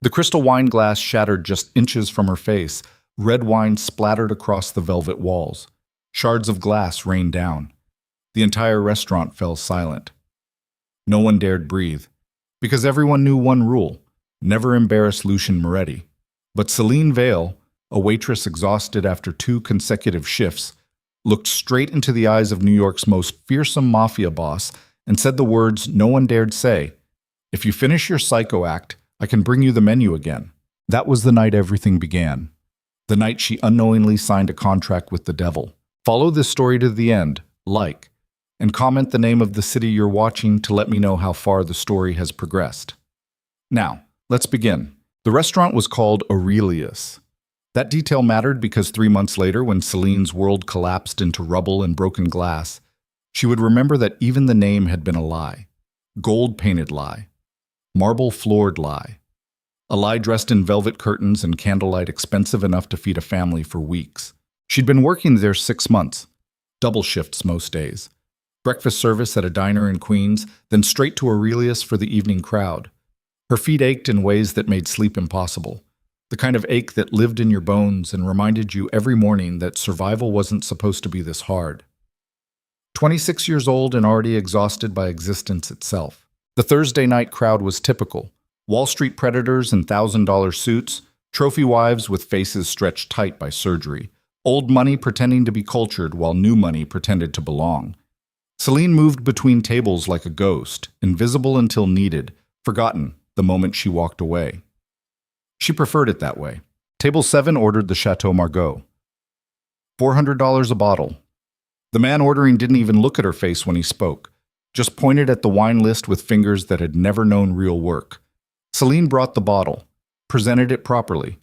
The crystal wine glass shattered just inches from her face. Red wine splattered across the velvet walls. Shards of glass rained down. The entire restaurant fell silent. No one dared breathe, because everyone knew one rule: never embarrass Lucian Moretti. But Celine Vale, a waitress exhausted after 2 consecutive shifts, looked straight into the eyes of New York's most fearsome mafia boss and said the words no one dared say: "If you finish your psycho act, I can bring you the menu again." That was the night everything began. The night she unknowingly signed a contract with the devil. Follow this story to the end, like, and comment the name of the city you're watching to let me know how far the story has progressed. Now, let's begin. The restaurant was called Aurelius. That detail mattered because 3 months later, when Celine's world collapsed into rubble and broken glass, she would remember that even the name had been a lie. Gold-painted lie. Marble-floored lie. A lie dressed in velvet curtains and candlelight expensive enough to feed a family for weeks. She'd been working there 6 months. Double shifts most days. Breakfast service at a diner in Queens, then straight to Aurelius for the evening crowd. Her feet ached in ways that made sleep impossible. The kind of ache that lived in your bones and reminded you every morning that survival wasn't supposed to be this hard. 26 years old and already exhausted by existence itself. The Thursday night crowd was typical. Wall Street predators in $1,000 suits, trophy wives with faces stretched tight by surgery, old money pretending to be cultured while new money pretended to belong. Celine moved between tables like a ghost, invisible until needed, forgotten the moment she walked away. She preferred it that way. Table 7 ordered the Chateau Margaux. $400 a bottle. The man ordering didn't even look at her face when he spoke, just pointed at the wine list with fingers that had never known real work. Celine brought the bottle, presented it properly,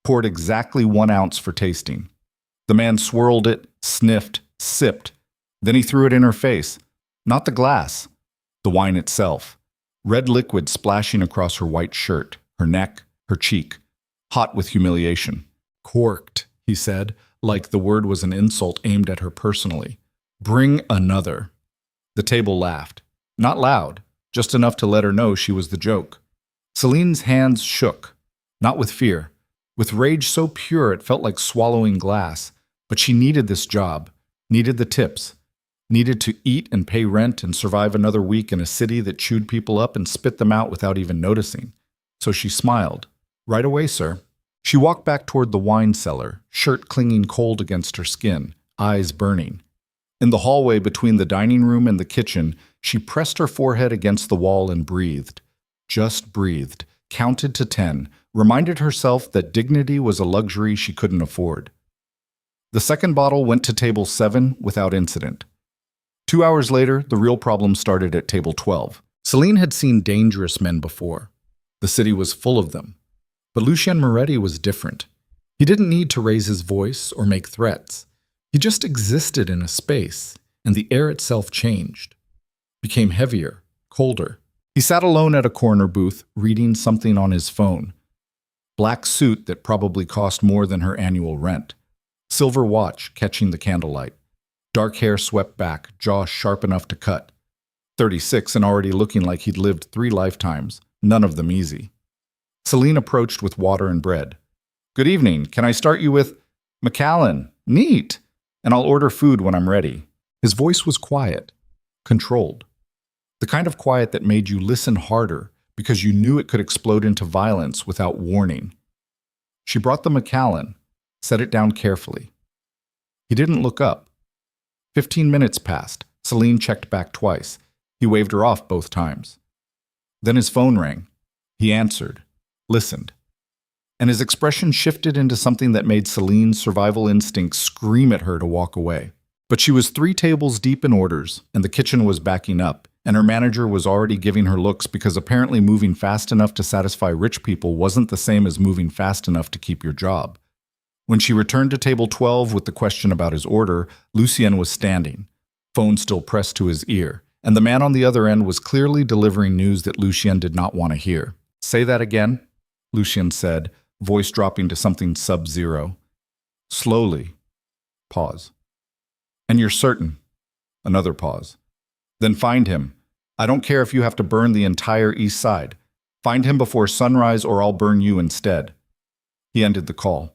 poured exactly 1 ounce for tasting. The man swirled it, sniffed, sipped. Then he threw it in her face. Not the glass, the wine itself. Red liquid splashing across her white shirt, her neck, her cheek. Hot with humiliation. "Corked," he said, like the word was an insult aimed at her personally. "Bring another." The table laughed. Not loud, just enough to let her know she was the joke. Celine's hands shook, not with fear, with rage so pure it felt like swallowing glass. But she needed this job, needed the tips, needed to eat and pay rent and survive another week in a city that chewed people up and spit them out without even noticing. So she smiled. "Right away, sir." She walked back toward the wine cellar, shirt clinging cold against her skin, eyes burning. In the hallway between the dining room and the kitchen, she pressed her forehead against the wall and breathed. Just breathed, counted to 10, reminded herself that dignity was a luxury she couldn't afford. The second bottle went to table 7 without incident. 2 hours later, the real problem started at table 12. Celine had seen dangerous men before. The city was full of them. But Lucian Moretti was different. He didn't need to raise his voice or make threats. He just existed in a space, and the air itself changed. Became heavier, colder. He sat alone at a corner booth, reading something on his phone. Black suit that probably cost more than her annual rent. Silver watch catching the candlelight. Dark hair swept back, jaw sharp enough to cut. 36 and already looking like he'd lived 3 lifetimes, none of them easy. Celine approached with water and bread. "Good evening. Can I start you with McAllen? Neat. And I'll order food when I'm ready." His voice was quiet, controlled. The kind of quiet that made you listen harder because you knew it could explode into violence without warning. She brought the McAllen, set it down carefully. He didn't look up. 15 minutes passed. Celine checked back twice. He waved her off both times. Then his phone rang. He answered, listened. And his expression shifted into something that made Celine's survival instinct scream at her to walk away. But she was 3 tables deep in orders, and the kitchen was backing up, and her manager was already giving her looks because apparently moving fast enough to satisfy rich people wasn't the same as moving fast enough to keep your job. When she returned to table 12 with the question about his order, Lucian was standing, phone still pressed to his ear, and the man on the other end was clearly delivering news that Lucian did not want to hear. "Say that again," Lucian said, voice dropping to something sub-zero. Slowly. Pause. "And you're certain?" Another pause. "Then find him. I don't care if you have to burn the entire East Side. Find him before sunrise or I'll burn you instead. He ended the call.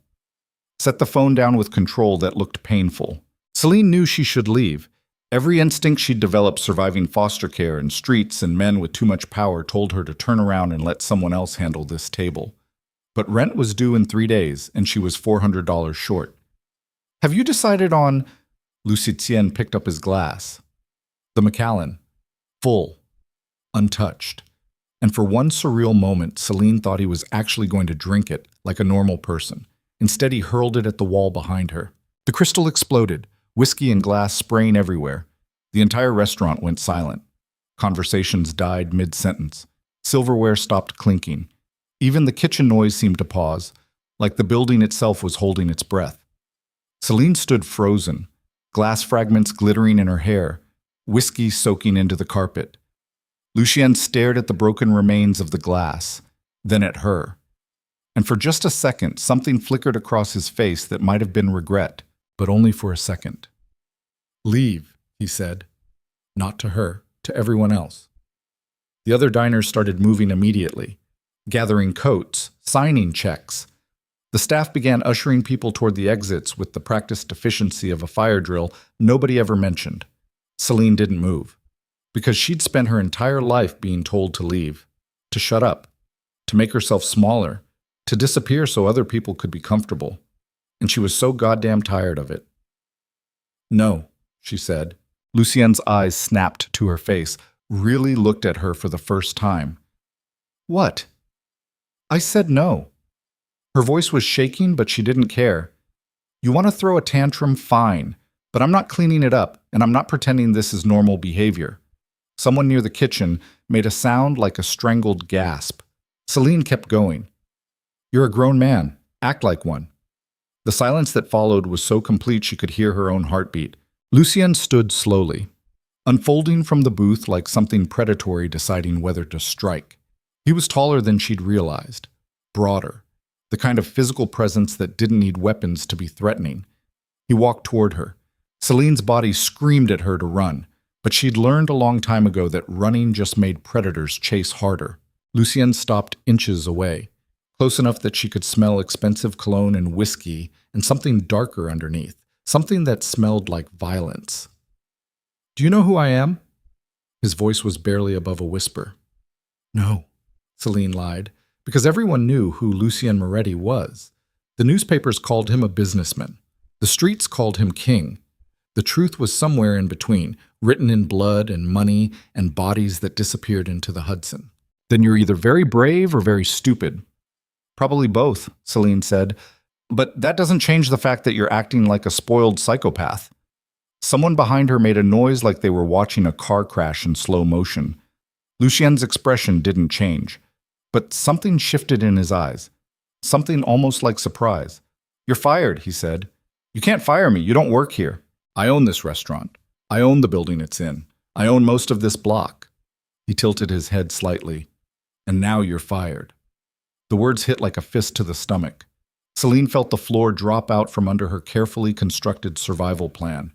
Set the phone down with control that looked painful. Celine knew she should leave. Every instinct she'd developed surviving foster care and streets and men with too much power told her to turn around and let someone else handle this table. But rent was due in 3 days, and she was $400 short. Have you decided on... Lucien picked up his glass. The Macallan. Full. Untouched. And for one surreal moment, Celine thought he was actually going to drink it, like a normal person. Instead, he hurled it at the wall behind her. The crystal exploded, whiskey and glass spraying everywhere. The entire restaurant went silent. Conversations died mid-sentence. Silverware stopped clinking. Even the kitchen noise seemed to pause, like the building itself was holding its breath. Celine stood frozen, glass fragments glittering in her hair, whiskey soaking into the carpet. Lucien stared at the broken remains of the glass, then at her. And for just a second, something flickered across his face that might have been regret, but only for a second. Leave, he said. Not to her, to everyone else. The other diners started moving immediately, gathering coats, signing checks. The staff began ushering people toward the exits with the practiced efficiency of a fire drill nobody ever mentioned. Celine didn't move, because she'd spent her entire life being told to leave, to shut up, to make herself smaller, to disappear so other people could be comfortable. And she was so goddamn tired of it. No, she said. Lucien's eyes snapped to her face, really looked at her for the first time. What? I said no. Her voice was shaking, but she didn't care. You want to throw a tantrum? Fine, but I'm not cleaning it up, and I'm not pretending this is normal behavior. Someone near the kitchen made a sound like a strangled gasp. Celine kept going. You're a grown man. Act like one. The silence that followed was so complete she could hear her own heartbeat. Lucien stood slowly, unfolding from the booth like something predatory deciding whether to strike. He was taller than she'd realized, broader, the kind of physical presence that didn't need weapons to be threatening. He walked toward her. Celine's body screamed at her to run, but she'd learned a long time ago that running just made predators chase harder. Lucien stopped inches away, close enough that she could smell expensive cologne and whiskey and something darker underneath, something that smelled like violence. Do you know who I am? His voice was barely above a whisper. No, Celine lied, because everyone knew who Lucian Moretti was. The newspapers called him a businessman. The streets called him king. The truth was somewhere in between, written in blood and money and bodies that disappeared into the Hudson. Then you're either very brave or very stupid. Probably both, Celine said, but that doesn't change the fact that you're acting like a spoiled psychopath. Someone behind her made a noise like they were watching a car crash in slow motion. Lucien's expression didn't change, but something shifted in his eyes, something almost like surprise. You're fired, he said. You can't fire me, you don't work here. I own this restaurant. I own the building it's in. I own most of this block. He tilted his head slightly. And now you're fired. The words hit like a fist to the stomach. Celine felt the floor drop out from under her carefully constructed survival plan.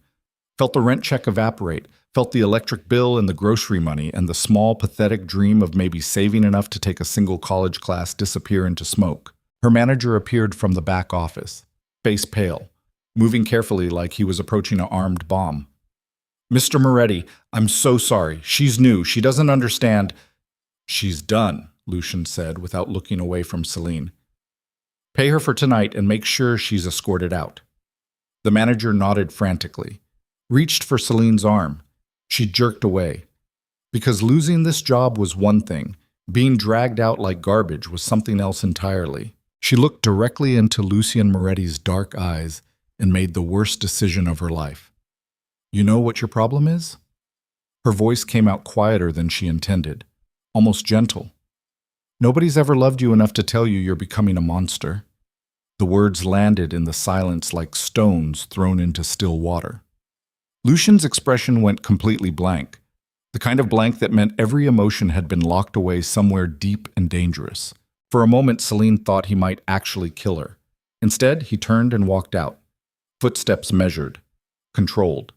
Felt the rent check evaporate, felt the electric bill and the grocery money and the small, pathetic dream of maybe saving enough to take a single college class disappear into smoke. Her manager appeared from the back office, face pale, moving carefully like he was approaching an armed bomb. Mr. Moretti, I'm so sorry. She's new. She doesn't understand. She's done, Lucian said without looking away from Celine. Pay her for tonight and make sure she's escorted out. The manager nodded frantically, reached for Celine's arm. She jerked away. Because losing this job was one thing, being dragged out like garbage was something else entirely. She looked directly into Lucian Moretti's dark eyes and made the worst decision of her life. You know what your problem is? Her voice came out quieter than she intended, almost gentle. Nobody's ever loved you enough to tell you you're becoming a monster. The words landed in the silence like stones thrown into still water. Lucian's expression went completely blank, the kind of blank that meant every emotion had been locked away somewhere deep and dangerous. For a moment, Celine thought he might actually kill her. Instead, he turned and walked out, footsteps measured, controlled.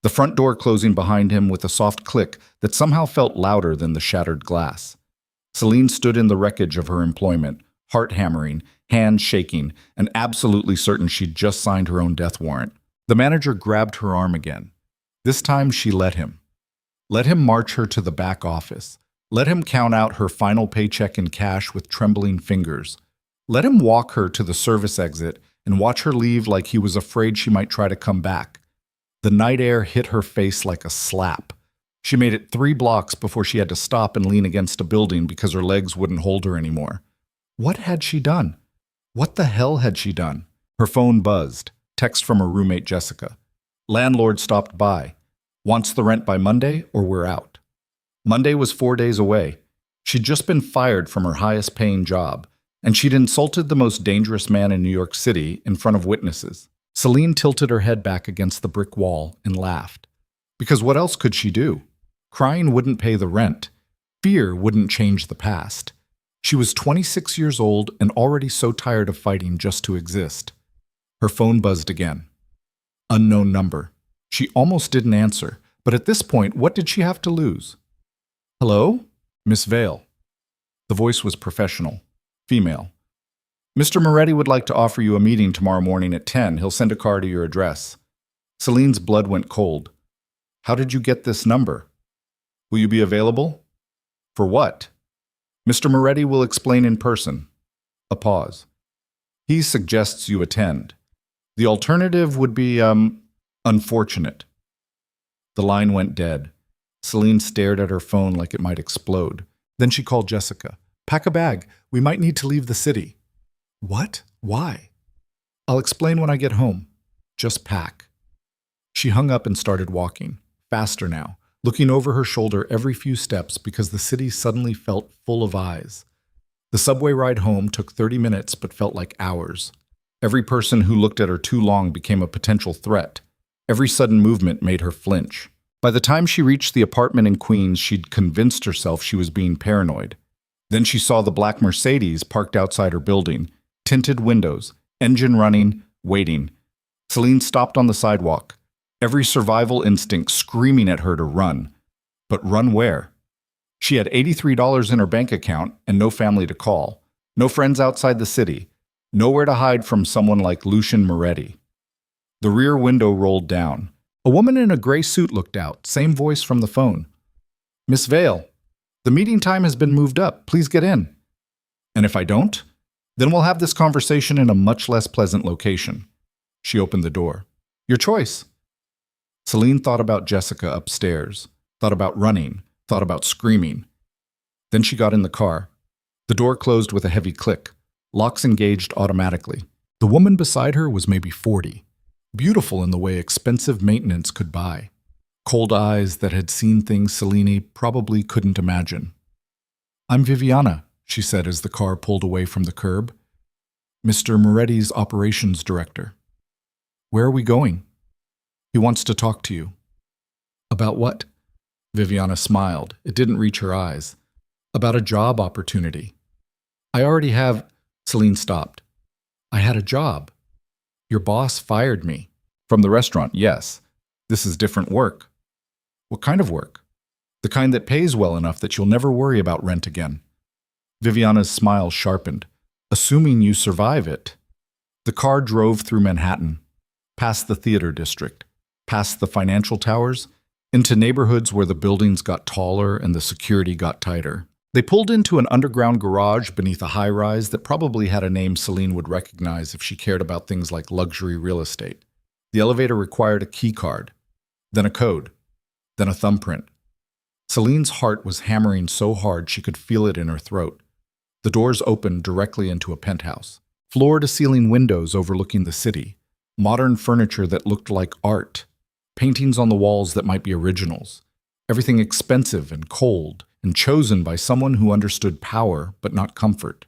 The front door closing behind him with a soft click that somehow felt louder than the shattered glass. Celine stood in the wreckage of her employment, heart hammering, hands shaking, and absolutely certain she'd just signed her own death warrant. The manager grabbed her arm again. This time she let him. Let him march her to the back office. Let him count out her final paycheck in cash with trembling fingers. Let him walk her to the service exit and watch her leave like he was afraid she might try to come back. The night air hit her face like a slap. She made it 3 blocks before she had to stop and lean against a building because her legs wouldn't hold her anymore. What had she done? What the hell had she done? Her phone buzzed. Text from her roommate Jessica. Landlord stopped by. Wants the rent by Monday or we're out. Monday was 4 days away. She'd just been fired from her highest paying job, and she'd insulted the most dangerous man in New York City in front of witnesses. Celine tilted her head back against the brick wall and laughed. Because what else could she do? Crying wouldn't pay the rent. Fear wouldn't change the past. She was 26 years old and already so tired of fighting just to exist. Her phone buzzed again. Unknown number. She almost didn't answer, but at this point, what did she have to lose? Hello? Miss Vale. The voice was professional. Female. Mr. Moretti would like to offer you a meeting tomorrow morning at 10. He'll send a car to your address. Celine's blood went cold. How did you get this number? Will you be available? For what? Mr. Moretti will explain in person. A pause. He suggests you attend. The alternative would be, unfortunate. The line went dead. Celine stared at her phone like it might explode. Then she called Jessica. Pack a bag. We might need to leave the city. What? Why? I'll explain when I get home. Just pack. She hung up and started walking, faster now, looking over her shoulder every few steps because the city suddenly felt full of eyes. The subway ride home took 30 minutes but felt like hours. Every person who looked at her too long became a potential threat. Every sudden movement made her flinch. By the time she reached the apartment in Queens, she'd convinced herself she was being paranoid. Then she saw the black Mercedes parked outside her building, tinted windows, engine running, waiting. Celine stopped on the sidewalk, every survival instinct screaming at her to run. But run where? She had $83 in her bank account and no family to call, no friends outside the city, nowhere to hide from someone like Lucian Moretti. The rear window rolled down. A woman in a gray suit looked out, same voice from the phone. Miss Vale, the meeting time has been moved up. Please get in. And if I don't? Then we'll have this conversation in a much less pleasant location. She opened the door. Your choice. Celine thought about Jessica upstairs, thought about running, thought about screaming. Then she got in the car. The door closed with a heavy click. Locks engaged automatically. The woman beside her was maybe 40. Beautiful in the way expensive maintenance could buy. Cold eyes that had seen things Celine probably couldn't imagine. I'm Viviana, she said as the car pulled away from the curb. Mr. Moretti's operations director. Where are we going? He wants to talk to you. About what? Viviana smiled. It didn't reach her eyes. About a job opportunity. I already have... Celine stopped. I had a job. Your boss fired me. From the restaurant, yes. This is different work. What kind of work? The kind that pays well enough that you'll never worry about rent again. Viviana's smile sharpened. Assuming you survive it. The car drove through Manhattan, past the theater district, past the financial towers, into neighborhoods where the buildings got taller and the security got tighter. They pulled into an underground garage beneath a high-rise that probably had a name Celine would recognize if she cared about things like luxury real estate. The elevator required a key card, then a code, then a thumbprint. Celine's heart was hammering so hard she could feel it in her throat. The doors opened directly into a penthouse. Floor-to-ceiling windows overlooking the city. Modern furniture that looked like art. Paintings on the walls that might be originals. Everything expensive and cold, and chosen by someone who understood power but not comfort.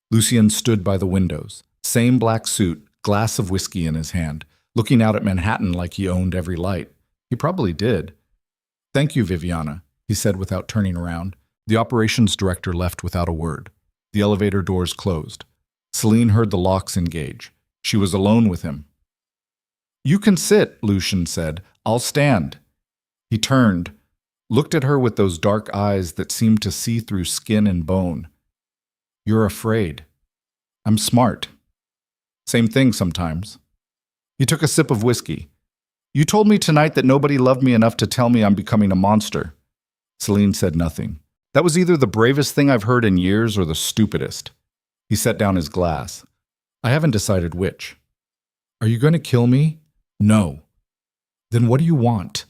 Lucian stood by the windows, same black suit, glass of whiskey in his hand, looking out at Manhattan like he owned every light. He probably did. Thank you, Viviana, he said without turning around. The operations director left without a word. The elevator doors closed. Celine heard the locks engage. She was alone with him. You can sit, Lucian said. I'll stand. He turned, looked at her with those dark eyes that seemed to see through skin and bone. You're afraid. I'm smart. Same thing sometimes. He took a sip of whiskey. You told me tonight that nobody loved me enough to tell me I'm becoming a monster. Celine said nothing. That was either the bravest thing I've heard in years or the stupidest. He set down his glass. I haven't decided which. Are you going to kill me? No. Then what do you want?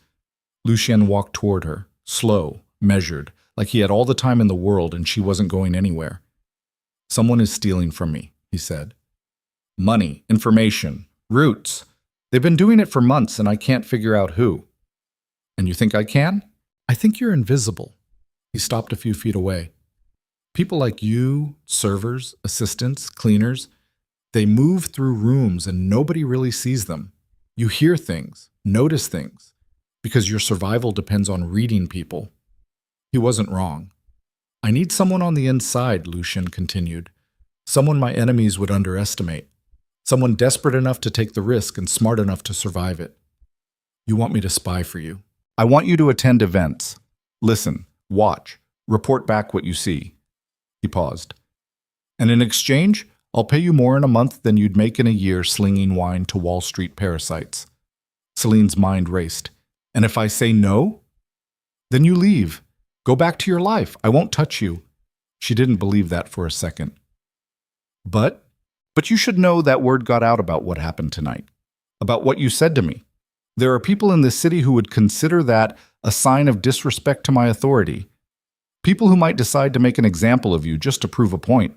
Lucian walked toward her, slow, measured, like he had all the time in the world and she wasn't going anywhere. Someone is stealing from me, he said. Money, information, roots. They've been doing it for months and I can't figure out who. And you think I can? I think you're invisible. He stopped a few feet away. People like you, servers, assistants, cleaners, they move through rooms and nobody really sees them. You hear things, notice things, because your survival depends on reading people. He wasn't wrong. I need someone on the inside, Lucian continued. Someone my enemies would underestimate. Someone desperate enough to take the risk and smart enough to survive it. You want me to spy for you. I want you to attend events. Listen, watch, report back what you see. He paused. And in exchange, I'll pay you more in a month than you'd make in a year slinging wine to Wall Street parasites. Celine's mind raced. And if I say no? Then you leave. Go back to your life. I won't touch you. She didn't believe that for a second. But you should know that word got out about what happened tonight, about what you said to me. There are people in this city who would consider that a sign of disrespect to my authority. People who might decide to make an example of you just to prove a point.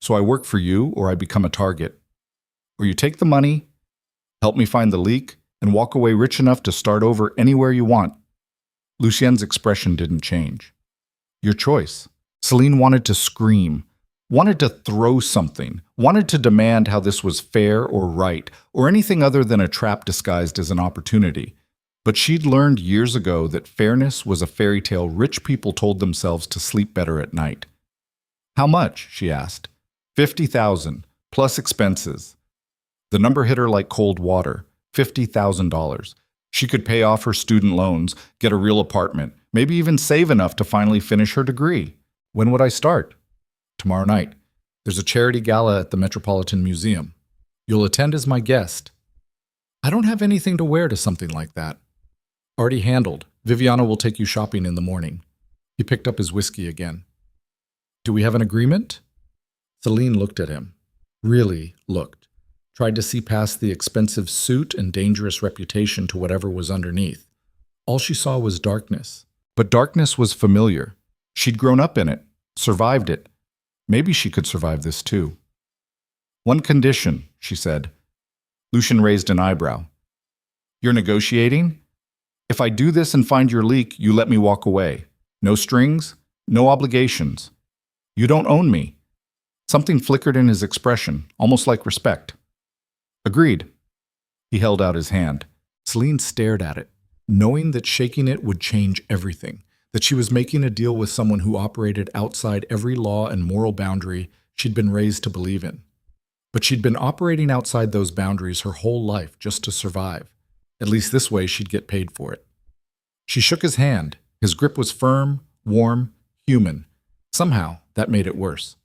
So I work for you or I become a target. Or you take the money, help me find the leak, and walk away rich enough to start over anywhere you want. Lucien's expression didn't change. Your choice. Celine wanted to scream, wanted to throw something, wanted to demand how this was fair or right, or anything other than a trap disguised as an opportunity. But she'd learned years ago that fairness was a fairy tale rich people told themselves to sleep better at night. How much? She asked. 50,000, plus expenses. The number hit her like cold water. $50,000. She could pay off her student loans, get a real apartment, maybe even save enough to finally finish her degree. When would I start? Tomorrow night. There's a charity gala at the Metropolitan Museum. You'll attend as my guest. I don't have anything to wear to something like that. Already handled. Viviana will take you shopping in the morning. He picked up his whiskey again. Do we have an agreement? Celine looked at him. Really looked. Tried to see past the expensive suit and dangerous reputation to whatever was underneath. All she saw was darkness. But darkness was familiar. She'd grown up in it, survived it. Maybe she could survive this too. One condition, she said. Lucian raised an eyebrow. You're negotiating? If I do this and find your leak, you let me walk away. No strings, no obligations. You don't own me. Something flickered in his expression, almost like respect. Agreed. He held out his hand. Celine stared at it, knowing that shaking it would change everything, that she was making a deal with someone who operated outside every law and moral boundary she'd been raised to believe in. But she'd been operating outside those boundaries her whole life just to survive. At least this way she'd get paid for it. She shook his hand. His grip was firm, warm, human. Somehow, that made it worse.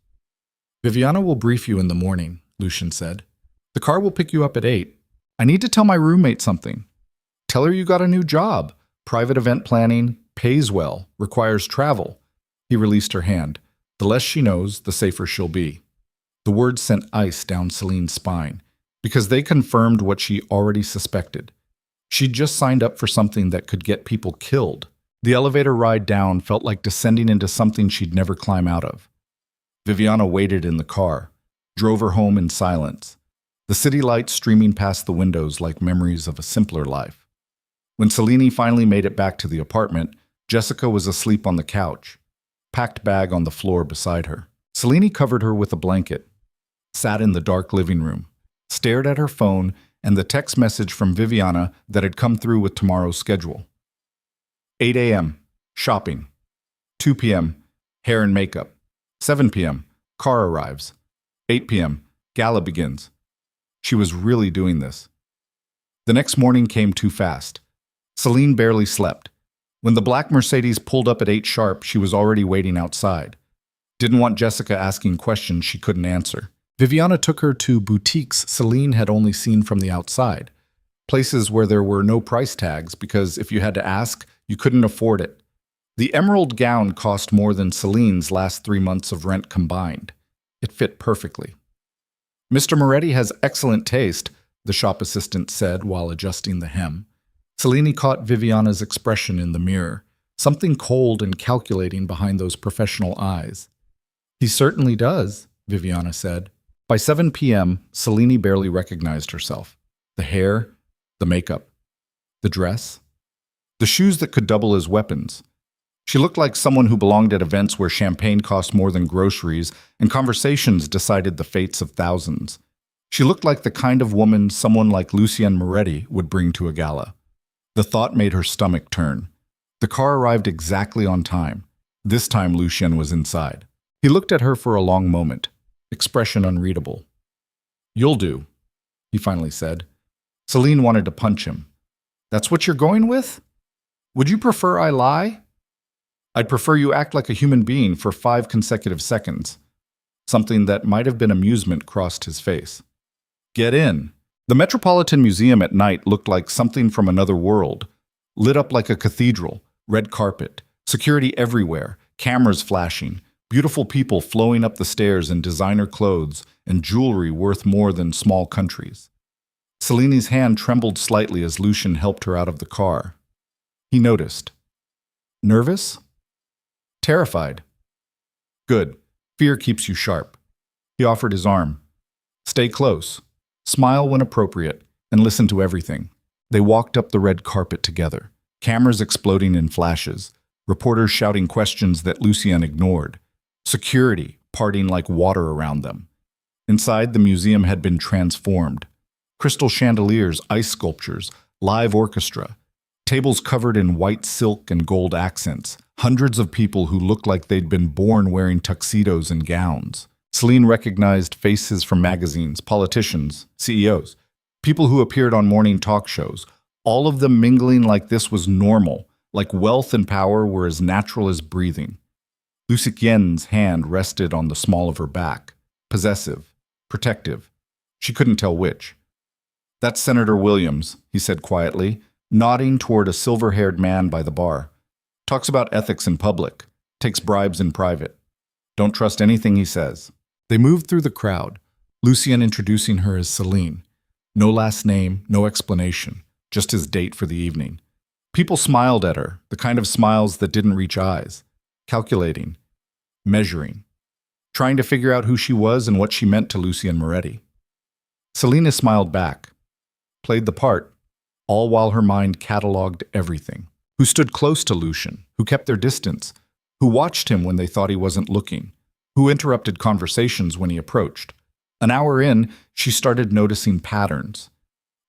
Viviana will brief you in the morning, Lucian said. The car will pick you up at 8. I need to tell my roommate something. Tell her you got a new job. Private event planning, pays well, requires travel. He released her hand. The less she knows, the safer she'll be. The words sent ice down Celine's spine, because they confirmed what she already suspected. She'd just signed up for something that could get people killed. The elevator ride down felt like descending into something she'd never climb out of. Viviana waited in the car, drove her home in silence, the city lights streaming past the windows like memories of a simpler life. When Celine finally made it back to the apartment, Jessica was asleep on the couch, packed bag on the floor beside her. Celine covered her with a blanket, sat in the dark living room, stared at her phone and the text message from Viviana that had come through with tomorrow's schedule. 8 a.m., shopping. 2 p.m., hair and makeup. 7 p.m., car arrives. 8 p.m., gala begins. She was really doing this. The next morning came too fast. Celine barely slept. When the black Mercedes pulled up at 8 sharp, she was already waiting outside. Didn't want Jessica asking questions she couldn't answer. Viviana took her to boutiques Celine had only seen from the outside. Places where there were no price tags because if you had to ask, you couldn't afford it. The emerald gown cost more than Celine's last 3 months of rent combined. It fit perfectly. "Mr. Moretti has excellent taste," the shop assistant said while adjusting the hem. Celine caught Viviana's expression in the mirror, something cold and calculating behind those professional eyes. "He certainly does," Viviana said. By 7 p.m., Celine barely recognized herself. The hair, the makeup, the dress, the shoes that could double as weapons. She looked like someone who belonged at events where champagne cost more than groceries and conversations decided the fates of thousands. She looked like the kind of woman someone like Lucian Moretti would bring to a gala. The thought made her stomach turn. The car arrived exactly on time. This time Lucian was inside. He looked at her for a long moment, expression unreadable. "You'll do," he finally said. Celine wanted to punch him. "That's what you're going with? Would you prefer I lie?" "I'd prefer you act like a human being for 5 consecutive seconds." Something that might have been amusement crossed his face. "Get in." The Metropolitan Museum at night looked like something from another world. Lit up like a cathedral, red carpet, security everywhere, cameras flashing, beautiful people flowing up the stairs in designer clothes and jewelry worth more than small countries. Celine's hand trembled slightly as Lucian helped her out of the car. He noticed. "Nervous?" "Terrified." "Good. Fear keeps you sharp." He offered his arm. "Stay close. Smile when appropriate, and listen to everything." They walked up the red carpet together, cameras exploding in flashes, reporters shouting questions that Lucian ignored, security partying like water around them. Inside, the museum had been transformed. Crystal chandeliers, ice sculptures, live orchestra, tables covered in white silk and gold accents, hundreds of people who looked like they'd been born wearing tuxedos and gowns. Celine recognized faces from magazines, politicians, CEOs, people who appeared on morning talk shows, all of them mingling like this was normal, like wealth and power were as natural as breathing. Lucien's hand rested on the small of her back, possessive, protective. She couldn't tell which. "That's Senator Williams," he said quietly, nodding toward a silver-haired man by the bar. "Talks about ethics in public, takes bribes in private. Don't trust anything he says." They moved through the crowd, Lucian introducing her as Celine. No last name, no explanation, just his date for the evening. People smiled at her, the kind of smiles that didn't reach eyes, calculating, measuring, trying to figure out who she was and what she meant to Lucian Moretti. Selena smiled back, played the part, all while her mind cataloged everything. Who stood close to Lucian, who kept their distance, who watched him when they thought he wasn't looking, who interrupted conversations when he approached. An hour in, she started noticing patterns.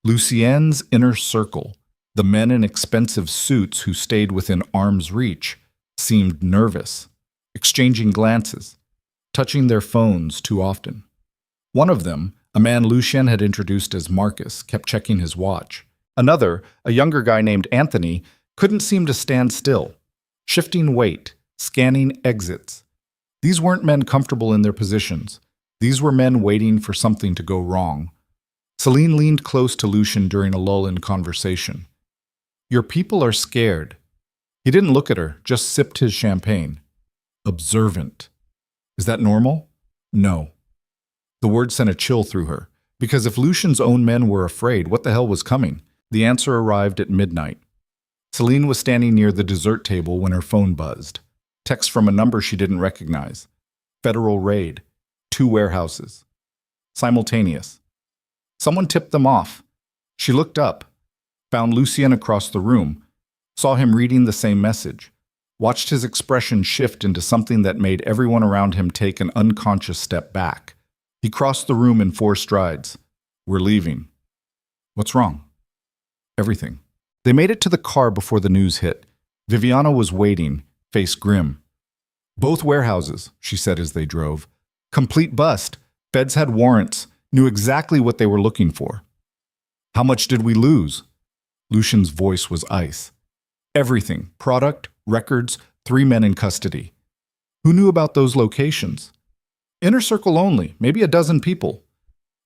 Lucien's inner circle, the men in expensive suits who stayed within arm's reach, seemed nervous, exchanging glances, touching their phones too often. One of them, a man Lucian had introduced as Marcus, kept checking his watch. Another, a younger guy named Anthony, couldn't seem to stand still, shifting weight, scanning exits. These weren't men comfortable in their positions. These were men waiting for something to go wrong. Celine leaned close to Lucian during a lull in conversation. "Your people are scared." He didn't look at her, just sipped his champagne. Observant. Is that normal? No. The word sent a chill through her, because if Lucian's own men were afraid, what the hell was coming? The answer arrived at midnight. Celine was standing near the dessert table when her phone buzzed. Text from a number she didn't recognize. Federal raid. 2 warehouses. Simultaneous. Someone tipped them off. She looked up, found Lucian across the room, saw him reading the same message, watched his expression shift into something that made everyone around him take an unconscious step back. He crossed the room in 4 strides. "We're leaving." "What's wrong?" "Everything." They made it to the car before the news hit. Viviana was waiting, face grim. "Both warehouses," she said as they drove. "Complete bust. Feds had warrants, knew exactly what they were looking for." "How much did we lose?" Lucian's voice was ice. Everything. Product, records, 3 men in custody. Who knew about those locations? Inner circle only, maybe a dozen people.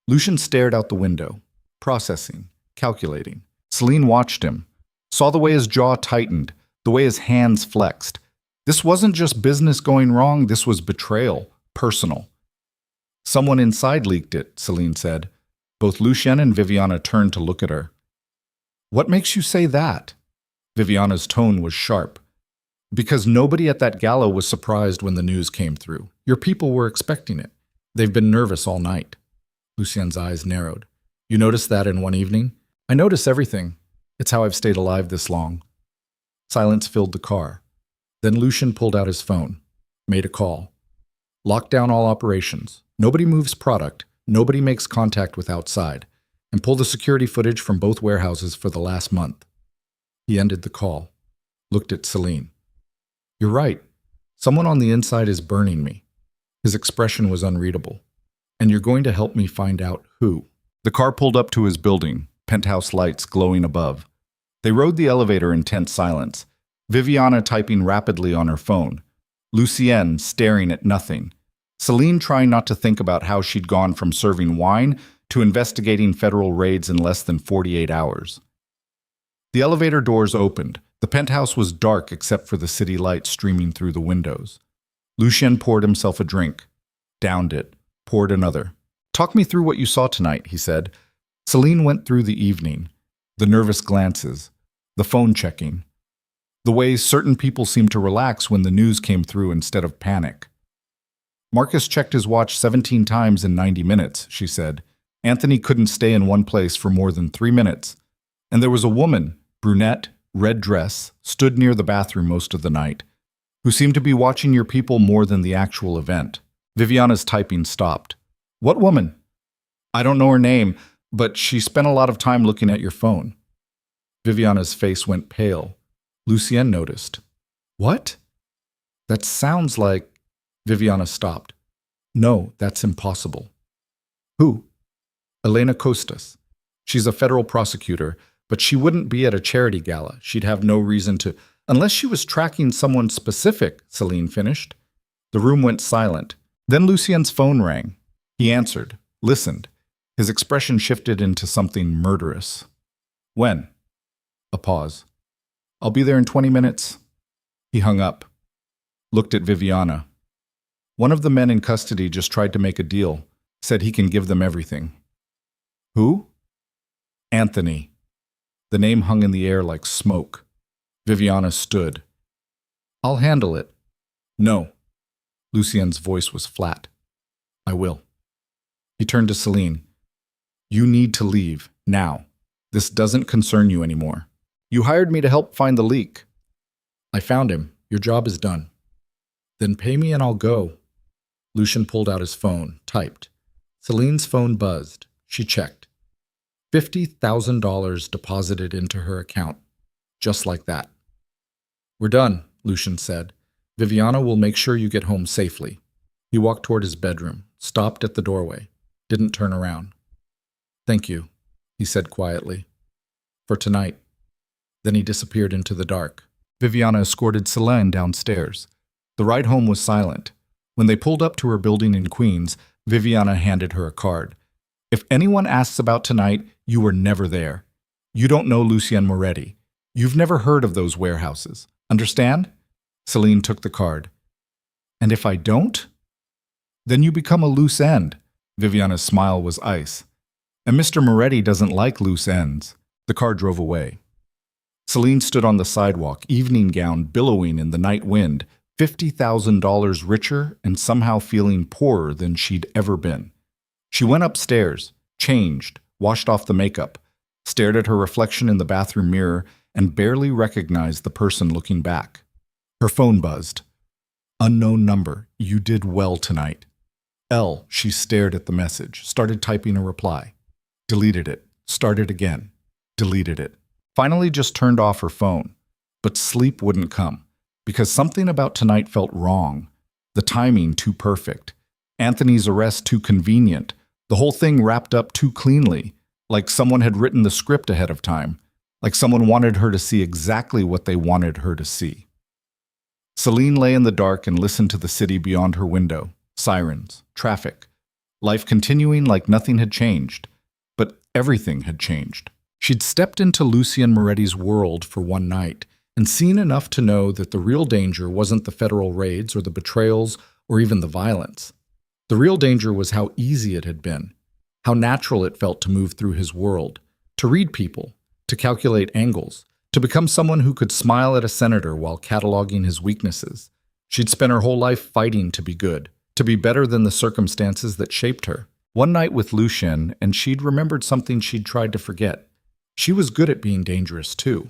Lucian stared out the window, processing, calculating. Celine watched him, saw the way his jaw tightened, the way his hands flexed. This wasn't just business going wrong, this was betrayal, personal. Someone inside leaked it, Celine said. Both Lucian and Viviana turned to look at her. What makes you say that? Viviana's tone was sharp. Because nobody at that gala was surprised when the news came through. Your people were expecting it. They've been nervous all night. Lucian's eyes narrowed. You noticed that in one evening? I notice everything. It's how I've stayed alive this long. Silence filled the car. Then Lucian pulled out his phone, made a call. Locked down all operations. Nobody moves product. Nobody makes contact with outside. And pull the security footage from both warehouses for the last month. He ended the call. Looked at Celine. You're right. Someone on the inside is burning me. His expression was unreadable. And you're going to help me find out who. The car pulled up to his building, penthouse lights glowing above. They rode the elevator in tense silence, Viviana typing rapidly on her phone, Lucienne staring at nothing, Celine trying not to think about how she'd gone from serving wine to investigating federal raids in less than 48 hours. The elevator doors opened. The penthouse was dark except for the city lights streaming through the windows. Lucian poured himself a drink, downed it, poured another. Talk me through what you saw tonight, he said. Celine went through the evening, the nervous glances, the phone checking, the ways certain people seemed to relax when the news came through instead of panic. Marcus checked his watch 17 times in 90 minutes, she said. Anthony couldn't stay in one place for more than 3 minutes. And there was a woman, brunette, red dress, stood near the bathroom most of the night, who seemed to be watching your people more than the actual event. Viviana's typing stopped. What woman? I don't know her name, but she spent a lot of time looking at your phone. Viviana's face went pale. Lucienne noticed. What? That sounds like... Viviana stopped. No, that's impossible. Who? Elena Costas. She's a federal prosecutor, but she wouldn't be at a charity gala. She'd have no reason to... Unless she was tracking someone specific, Celine finished. The room went silent. Then Lucien's phone rang. He answered, listened. His expression shifted into something murderous. When? A pause. I'll be there in 20 minutes. He hung up. Looked at Viviana. One of the men in custody just tried to make a deal. Said he can give them everything. Who? Anthony. The name hung in the air like smoke. Viviana stood. I'll handle it. No. Lucien's voice was flat. I will. He turned to Celine. You need to leave, now. This doesn't concern you anymore. You hired me to help find the leak. I found him. Your job is done. Then pay me and I'll go. Lucian pulled out his phone, typed. Celine's phone buzzed. She checked. $50,000 deposited into her account. Just like that. We're done, Lucian said. Viviana will make sure you get home safely. He walked toward his bedroom, stopped at the doorway, didn't turn around. Thank you, he said quietly. For tonight. Then he disappeared into the dark. Viviana escorted Celine downstairs. The ride home was silent. When they pulled up to her building in Queens, Viviana handed her a card. If anyone asks about tonight, you were never there. You don't know Lucian Moretti. You've never heard of those warehouses. Understand? Celine took the card. And if I don't? Then you become a loose end. Viviana's smile was ice. And Mr. Moretti doesn't like loose ends. The car drove away. Celine stood on the sidewalk, evening gown billowing in the night wind, $50,000 richer and somehow feeling poorer than she'd ever been. She went upstairs, changed, washed off the makeup, stared at her reflection in the bathroom mirror, and barely recognized the person looking back. Her phone buzzed. Unknown number. You did well tonight. L. She stared at the message, started typing a reply. Deleted it. Started again. Deleted it. Finally just turned off her phone. But sleep wouldn't come, because something about tonight felt wrong. The timing too perfect. Anthony's arrest too convenient. The whole thing wrapped up too cleanly, like someone had written the script ahead of time. like someone wanted her to see exactly what they wanted her to see. Celine lay in the dark and listened to the city beyond her window. Sirens, traffic, life continuing like nothing had changed. But everything had changed. She'd stepped into Lucian Moretti's world for one night and seen enough to know that the real danger wasn't the federal raids or the betrayals or even the violence. The real danger was how easy it had been, how natural it felt to move through his world, to read people, to calculate angles, to become someone who could smile at a senator while cataloging his weaknesses. She'd spent her whole life fighting to be good, to be better than the circumstances that shaped her. One night with Lucian, and she'd remembered something she'd tried to forget. She was good at being dangerous, too.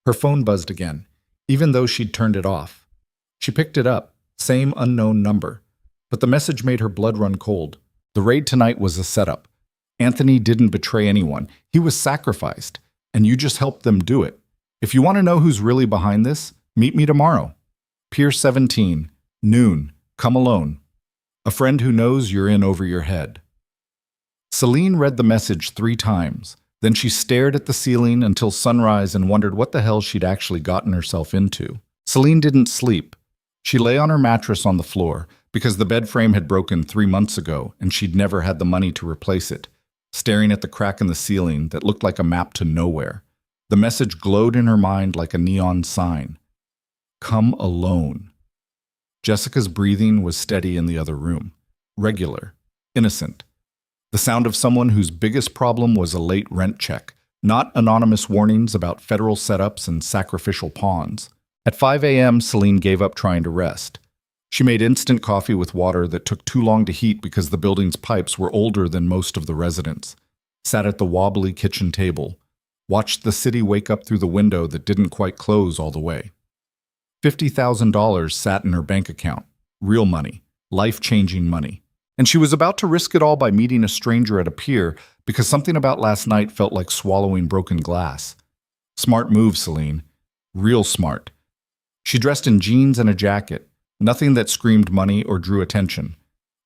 Her phone buzzed again, even though she'd turned it off. She picked it up, same unknown number. But the message made her blood run cold. The raid tonight was a setup. Anthony didn't betray anyone. He was sacrificed, and you just helped them do it. If you want to know who's really behind this, meet me tomorrow. Pier 17, noon, come alone. A friend who knows you're in over your head. Celine read the message 3 times. Then she stared at the ceiling until sunrise and wondered what the hell she'd actually gotten herself into. Celine didn't sleep. She lay on her mattress on the floor because the bed frame had broken 3 months ago and she'd never had the money to replace it, staring at the crack in the ceiling that looked like a map to nowhere. The message glowed in her mind like a neon sign. Come alone. Jessica's breathing was steady in the other room. Regular. Innocent. The sound of someone whose biggest problem was a late rent check, not anonymous warnings about federal setups and sacrificial pawns. At 5 a.m., Celine gave up trying to rest. She made instant coffee with water that took too long to heat because the building's pipes were older than most of the residents. Sat at the wobbly kitchen table. Watched the city wake up through the window that didn't quite close all the way. $50,000 sat in her bank account. Real money. Life-changing money. And she was about to risk it all by meeting a stranger at a pier because something about last night felt like swallowing broken glass. Smart move, Celine. Real smart. She dressed in jeans and a jacket, nothing that screamed money or drew attention.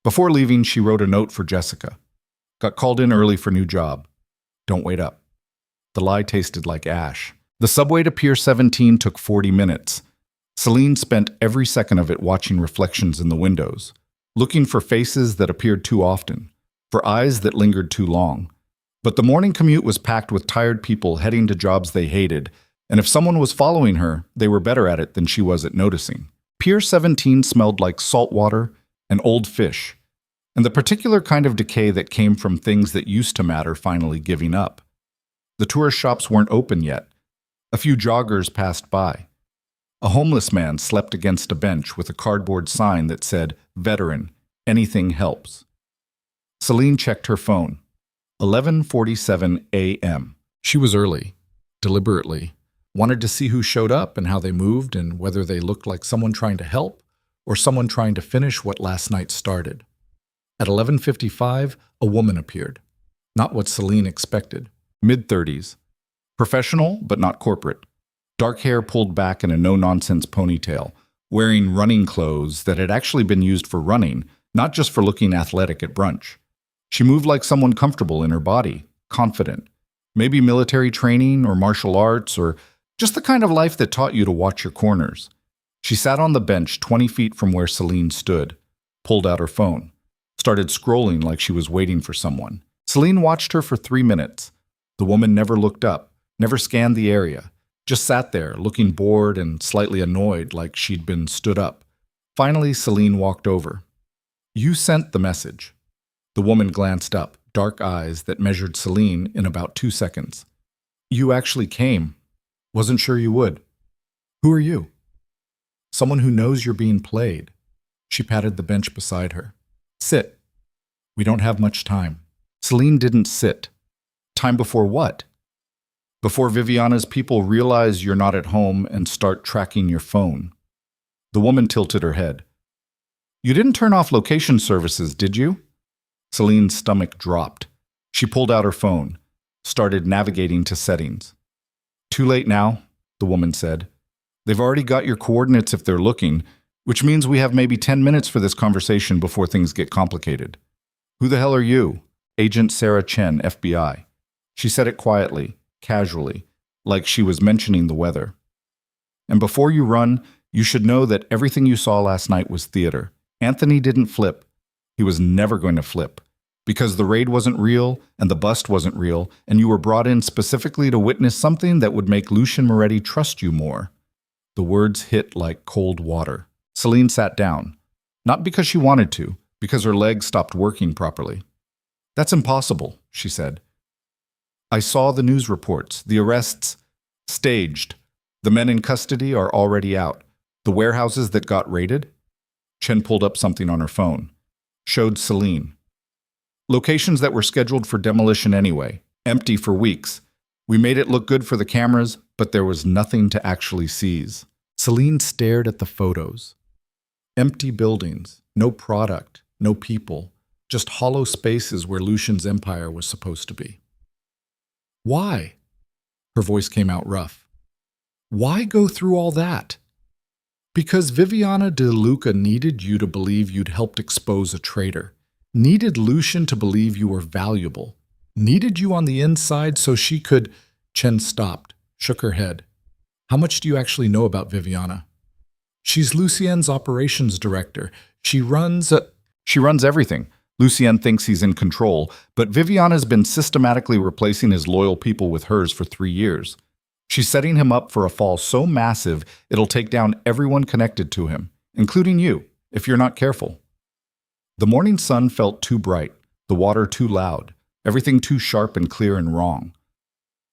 Before leaving, she wrote a note for Jessica. Got called in early for new job. Don't wait up. The lie tasted like ash. The subway to Pier 17 took 40 minutes. Celine spent every second of it watching reflections in the windows, looking for faces that appeared too often, for eyes that lingered too long. But the morning commute was packed with tired people heading to jobs they hated, and if someone was following her, they were better at it than she was at noticing. Pier 17 smelled like salt water and old fish, and the particular kind of decay that came from things that used to matter finally giving up. The tourist shops weren't open yet. A few joggers passed by. A homeless man slept against a bench with a cardboard sign that said, "Veteran, anything helps." Celine checked her phone. 11:47 a.m. She was early, deliberately. Wanted to see who showed up and how they moved and whether they looked like someone trying to help or someone trying to finish what last night started. At 11:55, a woman appeared. Not what Celine expected. Mid-30s. Professional, but not corporate. Dark hair pulled back in a no-nonsense ponytail, wearing running clothes that had actually been used for running, not just for looking athletic at brunch. She moved like someone comfortable in her body, confident. Maybe military training or martial arts or just the kind of life that taught you to watch your corners. She sat on the bench 20 feet from where Celine stood, pulled out her phone, started scrolling like she was waiting for someone. Celine watched her for 3 minutes. The woman never looked up, never scanned the area, just sat there, looking bored and slightly annoyed like she'd been stood up. Finally, Celine walked over. "You sent the message." The woman glanced up, dark eyes that measured Celine in about 2 seconds. "You actually came. Wasn't sure you would. Who are you?" "Someone who knows you're being played." She patted the bench beside her. "Sit. We don't have much time." Celine didn't sit. Time before what? Before Viviana's people realize you're not at home and start tracking your phone. The woman tilted her head. "You didn't turn off location services, did you?" Celine's stomach dropped. She pulled out her phone, started navigating to settings. "Too late now," the woman said. "They've already got your coordinates if they're looking, which means we have maybe 10 minutes for this conversation before things get complicated." "Who the hell are you?" "Agent Sarah Chen, FBI." She said it quietly, casually, like she was mentioning the weather. And before you run, you should know that everything you saw last night was theater. Anthony didn't flip. He was never going to flip. Because the raid wasn't real, and the bust wasn't real, and you were brought in specifically to witness something that would make Lucian Moretti trust you more. The words hit like cold water. Celine sat down. Not because she wanted to, because her legs stopped working properly. That's impossible, she said. I saw the news reports, the arrests, staged. The men in custody are already out. The warehouses that got raided? Chen pulled up something on her phone. Showed Celine. Locations that were scheduled for demolition anyway. Empty for weeks. We made it look good for the cameras, but there was nothing to actually seize. Celine stared at the photos. Empty buildings. No product. No people. Just hollow spaces where Lucian's empire was supposed to be. Why? Her voice came out rough. Why go through all that? Because Viviana De Luca needed you to believe you'd helped expose a traitor. Needed Lucian to believe you were valuable. Needed you on the inside so she could… Chen stopped, shook her head. How much do you actually know about Viviana? She's Lucien's operations director. She runs everything. Lucien thinks he's in control, but Viviana's been systematically replacing his loyal people with hers for 3 years. She's setting him up for a fall so massive it'll take down everyone connected to him, including you, if you're not careful. The morning sun felt too bright, the water too loud, everything too sharp and clear and wrong.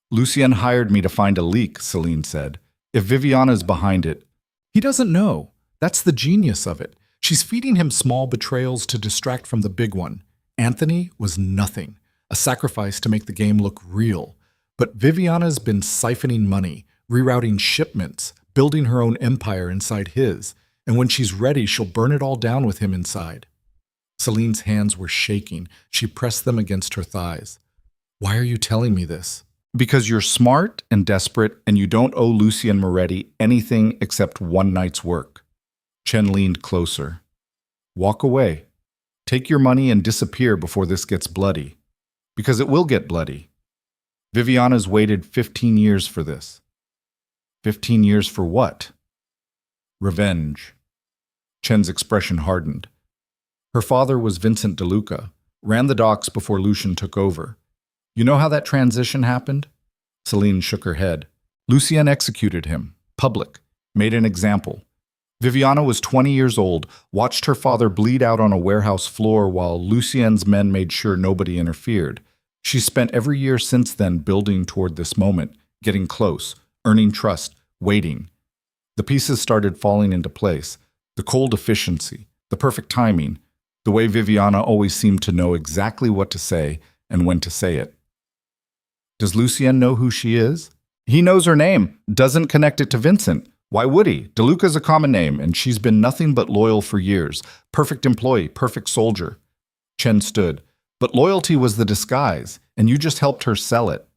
Lucien hired me to find a leak, Celine said. If Viviana's behind it, he doesn't know. That's the genius of it. She's feeding him small betrayals to distract from the big one. Anthony was nothing, a sacrifice to make the game look real. But Viviana's been siphoning money, rerouting shipments, building her own empire inside his, and when she's ready, she'll burn it all down with him inside. Celine's hands were shaking. She pressed them against her thighs. Why are you telling me this? Because you're smart and desperate, and you don't owe Lucian Moretti anything except one night's work. Chen leaned closer. Walk away. Take your money and disappear before this gets bloody. Because it will get bloody. Viviana's waited 15 years for this. 15 years for what? Revenge. Chen's expression hardened. Her father was Vincent De Luca, ran the docks before Lucian took over. You know how that transition happened? Celine shook her head. Lucien executed him. Public. Made an example. Viviana was 20 years old, watched her father bleed out on a warehouse floor while Lucien's men made sure nobody interfered. She spent every year since then building toward this moment, getting close, earning trust, waiting. The pieces started falling into place. The cold efficiency, the perfect timing, the way Viviana always seemed to know exactly what to say and when to say it. Does Lucien know who she is? He knows her name, doesn't connect it to Vincent. Why would he? De Luca's a common name, and she's been nothing but loyal for years. Perfect employee, perfect soldier. Chen stood. But loyalty was the disguise, and you just helped her sell it.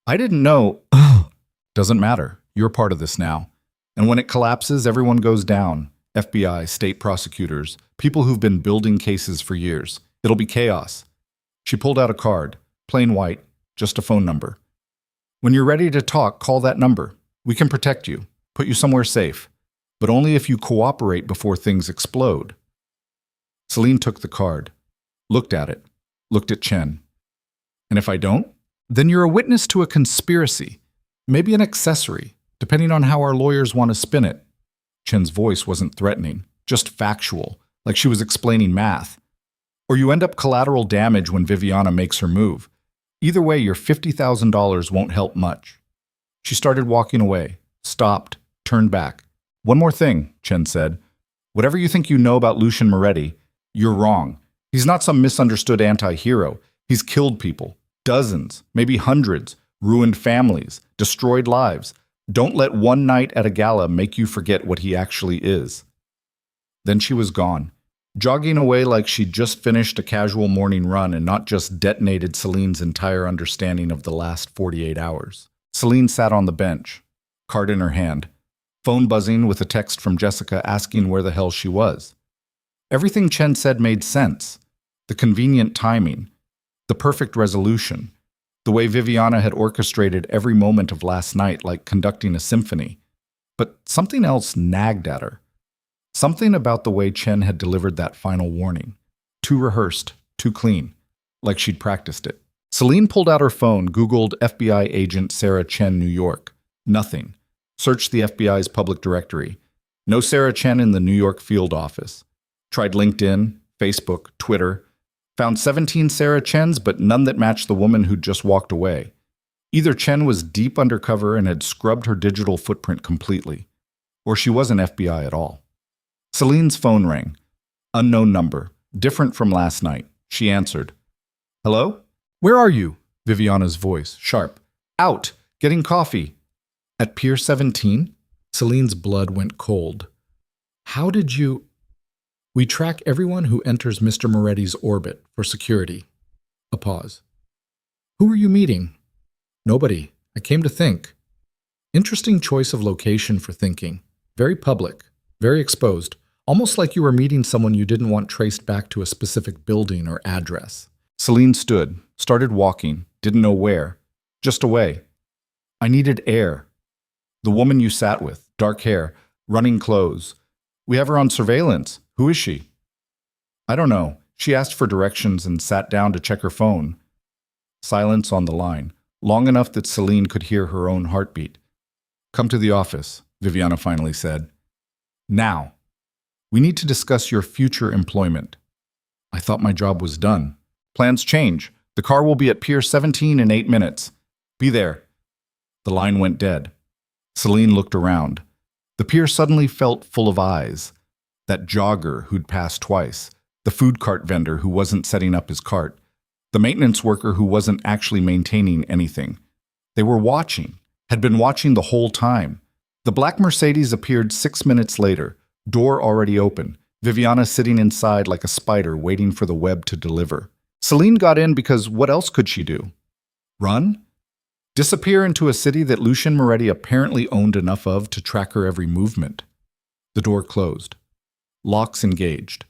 I didn't know. Doesn't matter. You're part of this now. And when it collapses, everyone goes down. FBI, state prosecutors, people who've been building cases for years. It'll be chaos. She pulled out a card, plain white, just a phone number. When you're ready to talk, call that number. We can protect you, put you somewhere safe, but only if you cooperate before things explode. Celine took the card, looked at it, looked at Chen. And if I don't? Then you're a witness to a conspiracy, maybe an accessory, depending on how our lawyers want to spin it. Chen's voice wasn't threatening, just factual, like she was explaining math. Or you end up collateral damage when Viviana makes her move. Either way, your $50,000 won't help much. She started walking away, stopped, turned back. One more thing, Chen said. Whatever you think you know about Lucian Moretti, you're wrong. He's not some misunderstood anti-hero. He's killed people, dozens, maybe hundreds, ruined families, destroyed lives. Don't let one night at a gala make you forget what he actually is. Then she was gone, jogging away like she'd just finished a casual morning run and not just detonated Celine's entire understanding of the last 48 hours. Celine sat on the bench, card in her hand, phone buzzing with a text from Jessica asking where the hell she was. Everything Chen said made sense. The convenient timing, the perfect resolution. The way Viviana had orchestrated every moment of last night like conducting a symphony. But something else nagged at her. Something about the way Chen had delivered that final warning. Too rehearsed, too clean, like she'd practiced it. Celine pulled out her phone, Googled FBI agent Sarah Chen, New York. Nothing. Searched the FBI's public directory. No Sarah Chen in the New York field office. Tried LinkedIn, Facebook, Twitter. Found 17 Sarah Chens, but none that matched the woman who'd just walked away. Either Chen was deep undercover and had scrubbed her digital footprint completely, or she wasn't FBI at all. Celine's phone rang. Unknown number. Different from last night. She answered. Hello? Where are you? Viviana's voice, sharp. Out. Getting coffee. At Pier 17? Celine's blood went cold. How did you... We track everyone who enters Mr. Moretti's orbit for security. A pause. Who are you meeting? Nobody. I came to think. Interesting choice of location for thinking. Very public. Very exposed. Almost like you were meeting someone you didn't want traced back to a specific building or address. Celine stood, started walking, didn't know where. Just away. I needed air. The woman you sat with, dark hair, running clothes. We have her on surveillance. Who is she? I don't know. She asked for directions and sat down to check her phone. Silence on the line, long enough that Celine could hear her own heartbeat. Come to the office, Viviana finally said. Now. We need to discuss your future employment. I thought my job was done. Plans change. The car will be at Pier 17 in 8 minutes. Be there. The line went dead. Celine looked around. The pier suddenly felt full of eyes. That jogger who'd passed twice. The food cart vendor who wasn't setting up his cart. The maintenance worker who wasn't actually maintaining anything. They were watching, had been watching the whole time. The black Mercedes appeared 6 minutes later, door already open, Viviana sitting inside like a spider waiting for the web to deliver. Celine got in because what else could she do? Run? Disappear into a city that Lucian Moretti apparently owned enough of to track her every movement. The door closed. Locks engaged.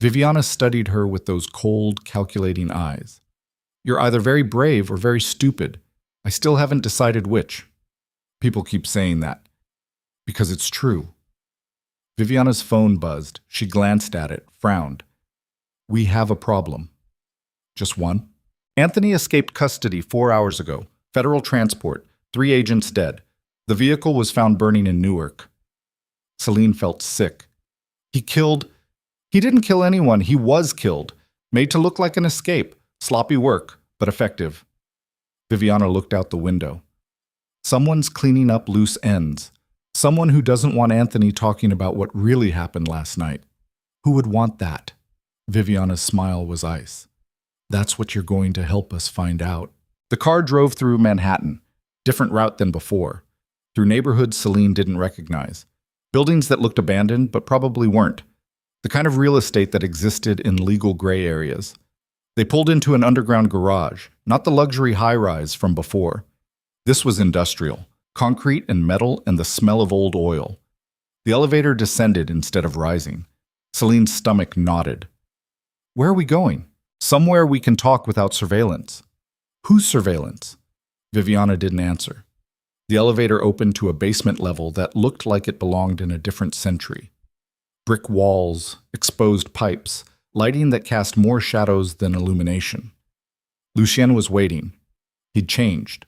Viviana studied her with those cold, calculating eyes. You're either very brave or very stupid. I still haven't decided which. People keep saying that. Because it's true. Viviana's phone buzzed. She glanced at it, frowned. We have a problem. Just one? Anthony escaped custody 4 hours ago. Federal transport. 3 agents dead. The vehicle was found burning in Newark. Celine felt sick. He didn't kill anyone. He was killed. Made to look like an escape. Sloppy work, but effective. Viviana looked out the window. Someone's cleaning up loose ends. Someone who doesn't want Anthony talking about what really happened last night. Who would want that? Viviana's smile was ice. That's what you're going to help us find out. The car drove through Manhattan. Different route than before. Through neighborhoods Celine didn't recognize. Buildings that looked abandoned, but probably weren't. The kind of real estate that existed in legal gray areas. They pulled into an underground garage, not the luxury high-rise from before. This was industrial. Concrete and metal and the smell of old oil. The elevator descended instead of rising. Celine's stomach knotted. Where are we going? Somewhere we can talk without surveillance. Whose surveillance? Viviana didn't answer. The elevator opened to a basement level that looked like it belonged in a different century. Brick walls, exposed pipes, lighting that cast more shadows than illumination. Lucien was waiting. He'd changed.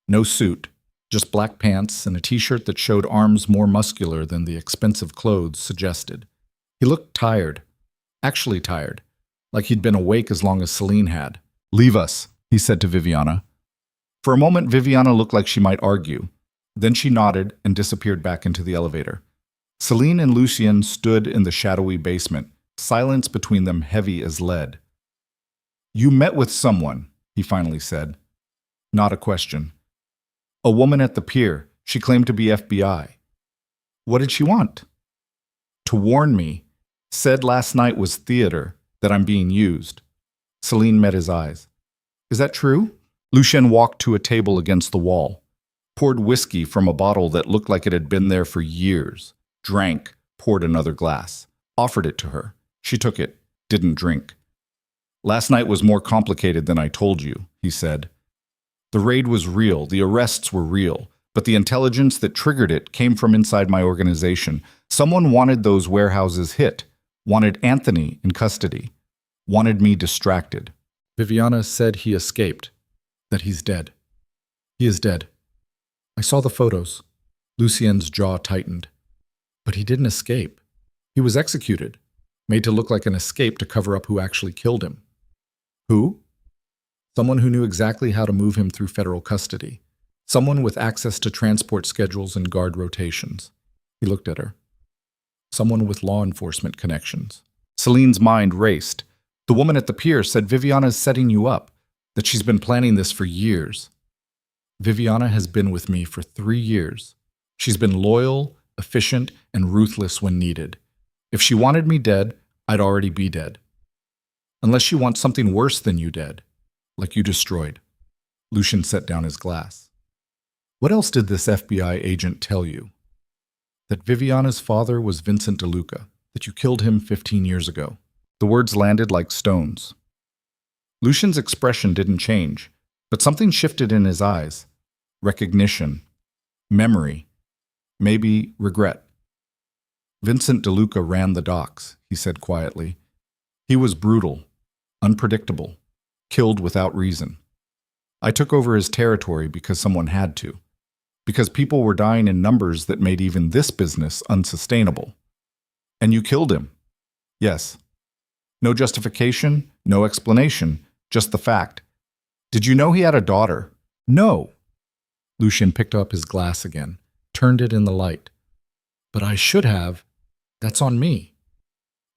No suit, just black pants and a t-shirt that showed arms more muscular than the expensive clothes suggested. He looked tired. Actually tired. Like he'd been awake as long as Celine had. Leave us, he said to Viviana. For a moment, Viviana looked like she might argue. Then she nodded and disappeared back into the elevator. Celine and Lucien stood in the shadowy basement, silence between them heavy as lead. You met with someone, he finally said. Not a question. A woman at the pier. She claimed to be FBI. What did she want? To warn me. Said last night was theater, that I'm being used. Celine met his eyes. Is that true? Lucien walked to a table against the wall, poured whiskey from a bottle that looked like it had been there for years, drank, poured another glass, offered it to her. She took it, didn't drink. Last night was more complicated than I told you, he said. The raid was real, the arrests were real, but the intelligence that triggered it came from inside my organization. Someone wanted those warehouses hit, wanted Anthony in custody, wanted me distracted. Viviana said he escaped, that he's dead. He is dead. I saw the photos. Lucien's jaw tightened. But he didn't escape. He was executed, made to look like an escape to cover up who actually killed him. Who? Someone who knew exactly how to move him through federal custody. Someone with access to transport schedules and guard rotations. He looked at her. Someone with law enforcement connections. Celine's mind raced. The woman at the pier said Viviana's setting you up, that she's been planning this for years. Viviana has been with me for 3 years. She's been loyal, efficient, and ruthless when needed. If she wanted me dead, I'd already be dead. Unless she wants something worse than you dead, like you destroyed. Lucian set down his glass. What else did this FBI agent tell you? That Viviana's father was Vincent DeLuca, that you killed him 15 years ago. The words landed like stones. Lucian's expression didn't change, but something shifted in his eyes. Recognition, memory, maybe regret. Vincent DeLuca ran the docks, he said quietly. He was brutal, unpredictable, killed without reason. I took over his territory because someone had to, because people were dying in numbers that made even this business unsustainable. And you killed him. Yes. No justification, no explanation, just the fact. Did you know he had a daughter? No. Lucian picked up his glass again, turned it in the light. But I should have. That's on me.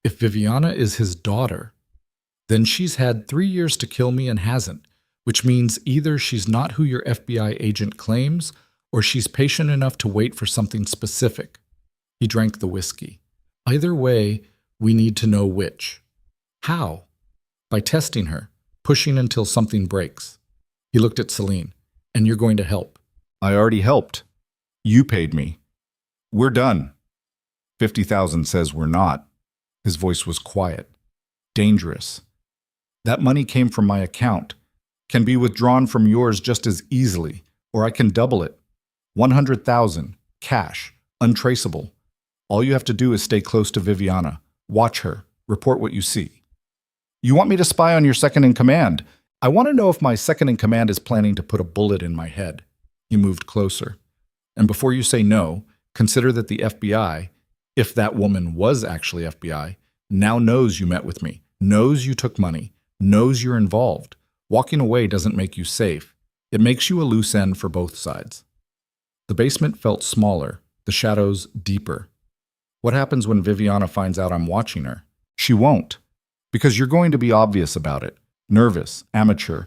If Viviana is his daughter, then she's had 3 years to kill me and hasn't, which means either she's not who your FBI agent claims, or she's patient enough to wait for something specific. He drank the whiskey. Either way, we need to know which. How? By testing her, pushing until something breaks. He looked at Celine. And you're going to help. I already helped. You paid me. We're done. 50,000 says we're not. His voice was quiet, dangerous. That money came from my account, can be withdrawn from yours just as easily, or I can double it. 100,000, cash, untraceable. All you have to do is stay close to Viviana, watch her, report what you see. You want me to spy on your second-in-command? I want to know if my second-in-command is planning to put a bullet in my head. He moved closer. And before you say no, consider that the FBI, if that woman was actually FBI, now knows you met with me, knows you took money, knows you're involved. Walking away doesn't make you safe. It makes you a loose end for both sides. The basement felt smaller, the shadows deeper. What happens when Viviana finds out I'm watching her? She won't. Because you're going to be obvious about it. Nervous, amateur.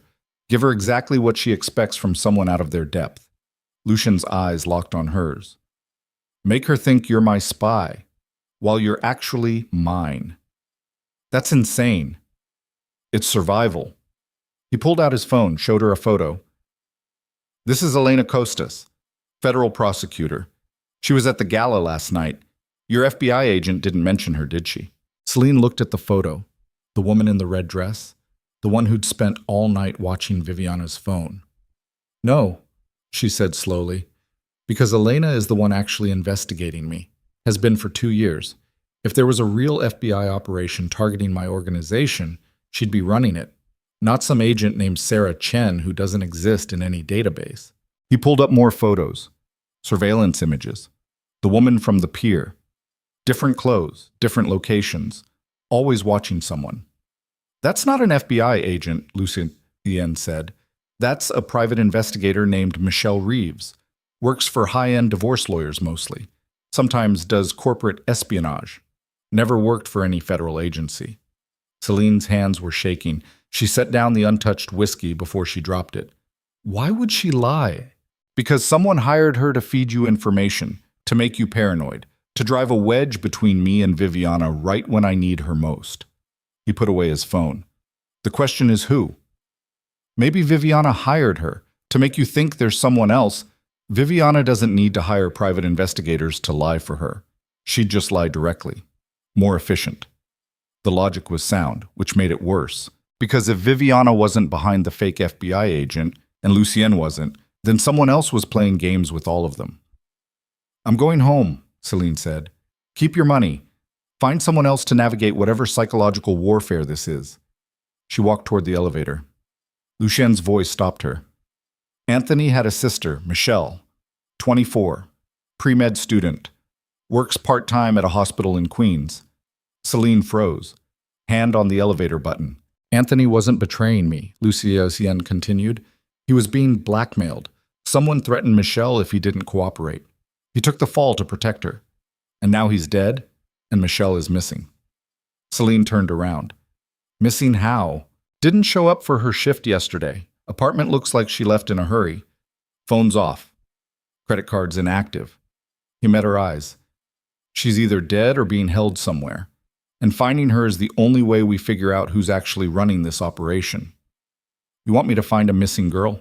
Give her exactly what she expects from someone out of their depth. Lucian's eyes locked on hers. Make her think you're my spy, while you're actually mine. That's insane. It's survival. He pulled out his phone, showed her a photo. This is Elena Costas, federal prosecutor. She was at the gala last night. Your FBI agent didn't mention her, did she? Celine looked at the photo. The woman in the red dress, the one who'd spent all night watching Viviana's phone. No, she said slowly, because Elena is the one actually investigating me, has been for 2 years. If there was a real FBI operation targeting my organization, she'd be running it, not some agent named Sarah Chen who doesn't exist in any database. He pulled up more photos, surveillance images, the woman from the pier, different clothes, different locations, always watching someone. That's not an FBI agent, Lucian said. That's a private investigator named Michelle Reeves. Works for high-end divorce lawyers mostly. Sometimes does corporate espionage. Never worked for any federal agency. Celine's hands were shaking. She set down the untouched whiskey before she dropped it. Why would she lie? Because someone hired her to feed you information, to make you paranoid, to drive a wedge between me and Viviana right when I need her most. He put away his phone. The question is who? Maybe Viviana hired her to make you think there's someone else. Viviana doesn't need to hire private investigators to lie for her. She'd just lie directly. More efficient. The logic was sound, which made it worse. Because if Viviana wasn't behind the fake FBI agent, and Lucian wasn't, then someone else was playing games with all of them. I'm going home, Celine said. Keep your money. Find someone else to navigate whatever psychological warfare this is. She walked toward the elevator. Lucien's voice stopped her. Anthony had a sister, Michelle, 24, pre-med student, works part-time at a hospital in Queens. Celine froze, hand on the elevator button. Anthony wasn't betraying me, Lucian continued. He was being blackmailed. Someone threatened Michelle if he didn't cooperate. He took the fall to protect her. And now he's dead, and Michelle is missing. Celine turned around. Missing how? Didn't show up for her shift yesterday. Apartment looks like she left in a hurry. Phone's off. Credit card's inactive. He met her eyes. She's either dead or being held somewhere. And finding her is the only way we figure out who's actually running this operation. You want me to find a missing girl?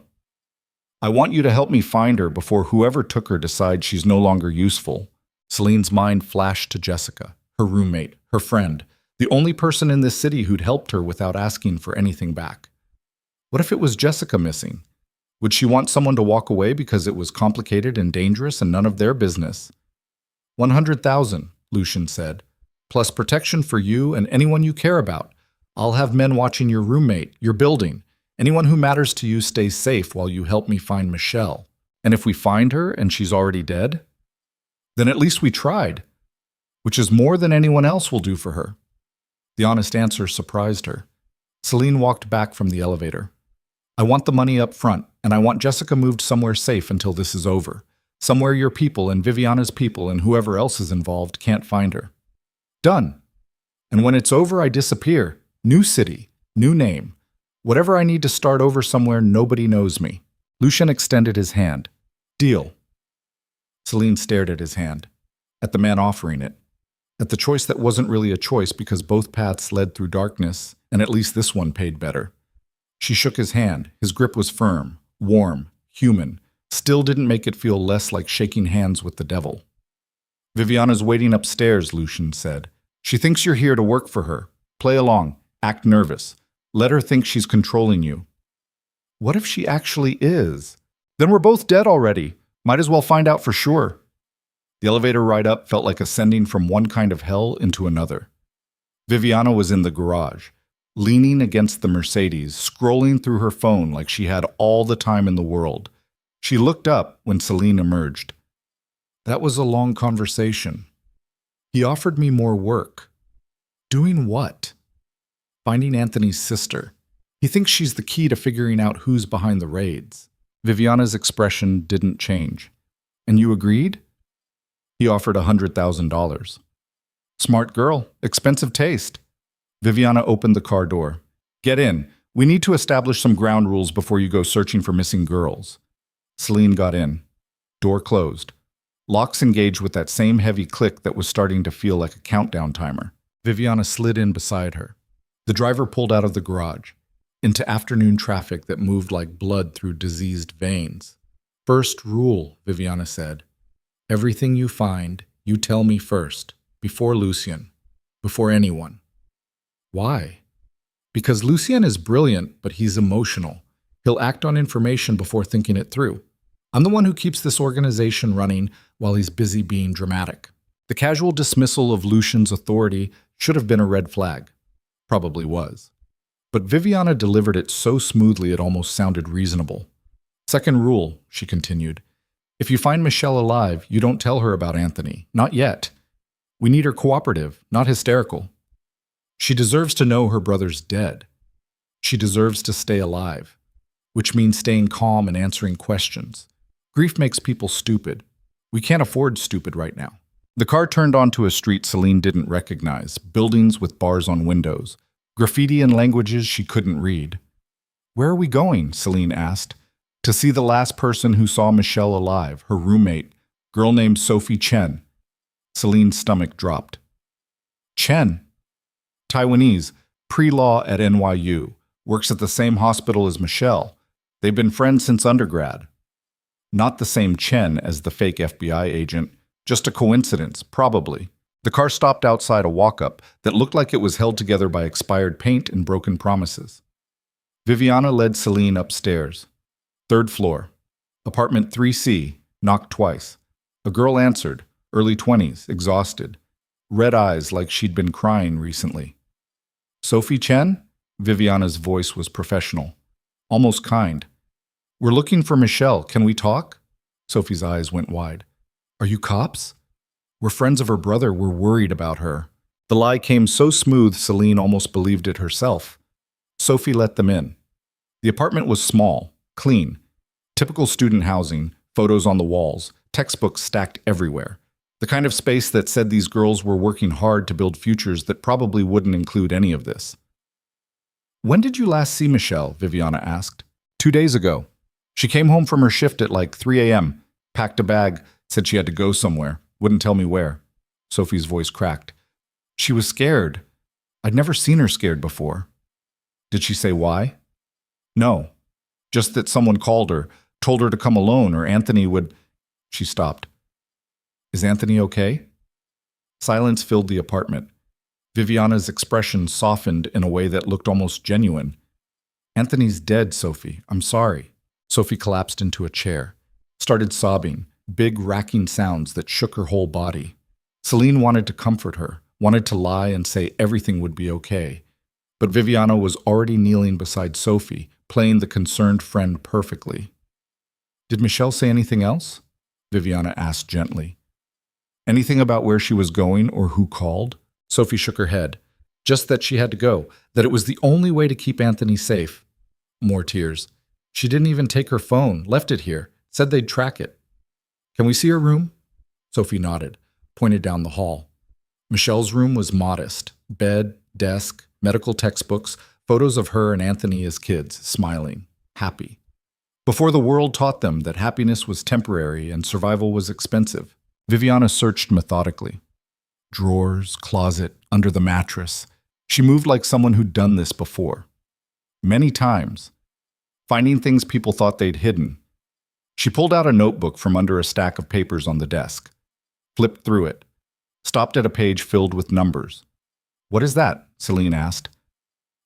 I want you to help me find her before whoever took her decides she's no longer useful. Celine's mind flashed to Jessica, her roommate, her friend, the only person in this city who'd helped her without asking for anything back. What if it was Jessica missing? Would she want someone to walk away because it was complicated and dangerous and none of their business? 100,000, Lucian said, plus protection for you and anyone you care about. I'll have men watching your roommate, your building. Anyone who matters to you stays safe while you help me find Michelle. And if we find her and she's already dead, then at least we tried, which is more than anyone else will do for her. The honest answer surprised her. Celine walked back from the elevator. I want the money up front, and I want Jessica moved somewhere safe until this is over. Somewhere your people and Viviana's people and whoever else is involved can't find her. Done. And when it's over, I disappear. New city, new name. Whatever I need to start over somewhere, nobody knows me. Lucian extended his hand. Deal. Celine stared at his hand, at the man offering it, at the choice that wasn't really a choice because both paths led through darkness, and at least this one paid better. She shook his hand. His grip was firm, warm, human, still didn't make it feel less like shaking hands with the devil. Viviana's waiting upstairs, Lucian said. She thinks you're here to work for her. Play along. Act nervous. Let her think she's controlling you. What if she actually is? Then we're both dead already. Might as well find out for sure. The elevator ride up felt like ascending from one kind of hell into another. Viviana was in the garage, leaning against the Mercedes, scrolling through her phone like she had all the time in the world. She looked up when Celine emerged. That was a long conversation. He offered me more work. Doing what? Finding Anthony's sister. He thinks she's the key to figuring out who's behind the raids. Viviana's expression didn't change. And you agreed? He offered $100,000. Smart girl, expensive taste. Viviana opened the car door. Get in. We need to establish some ground rules before you go searching for missing girls. Celine got in. Door closed. Locks engaged with that same heavy click that was starting to feel like a countdown timer. Viviana slid in beside her. The driver pulled out of the garage, into afternoon traffic that moved like blood through diseased veins. First rule, Viviana said. Everything you find, you tell me first, before Lucian, before anyone. Why? Because Lucian is brilliant, but he's emotional. He'll act on information before thinking it through. I'm the one who keeps this organization running while he's busy being dramatic. The casual dismissal of Lucian's authority should have been a red flag. Probably was. But Viviana delivered it so smoothly it almost sounded reasonable. Second rule, she continued. If you find Michelle alive, you don't tell her about Anthony. Not yet. We need her cooperative, not hysterical. She deserves to know her brother's dead. She deserves to stay alive, which means staying calm and answering questions. Grief makes people stupid. We can't afford stupid right now. The car turned onto a street Celine didn't recognize, buildings with bars on windows, graffiti in languages she couldn't read. Where are we going? Celine asked. To see the last person who saw Michelle alive, her roommate, girl named Sophie Chen. Celine's stomach dropped. Chen. Taiwanese, pre-law at NYU, works at the same hospital as Michelle. They've been friends since undergrad. Not the same Chen as the fake FBI agent, just a coincidence, probably. The car stopped outside a walk-up that looked like it was held together by expired paint and broken promises. Viviana led Celine upstairs. Third floor. Apartment 3C, knocked twice. A girl answered, early 20s, exhausted. Red eyes like she'd been crying recently. Sophie Chen? Viviana's voice was professional, almost kind. We're looking for Michelle. Can we talk? Sophie's eyes went wide. Are you cops? We're friends of her brother. We're worried about her. The lie came so smooth Celine almost believed it herself. Sophie let them in. The apartment was small, clean. Typical student housing, photos on the walls, textbooks stacked everywhere. The kind of space that said these girls were working hard to build futures that probably wouldn't include any of this. When did you last see Michelle? Viviana asked. 2 days ago. She came home from her shift at like 3 a.m., packed a bag, said she had to go somewhere, wouldn't tell me where. Sophie's voice cracked. She was scared. I'd never seen her scared before. Did she say why? No. Just that someone called her, told her to come alone, or Anthony would... She stopped. Is Anthony okay? Silence filled the apartment. Viviana's expression softened in a way that looked almost genuine. Anthony's dead, Sophie. I'm sorry. Sophie collapsed into a chair, started sobbing, big racking sounds that shook her whole body. Celine wanted to comfort her, wanted to lie and say everything would be okay. But Viviana was already kneeling beside Sophie, playing the concerned friend perfectly. Did Michelle say anything else? Viviana asked gently. Anything about where she was going or who called? Sophie shook her head. Just that she had to go, that it was the only way to keep Anthony safe. More tears. She didn't even take her phone, left it here, said they'd track it. Can we see her room? Sophie nodded, pointed down the hall. Michelle's room was modest. Bed, desk, medical textbooks, photos of her and Anthony as kids, smiling, happy. Before the world taught them that happiness was temporary and survival was expensive, Viviana searched methodically. Drawers, closet, under the mattress. She moved like someone who'd done this before. Many times. Finding things people thought they'd hidden. She pulled out a notebook from under a stack of papers on the desk. Flipped through it. Stopped at a page filled with numbers. What is that? Celine asked.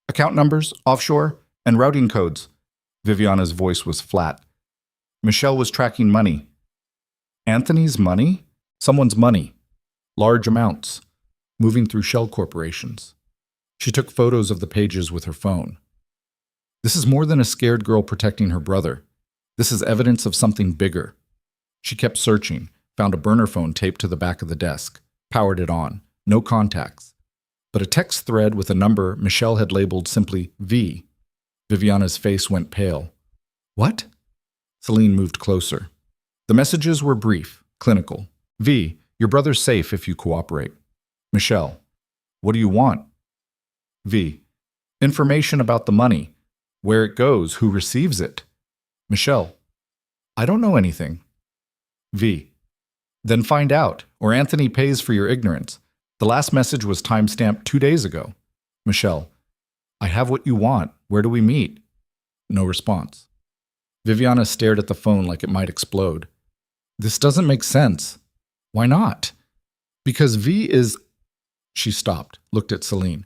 Account numbers, offshore, and routing codes. Viviana's voice was flat. Michelle was tracking money. Anthony's money? Someone's money. Large amounts. Moving through shell corporations. She took photos of the pages with her phone. This is more than a scared girl protecting her brother. This is evidence of something bigger. She kept searching, found a burner phone taped to the back of the desk, powered it on. No contacts. But a text thread with a number Michelle had labeled simply V. Viviana's face went pale. What? Celine moved closer. The messages were brief, clinical. V, your brother's safe if you cooperate. Michelle, what do you want? V, information about the money, where it goes, who receives it. Michelle, I don't know anything. V, then find out, or Anthony pays for your ignorance. The last message was timestamped 2 days ago. Michelle, I have what you want. Where do we meet? No response. Viviana stared at the phone like it might explode. This doesn't make sense. Why not? Because V is... She stopped, looked at Celine.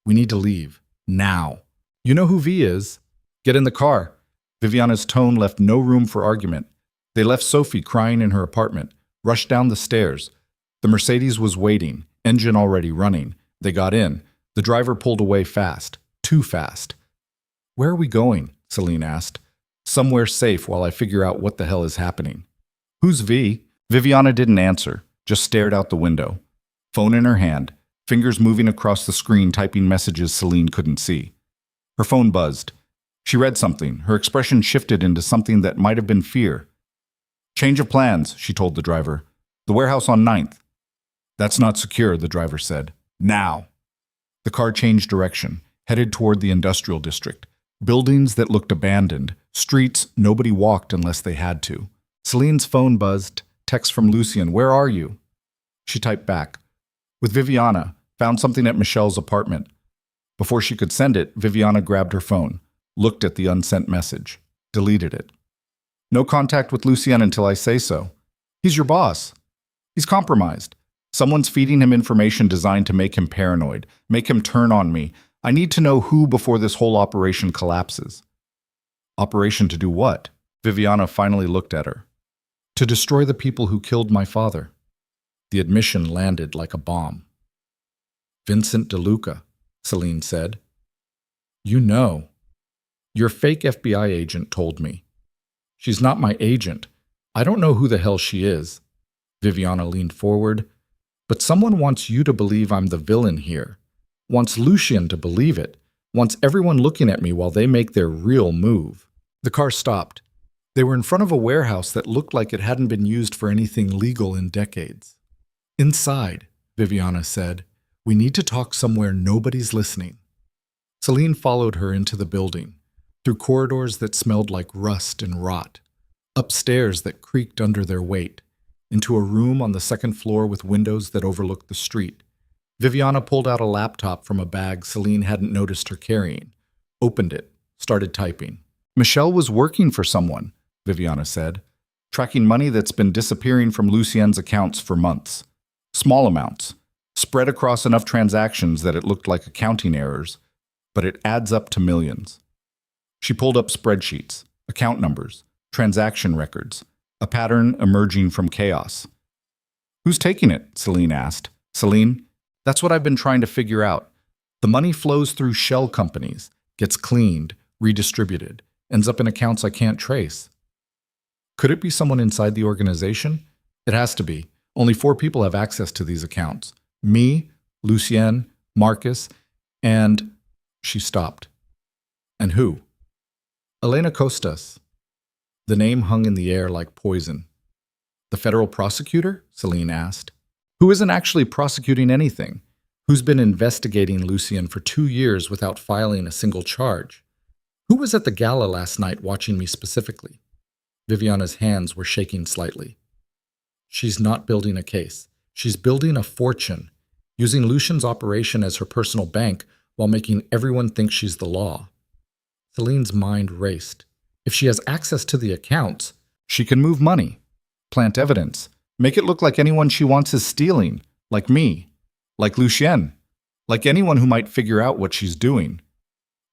We need to leave. Now. You know who V is. Get in the car. Viviana's tone left no room for argument. They left Sophie crying in her apartment, rushed down the stairs. The Mercedes was waiting, engine already running. They got in. The driver pulled away fast. Too fast. Where are we going? Celine asked. Somewhere safe while I figure out what the hell is happening. Who's V? Viviana didn't answer, just stared out the window. Phone in her hand, fingers moving across the screen typing messages Celine couldn't see. Her phone buzzed. She read something. Her expression shifted into something that might have been fear. Change of plans, she told the driver. The warehouse on 9th. That's not secure, the driver said. Now. The car changed direction, headed toward the industrial district. Buildings that looked abandoned, streets nobody walked unless they had to. Celine's phone buzzed. Text from Lucian, where are you? She typed back. With Viviana, found something at Michelle's apartment. Before she could send it, Viviana grabbed her phone, looked at the unsent message, deleted it. No contact with Lucian until I say so. He's your boss. He's compromised. Someone's feeding him information designed to make him paranoid, make him turn on me. I need to know who before this whole operation collapses. Operation to do what? Viviana finally looked at her. To destroy the people who killed my father. The admission landed like a bomb. Vincent DeLuca, Celine said. You know. Your fake FBI agent told me. She's not my agent. I don't know who the hell she is. Viviana leaned forward. But someone wants you to believe I'm the villain here. Wants Lucian to believe it. Wants everyone looking at me while they make their real move. The car stopped. They were in front of a warehouse that looked like it hadn't been used for anything legal in decades. Inside, Viviana said, we need to talk somewhere nobody's listening. Celine followed her into the building, through corridors that smelled like rust and rot, upstairs that creaked under their weight, into a room on the second floor with windows that overlooked the street. Viviana pulled out a laptop from a bag Celine hadn't noticed her carrying, opened it, started typing. Michelle was working for someone, Viviana said, tracking money that's been disappearing from Lucien's accounts for months. Small amounts, spread across enough transactions that it looked like accounting errors, but it adds up to millions. She pulled up spreadsheets, account numbers, transaction records, a pattern emerging from chaos. Who's taking it? Celine asked. Celine, that's what I've been trying to figure out. The money flows through shell companies, gets cleaned, redistributed, ends up in accounts I can't trace. Could it be someone inside the organization? It has to be. Only 4 people have access to these accounts. Me, Lucien, Marcus, and... She stopped. And who? Elena Costas. The name hung in the air like poison. The federal prosecutor? Celine asked. Who isn't actually prosecuting anything? Who's been investigating Lucian for 2 years without filing a single charge? Who was at the gala last night watching me specifically? Viviana's hands were shaking slightly. She's not building a case. She's building a fortune, using Lucian's operation as her personal bank while making everyone think she's the law. Celine's mind raced. If she has access to the accounts, she can move money, plant evidence, make it look like anyone she wants is stealing, like me, like Lucien, like anyone who might figure out what she's doing.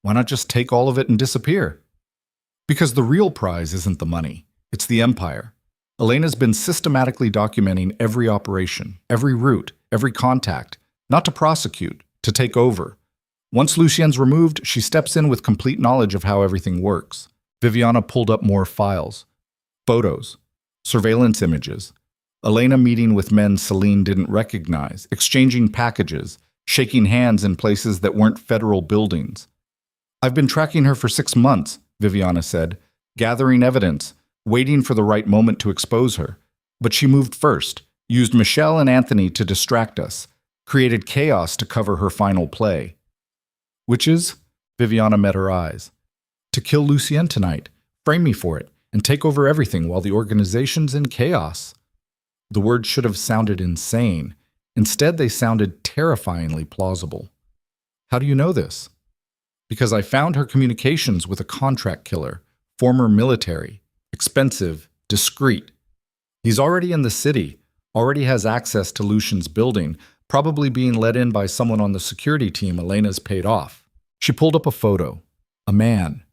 Why not just take all of it and disappear? Because the real prize isn't the money, it's the empire. Elena's been systematically documenting every operation, every route, every contact, not to prosecute, to take over. Once Lucien's removed, she steps in with complete knowledge of how everything works. Viviana pulled up more files, photos, surveillance images, Elena meeting with men Celine didn't recognize, exchanging packages, shaking hands in places that weren't federal buildings. I've been tracking her for 6 months, Viviana said, gathering evidence, waiting for the right moment to expose her. But she moved first, used Michelle and Anthony to distract us, created chaos to cover her final play. Which is? Viviana met her eyes. To kill Lucien tonight, frame me for it, and take over everything while the organization's in chaos. The words should have sounded insane. Instead, they sounded terrifyingly plausible. How do you know this? Because I found her communications with a contract killer, former military, expensive, discreet. He's already in the city, already has access to Lucian's building, probably being let in by someone on the security team Elena's paid off. She pulled up a photo. A man.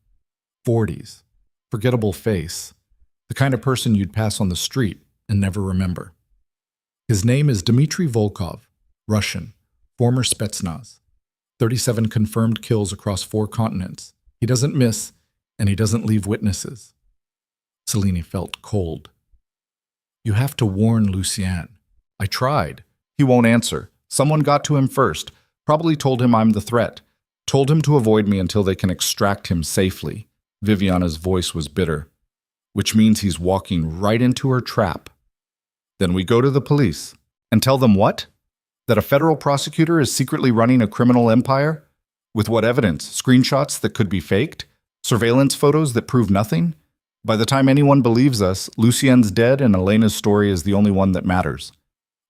40s. Forgettable face. The kind of person you'd pass on the street and never remember. His name is Dmitry Volkov, Russian, former Spetsnaz. 37 confirmed kills across 4 continents. He doesn't miss, and he doesn't leave witnesses. Celine felt cold. You have to warn Lucien. I tried. He won't answer. Someone got to him first, probably told him I'm the threat, told him to avoid me until they can extract him safely. Viviana's voice was bitter. Which means he's walking right into her trap. Then we go to the police. And tell them what? That a federal prosecutor is secretly running a criminal empire? With what evidence? Screenshots that could be faked? Surveillance photos that prove nothing? By the time anyone believes us, Lucien's dead and Elena's story is the only one that matters.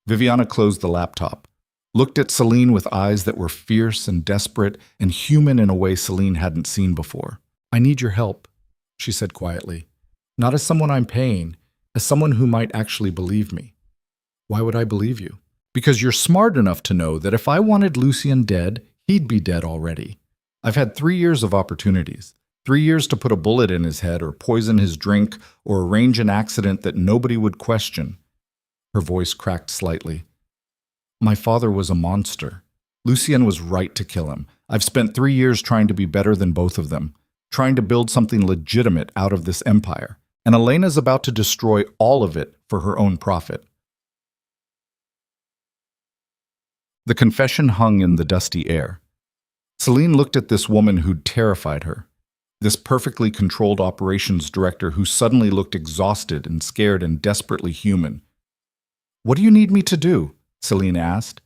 Viviana closed the laptop, looked at Celine with eyes that were fierce and desperate and human in a way Celine hadn't seen before. I need your help, she said quietly. Not as someone I'm paying, as someone who might actually believe me. Why would I believe you? Because you're smart enough to know that if I wanted Lucien dead, he'd be dead already. I've had 3 years of opportunities. 3 years to put a bullet in his head or poison his drink or arrange an accident that nobody would question. Her voice cracked slightly. My father was a monster. Lucian was right to kill him. I've spent 3 years trying to be better than both of them, trying to build something legitimate out of this empire. And Elena's about to destroy all of it for her own profit. The confession hung in the dusty air. Celine looked at this woman who'd terrified her, this perfectly controlled operations director who suddenly looked exhausted and scared and desperately human. What do you need me to do? Celine asked.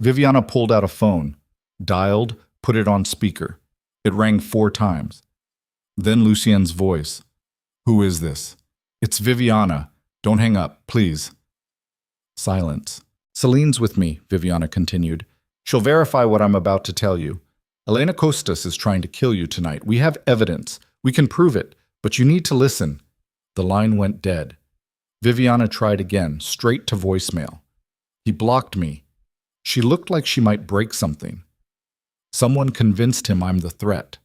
Viviana pulled out a phone, dialed, put it on speaker. It rang 4 times. Then Lucien's voice. Who is this? It's Viviana. Don't hang up, please. Silence. Celine's with me, Viviana continued. She'll verify what I'm about to tell you. Elena Costas is trying to kill you tonight. We have evidence. We can prove it, but you need to listen. The line went dead. Viviana tried again, straight to voicemail. He blocked me. She looked like she might break something. Someone convinced him I'm the threat.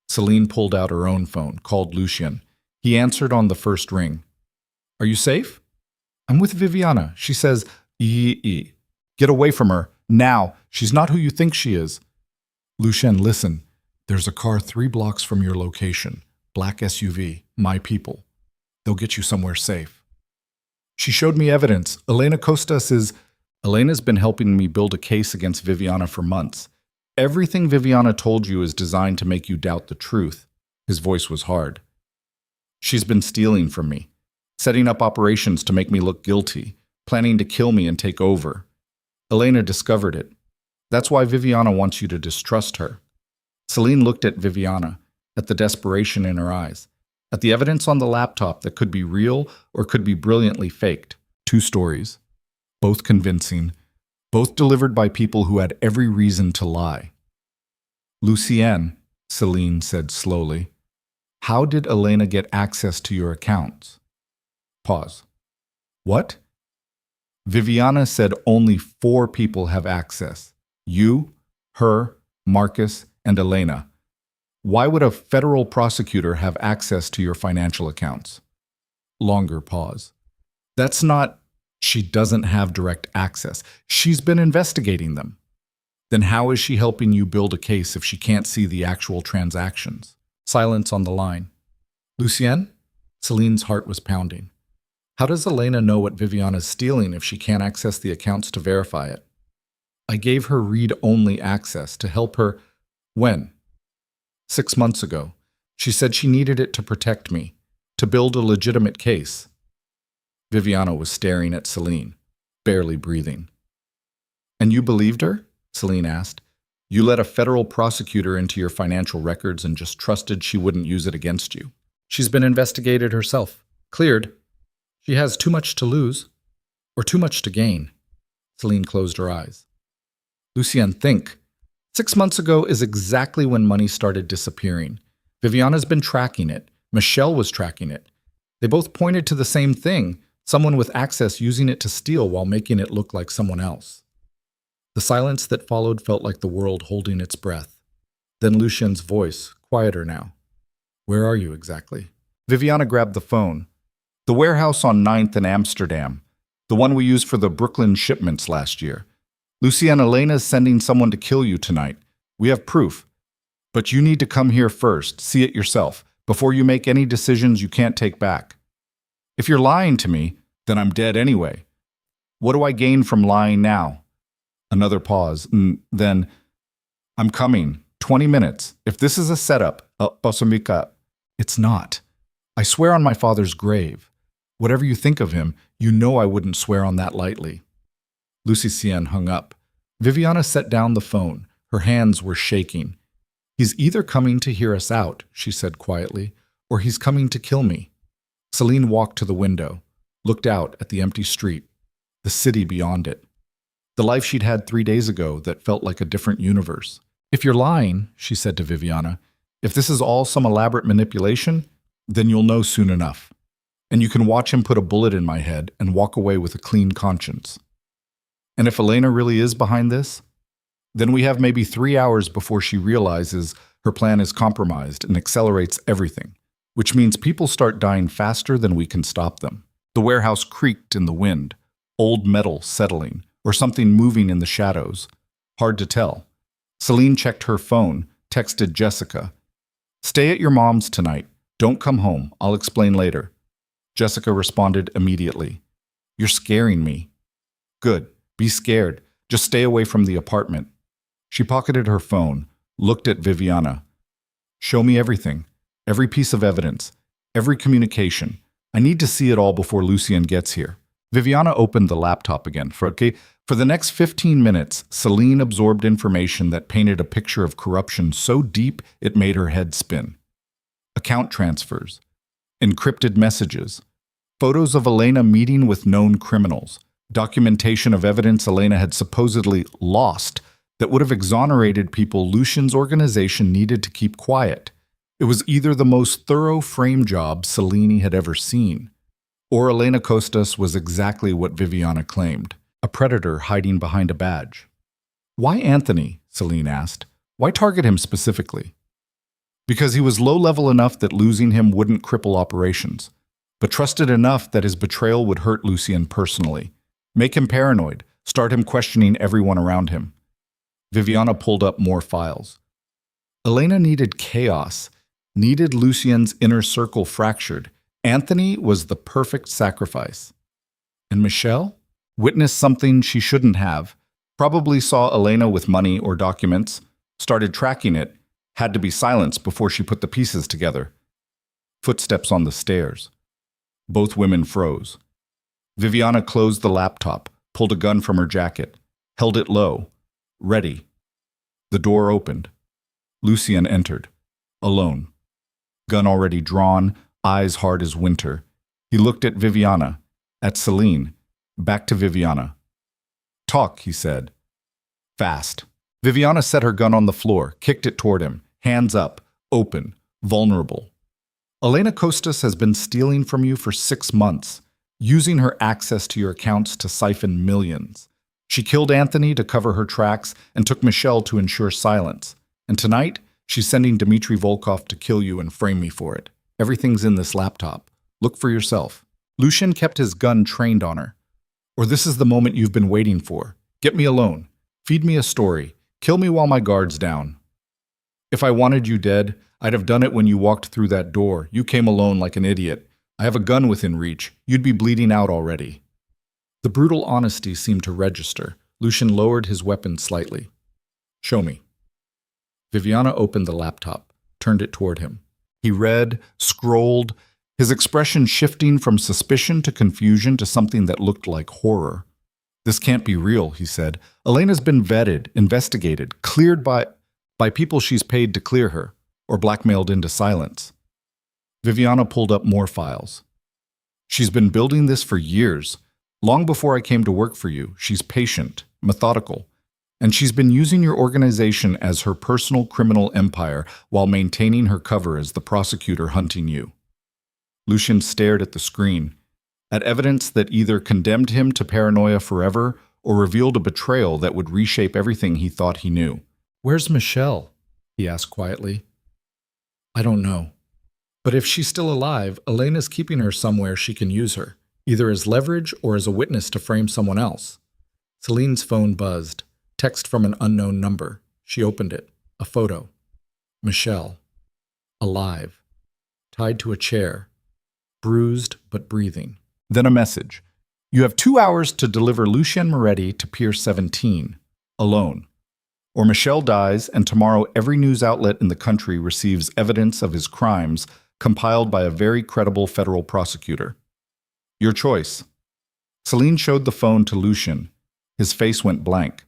Celine pulled out her own phone, called Lucian. He answered on the first ring. Are you safe? I'm with Viviana. She says, Get away from her. Now. She's not who you think she is. Lucian, listen. There's a car 3 blocks from your location. Black SUV. My people. They'll get you somewhere safe. She showed me evidence. Elena Costas is... Elena's been helping me build a case against Viviana for months. Everything Viviana told you is designed to make you doubt the truth. His voice was hard. She's been stealing from me, setting up operations to make me look guilty, planning to kill me and take over. Elena discovered it. That's why Viviana wants you to distrust her. Celine looked at Viviana, at the desperation in her eyes, at the evidence on the laptop that could be real or could be brilliantly faked. 2 stories, both convincing, both delivered by people who had every reason to lie. Lucienne, Celine said slowly, how did Elena get access to your accounts? Pause. What? Viviana said only 4 people have access. You, her, Marcus, and Elena. Why would a federal prosecutor have access to your financial accounts? Longer pause. That's not... She doesn't have direct access. She's been investigating them. Then how is she helping you build a case if she can't see the actual transactions? Silence on the line. Lucienne? Celine's heart was pounding. How does Elena know what Viviana's stealing if she can't access the accounts to verify it? I gave her read-only access to help her... When? 6 months ago. She said she needed it to protect me, to build a legitimate case. Viviana was staring at Celine, barely breathing. And you believed her? Celine asked. You let a federal prosecutor into your financial records and just trusted she wouldn't use it against you. She's been investigated herself. Cleared. She has too much to lose, or too much to gain. Celine closed her eyes. Lucian, think. 6 months ago is exactly when money started disappearing. Viviana's been tracking it. Michelle was tracking it. They both pointed to the same thing, someone with access using it to steal while making it look like someone else. The silence that followed felt like the world holding its breath. Then Lucian's voice, quieter now. Where are you exactly? Viviana grabbed the phone. The warehouse on 9th and Amsterdam. The one we used for the Brooklyn shipments last year. Lucian, Elena's sending someone to kill you tonight. We have proof. But you need to come here first, see it yourself, before you make any decisions you can't take back. If you're lying to me, then I'm dead anyway. What do I gain from lying now? Another pause. Then, I'm coming. 20 minutes. If this is a setup, it's not. I swear on my father's grave. Whatever you think of him, you know I wouldn't swear on that lightly. Lucienne hung up. Viviana set down the phone. Her hands were shaking. He's either coming to hear us out, she said quietly, or he's coming to kill me. Celine walked to the window, looked out at the empty street, the city beyond it. The life she'd had 3 days ago that felt like a different universe. If you're lying, she said to Viviana, if this is all some elaborate manipulation, then you'll know soon enough. And you can watch him put a bullet in my head and walk away with a clean conscience. And if Elena really is behind this, then we have maybe 3 hours before she realizes Her plan is compromised and accelerates everything, which means people start dying faster than we can stop them. The warehouse creaked in the wind, old metal settling, or something moving in the shadows. Hard to tell. Celine checked her phone, texted Jessica. "Stay at your mom's tonight. Don't come home. I'll explain later." Jessica responded immediately. "You're scaring me." "Good. Be scared. Just stay away from the apartment." She pocketed her phone, looked at Viviana. "Show me everything. Every piece of evidence. Every communication. I need to see it all before Lucian gets here." Viviana opened the laptop again. For the next 15 minutes, Celine absorbed information that painted a picture of corruption so deep it made her head spin. Account transfers, encrypted messages, photos of Elena meeting with known criminals, documentation of evidence Elena had supposedly lost that would have exonerated people Lucian's organization needed to keep quiet. It was either the most thorough frame job Celine had ever seen, or Elena Costas was exactly what Viviana claimed, a predator hiding behind a badge. "Why Anthony?" Celine asked. "Why target him specifically?" "Because he was low-level enough that losing him wouldn't cripple operations, but trusted enough that his betrayal would hurt Lucian personally, make him paranoid, start him questioning everyone around him." Viviana pulled up more files. Elena needed chaos, needed Lucian's inner circle fractured. Anthony was the perfect sacrifice. And Michelle? Witnessed something she shouldn't have, probably saw Elena with money or documents, started tracking it, had to be silenced before she put the pieces together. Footsteps on the stairs. Both women froze. Viviana closed the laptop, pulled a gun from her jacket, held it low, ready. The door opened. Lucian entered, alone. Gun already drawn, eyes hard as winter. He looked at Viviana, at Celine, back to Viviana. "Talk," he said. Fast. Viviana set her gun on the floor, kicked it toward him, hands up, open, vulnerable. "Elena Costas has been stealing from you for 6 months, using her access to your accounts to siphon millions. She killed Anthony to cover her tracks and took Michelle to ensure silence. And tonight, she's sending Dmitry Volkov to kill you and frame me for it. Everything's in this laptop. Look for yourself." Lucian kept his gun trained on her. "Or this is the moment you've been waiting for. Get me alone. Feed me a story. Kill me while my guard's down. If I wanted you dead, I'd have done it when you walked through that door. You came alone like an idiot. I have a gun within reach. You'd be bleeding out already." The brutal honesty seemed to register. Lucian lowered his weapon slightly. "Show me." Viviana opened the laptop, turned it toward him. He read, scrolled, his expression shifting from suspicion to confusion to something that looked like horror. "This can't be real," he said. "Elena's been vetted, investigated, cleared by people she's paid to clear her, or blackmailed into silence." Viviana pulled up more files. "She's been building this for years. Long before I came to work for you, she's patient, methodical, and she's been using your organization as her personal criminal empire while maintaining her cover as the prosecutor hunting you." Lucian stared at the screen, at evidence that either condemned him to paranoia forever or revealed a betrayal that would reshape everything he thought he knew. "Where's Michelle?" he asked quietly. "I don't know. But if she's still alive, Elena's keeping her somewhere she can use her, either as leverage or as a witness to frame someone else." Celine's phone buzzed. Text from an unknown number. She opened it. A photo. Michelle. Alive. Tied to a chair. Bruised but breathing. Then a message. "You have 2 hours to deliver Lucian Moretti to Pier 17. Alone. Or Michelle dies, and tomorrow every news outlet in the country receives evidence of his crimes compiled by a very credible federal prosecutor. Your choice." Celine showed the phone to Lucian. His face went blank.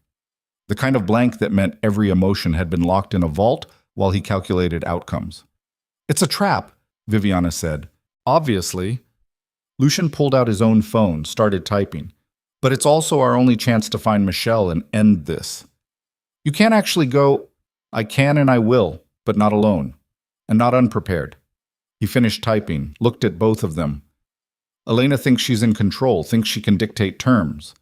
The kind of blank that meant every emotion had been locked in a vault while he calculated outcomes. "It's a trap," Viviana said. "Obviously." Lucian pulled out his own phone, started typing. "But it's also our only chance to find Michelle and end this. You can't actually go." "I can and I will, but not alone. And not unprepared." He finished typing, looked at both of them. "Elena thinks she's in control, thinks she can dictate terms.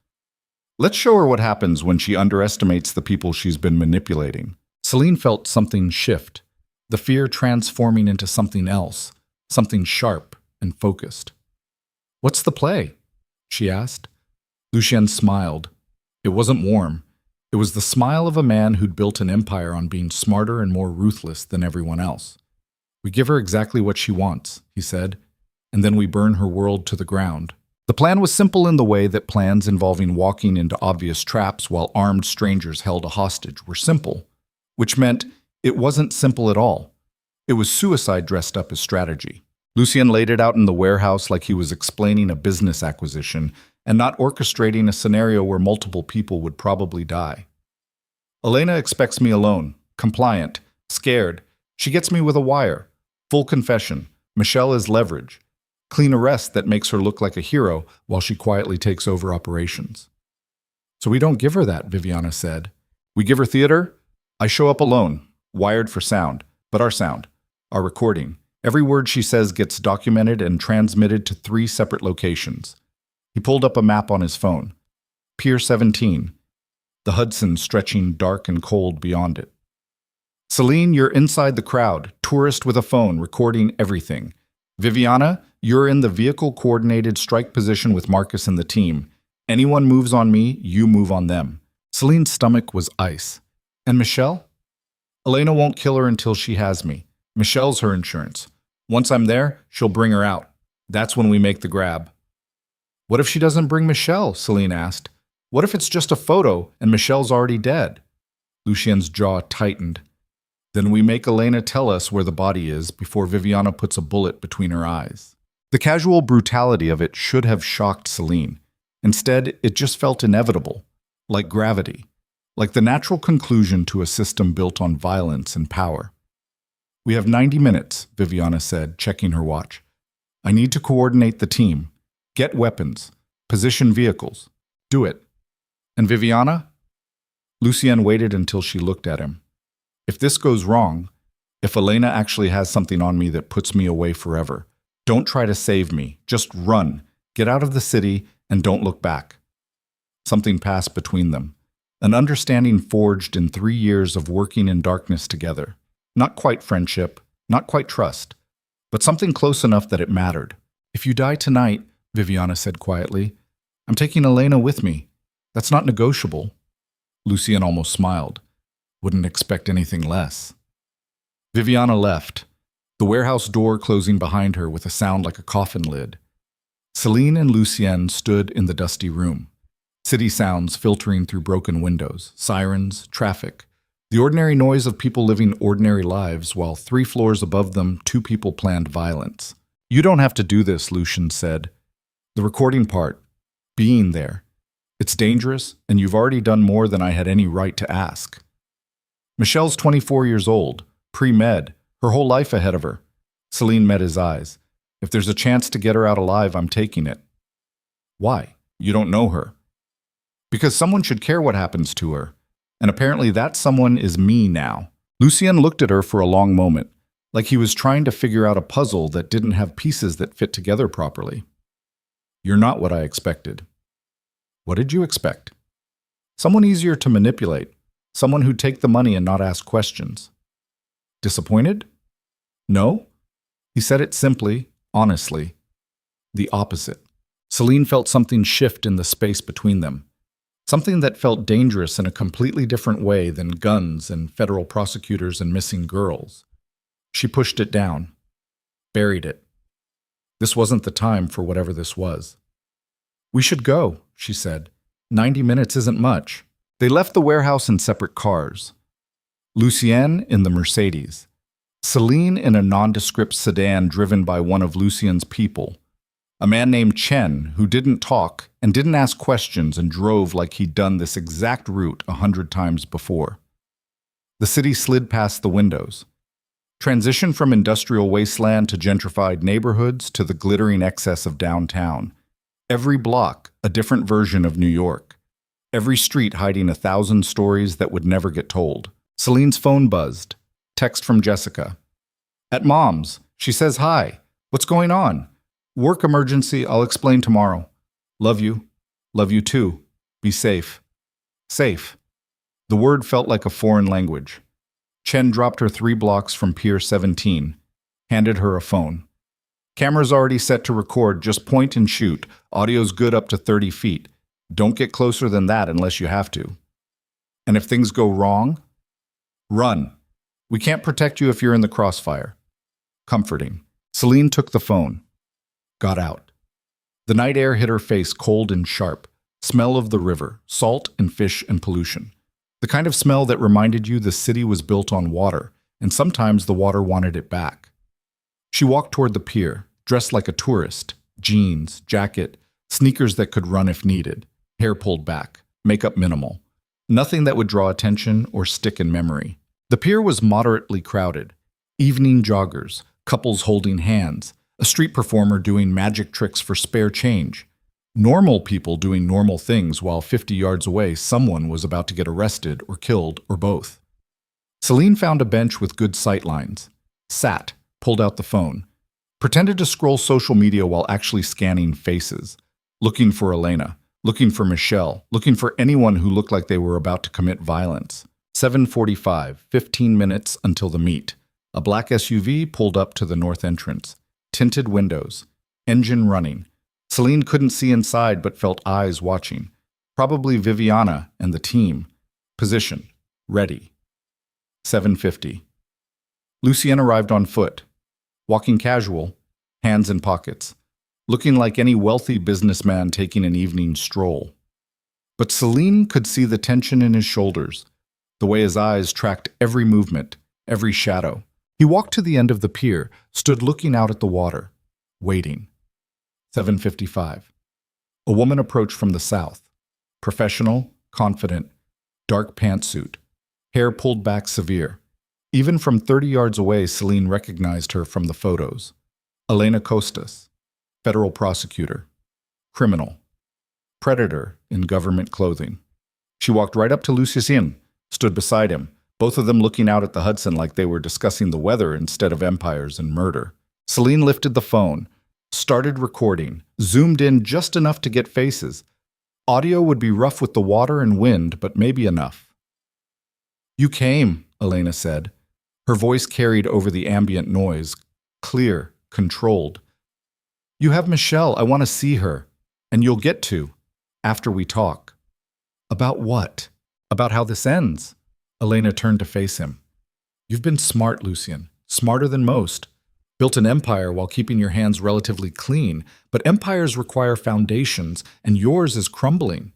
Let's show her what happens when she underestimates the people she's been manipulating." Celine felt something shift. the fear transforming into something else, something sharp and focused. "What's the play?" she asked. Lucian smiled. It wasn't warm. It was the smile of a man who'd built an empire on being smarter and more ruthless than everyone else. "We give her exactly what she wants," he said, "and then we burn her world to the ground." The plan was simple in the way that plans involving walking into obvious traps while armed strangers held a hostage were simple, which meant it wasn't simple at all. It was suicide dressed up as strategy. Lucian laid it out in the warehouse like he was explaining a business acquisition and not orchestrating a scenario where multiple people would probably die. "Elena expects me alone, compliant, scared. She gets me with a wire. Full confession. Michelle is leverage. Clean arrest that makes her look like a hero while she quietly takes over operations." "So we don't give her that," Viviana said. "We give her theater. I show up alone, wired for sound, but our sound, our recording. Every word she says gets documented and transmitted to 3 separate locations." He pulled up a map on his phone. Pier 17, the Hudson stretching dark and cold beyond it. "Celine, you're inside the crowd, tourist with a phone, recording everything. Viviana, you're in the vehicle-coordinated strike position with Marcus and the team. Anyone moves on me, you move on them." Celine's stomach was ice. "And Michelle?" "Elena won't kill her until she has me. Michelle's her insurance. Once I'm there, she'll bring her out. That's when we make the grab." "What if she doesn't bring Michelle?" Celine asked. "What if it's just a photo and Michelle's already dead?" Lucian's jaw tightened. "Then we make Elena tell us where the body is before Viviana puts a bullet between her eyes." The casual brutality of it should have shocked Celine. Instead, it just felt inevitable, like gravity, like the natural conclusion to a system built on violence and power. "We have 90 minutes, Viviana said, checking her watch. "I need to coordinate the team. Get weapons. Position vehicles. Do it." "And Viviana?" Lucian waited until she looked at him. "If this goes wrong, if Elena actually has something on me that puts me away forever, don't try to save me. Just run. Get out of the city and don't look back." Something passed between them. An understanding forged in 3 years of working in darkness together. Not quite friendship, not quite trust, but something close enough that it mattered. "If you die tonight," Viviana said quietly, "I'm taking Elena with me. That's not negotiable." Lucian almost smiled. Wouldn't expect anything less. Viviana left, the warehouse door closing behind her with a sound like a coffin lid. Celine and Lucian stood in the dusty room. City sounds filtering through broken windows, sirens, traffic, the ordinary noise of people living ordinary lives while 3 floors above them 2 people planned violence. "You don't have to do this," Lucian said. "The recording part, being there. It's dangerous, and you've already done more than I had any right to ask." "Michelle's 24 years old, pre-med, her whole life ahead of her." Celine met his eyes. "If there's a chance to get her out alive, I'm taking it." "Why? You don't know her." "Because someone should care what happens to her. And apparently that someone is me now." Lucian looked at her for a long moment, like he was trying to figure out a puzzle that didn't have pieces that fit together properly. "You're not what I expected." "What did you expect?" "Someone easier to manipulate. Someone who'd take the money and not ask questions." "Disappointed?" "No." He said it simply, honestly. The opposite. Celine felt something shift in the space between them. Something that felt dangerous in a completely different way than guns and federal prosecutors and missing girls. She pushed it down. Buried it. This wasn't the time for whatever this was. "We should go," she said. 90 minutes isn't much." They left the warehouse in separate cars. Lucian in the Mercedes. Celine in a nondescript sedan driven by one of Lucian's people. A man named Chen who didn't talk and didn't ask questions and drove like he'd done this exact route 100 times before. The city slid past the windows. Transition from industrial wasteland to gentrified neighborhoods to the glittering excess of downtown. Every block, a different version of New York. Every street hiding 1,000 stories that would never get told. Celine's phone buzzed. Text from Jessica. "At Mom's. She says hi. What's going on? Work emergency. I'll explain tomorrow. Love you. Love you too. Be safe." Safe. The word felt like a foreign language. Chen dropped her 3 blocks from Pier 17, handed her a phone. Camera's already set to record, just point and shoot. Audio's good up to 30 feet. Don't get closer than that unless you have to. And if things go wrong, run. We can't protect you if you're in the crossfire. Comforting. Celine took the phone. Got out. The night air hit her face cold and sharp. Smell of the river, salt and fish and pollution. The kind of smell that reminded you the city was built on water, and sometimes the water wanted it back. She walked toward the pier, dressed like a tourist, jeans, jacket, sneakers that could run if needed, hair pulled back, makeup minimal. Nothing that would draw attention or stick in memory. The pier was moderately crowded. Evening joggers, couples holding hands, a street performer doing magic tricks for spare change. Normal people doing normal things while 50 yards away someone was about to get arrested or killed or both. Celine found a bench with good sightlines. Sat, pulled out the phone. Pretended to scroll social media while actually scanning faces. Looking for Elena, looking for Michelle, looking for anyone who looked like they were about to commit violence. 7:45, 15 minutes until the meet. A black SUV pulled up to the north entrance. Tinted windows. Engine running. Celine couldn't see inside but felt eyes watching. Probably Viviana and the team. Position. Ready. 7:50. Lucian arrived on foot. Walking casual, hands in pockets. Looking like any wealthy businessman taking an evening stroll. But Celine could see the tension in his shoulders, the way his eyes tracked every movement, every shadow. He walked to the end of the pier, stood looking out at the water, waiting. 7:55. A woman approached from the south. Professional, confident, dark pantsuit, hair pulled back severe. Even from 30 yards away, Celine recognized her from the photos. Elena Costas, federal prosecutor, criminal, predator in government clothing. She walked right up to Lucian, stood beside him, both of them looking out at the Hudson like they were discussing the weather instead of empires and murder. Celine lifted the phone, started recording, zoomed in just enough to get faces. Audio would be rough with the water and wind, but maybe enough. "You came," Elena said. Her voice carried over the ambient noise, clear, controlled. "You have Michelle. I want to see her. And you'll get to, after we talk." "About what?" "About how this ends." Elena turned to face him. "You've been smart, Lucian. Smarter than most. Built an empire while keeping your hands relatively clean, but empires require foundations, and yours is crumbling."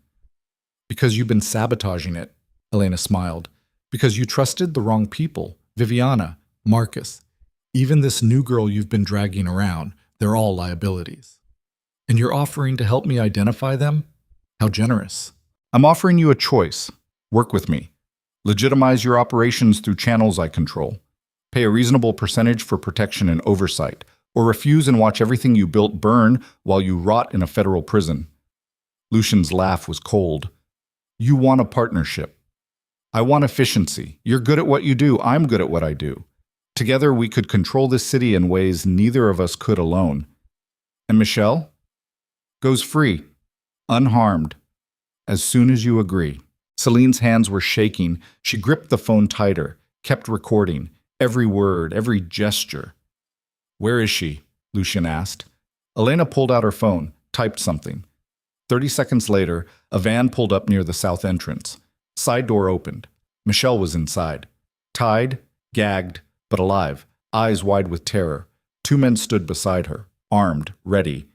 "Because you've been sabotaging it," Elena smiled. "Because you trusted the wrong people. Viviana, Marcus. Even this new girl you've been dragging around, they're all liabilities. And you're offering to help me identify them? How generous." "I'm offering you a choice. Work with me. Legitimize your operations through channels I control. Pay a reasonable percentage for protection and oversight, or refuse and watch everything you built burn while you rot in a federal prison." Lucian's laugh was cold. "You want a partnership. I want efficiency. You're good at what you do. I'm good at what I do. Together we could control this city in ways neither of us could alone. And Michelle goes free, unharmed, as soon as you agree." Celine's hands were shaking. She gripped the phone tighter, kept recording, every word, every gesture. "Where is she?" Lucian asked. Elena pulled out her phone, typed something. 30 seconds later, a van pulled up near the south entrance. Side door opened. Michelle was inside. Tied, gagged, but alive, eyes wide with terror. 2 men stood beside her, armed, ready.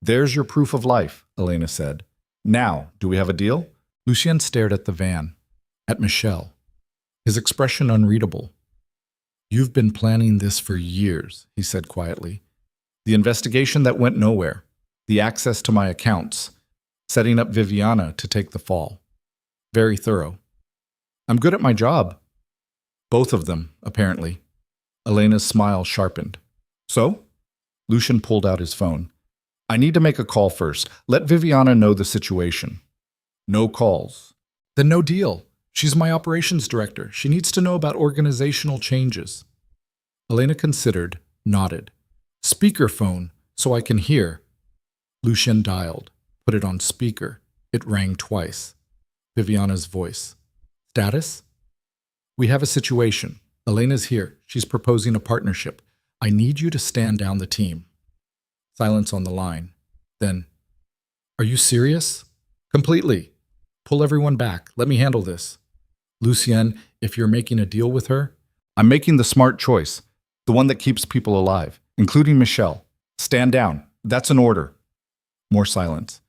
"There's your proof of life," Elena said. "Now, do we have a deal?" Lucian stared at the van, at Michelle, his expression unreadable. "You've been planning this for years," he said quietly. "The investigation that went nowhere, the access to my accounts, setting up Viviana to take the fall. Very thorough. I'm good at my job." "Both of them, apparently." Elena's smile sharpened. "So?" Lucian pulled out his phone. "I need to make a call first. Let Viviana know the situation." "No calls." "Then no deal. She's my operations director. She needs to know about organizational changes." Elena considered, nodded. "Speakerphone, so I can hear." Lucian dialed, put it on speaker. It rang twice. Viviana's voice. "Status?" "We have a situation. Elena's here. She's proposing a partnership. I need you to stand down the team. Silence on the line. Then, are you serious? Completely. Pull everyone back. Let me handle this. Lucian, if you're making a deal with her, I'm making the smart choice, the one that keeps people alive, including Michelle. Stand down. That's an order. More silence.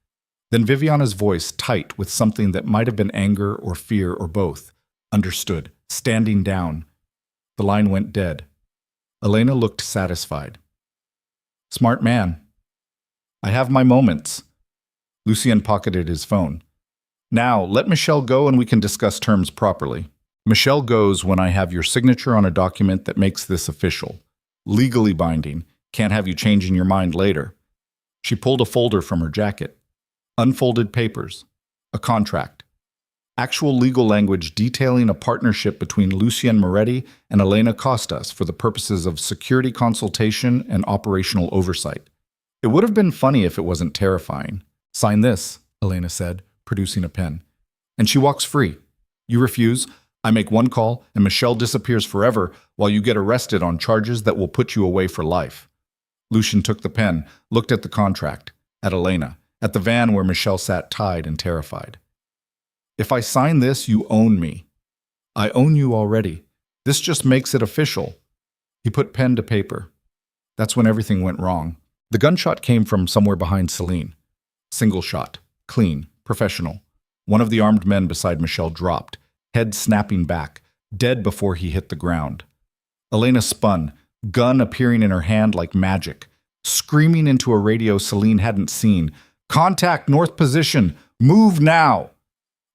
Then Viviana's voice, tight with something that might have been anger or fear or both. Understood. Standing down. The line went dead. Elena looked satisfied. Smart man. I have my moments. Lucian pocketed his phone. Now, let Michelle go and we can discuss terms properly. Michelle goes when I have your signature on a document that makes this official. Legally binding. Can't have you changing your mind later. She pulled a folder from her jacket. Unfolded papers. A contract. Actual legal language detailing a partnership between Lucian Moretti and Elena Costas for the purposes of security consultation and operational oversight. It would have been funny if it wasn't terrifying. Sign this, Elena said, producing a pen. And she walks free. You refuse, I make one call, and Michelle disappears forever while you get arrested on charges that will put you away for life. Lucian took the pen, looked at the contract, at Elena, at the van where Michelle sat tied and terrified. If I sign this, you own me. I own you already. This just makes it official. He put pen to paper. That's when everything went wrong. The gunshot came from somewhere behind Celine. Single shot. Clean. Professional. One of the armed men beside Michelle dropped, head snapping back, dead before he hit the ground. Elena spun, gun appearing in her hand like magic, screaming into a radio Celine hadn't seen. Contact north position! Move now!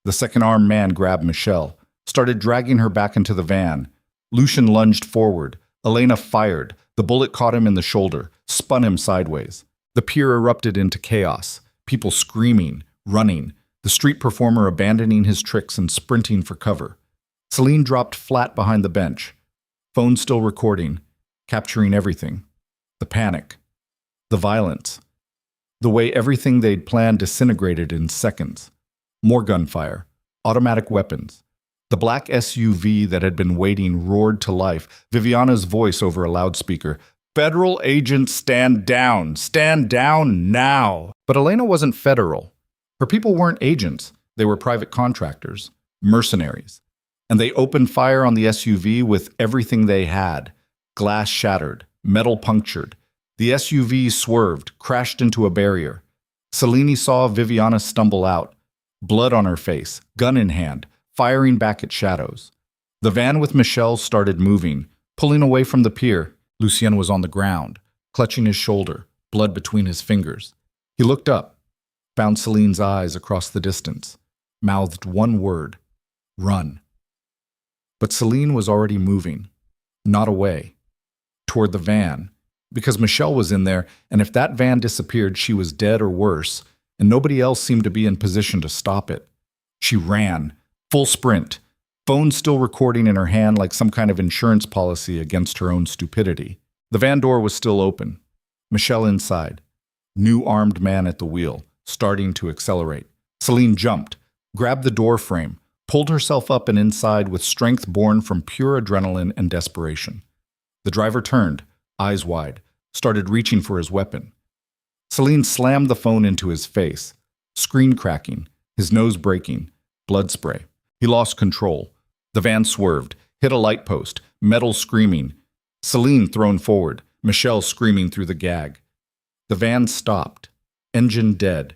The second-armed man grabbed Michelle, started dragging her back into the van. Lucian lunged forward. Elena fired. The bullet caught him in the shoulder, spun him sideways. The pier erupted into chaos. People screaming, running. The street performer abandoning his tricks and sprinting for cover. Celine dropped flat behind the bench. Phone still recording, capturing everything. The panic. The violence. The way everything they'd planned disintegrated in seconds. More gunfire. Automatic weapons. The black SUV that had been waiting roared to life, Viviana's voice over a loudspeaker. Federal agents, stand down! Stand down now! But Elena wasn't federal. Her people weren't agents. They were private contractors. Mercenaries. And they opened fire on the SUV with everything they had. Glass shattered. Metal punctured. The SUV swerved, crashed into a barrier. Celine saw Viviana stumble out. Blood on her face, gun in hand, firing back at shadows. The van with Michelle started moving, pulling away from the pier. Lucian was on the ground, clutching his shoulder, blood between his fingers. He looked up, found Celine's eyes across the distance, mouthed one word, run. But Celine was already moving, not away, toward the van, because Michelle was in there, and if that van disappeared, she was dead or worse, and nobody else seemed to be in position to stop it. She ran, full sprint, phone still recording in her hand like some kind of insurance policy against her own stupidity. The van door was still open. Michelle inside. New armed man at the wheel, starting to accelerate. Celine jumped, grabbed the door frame, pulled herself up and inside with strength born from pure adrenaline and desperation. The driver turned, eyes wide, started reaching for his weapon. Celine slammed the phone into his face, screen cracking, his nose breaking, blood spray. He lost control. The van swerved, hit a light post, metal screaming. Celine thrown forward, Michelle screaming through the gag. The van stopped, engine dead,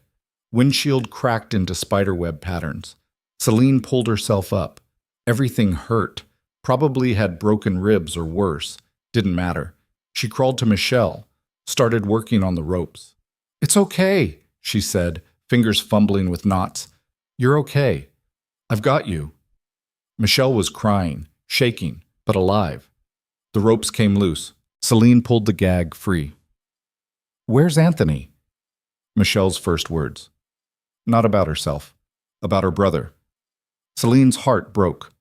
windshield cracked into spiderweb patterns. Celine pulled herself up. Everything hurt, probably had broken ribs or worse. Didn't matter. She crawled to Michelle, started working on the ropes. It's okay, she said, fingers fumbling with knots. You're okay. I've got you. Michelle was crying, shaking, but alive. The ropes came loose. Celine pulled the gag free. Where's Anthony? Michelle's first words. Not about herself, about her brother. Celine's heart broke.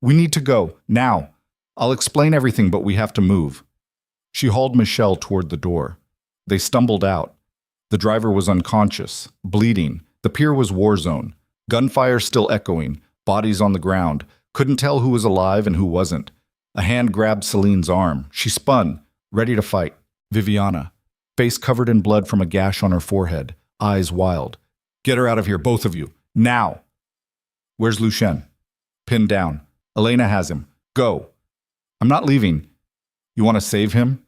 We need to go, now. I'll explain everything, but we have to move. She hauled Michelle toward the door. They stumbled out. The driver was unconscious, bleeding. The pier was war zone. Gunfire still echoing, bodies on the ground. Couldn't tell who was alive and who wasn't. A hand grabbed Celine's arm. She spun, ready to fight. Viviana, face covered in blood from a gash on her forehead, eyes wild. Get her out of here, both of you. Now! Where's Lucian? Pinned down. Elena has him. Go. I'm not leaving. You want to save him?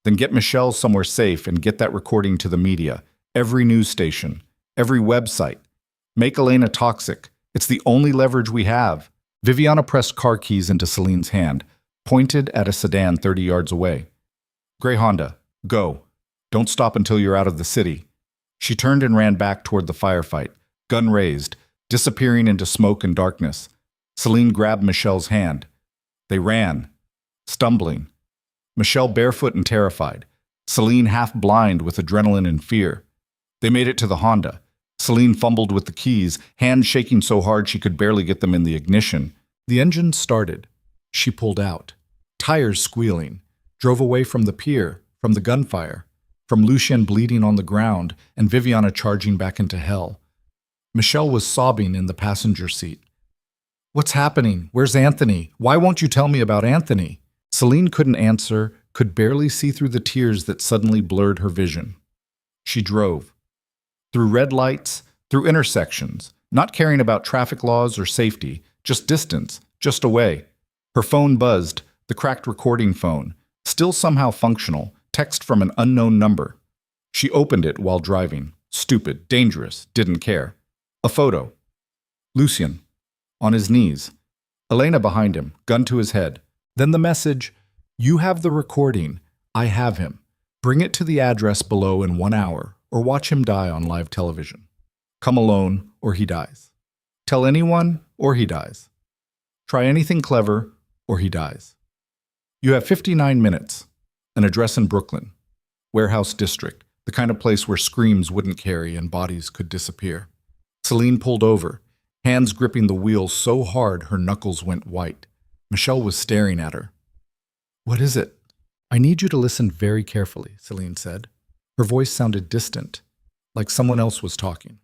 Then get Michelle somewhere safe and get that recording to the media. Every news station. Every website. Make Elena toxic. It's the only leverage we have. Viviana pressed car keys into Celine's hand, pointed at a sedan 30 yards away. Gray Honda, go. Don't stop until you're out of the city. She turned and ran back toward the firefight, gun raised, disappearing into smoke and darkness. Celine grabbed Michelle's hand. They ran, stumbling. Michelle barefoot and terrified. Celine half blind with adrenaline and fear. They made it to the Honda. Celine fumbled with the keys, hands shaking so hard she could barely get them in the ignition. The engine started. She pulled out. Tires squealing. Drove away from the pier, from the gunfire, from Lucian bleeding on the ground, and Viviana charging back into hell. Michelle was sobbing in the passenger seat. What's happening? Where's Anthony? Why won't you tell me about Anthony? Celine couldn't answer, could barely see through the tears that suddenly blurred her vision. She drove. Through red lights, through intersections, not caring about traffic laws or safety, just distance, just away. Her phone buzzed, the cracked recording phone, still somehow functional, text from an unknown number. She opened it while driving. Stupid, dangerous, didn't care. A photo. Lucian, on his knees. Elena behind him, gun to his head. Then the message, you have the recording. I have him. Bring it to the address below in 1 hour, or watch him die on live television. Come alone, or he dies. Tell anyone, or he dies. Try anything clever, or he dies. You have 59 minutes. An address in Brooklyn. Warehouse District, the kind of place where screams wouldn't carry and bodies could disappear. Celine pulled over, hands gripping the wheel so hard her knuckles went white. Michelle was staring at her. What is it? I need you to listen very carefully, Celine said. Her voice sounded distant, like someone else was talking.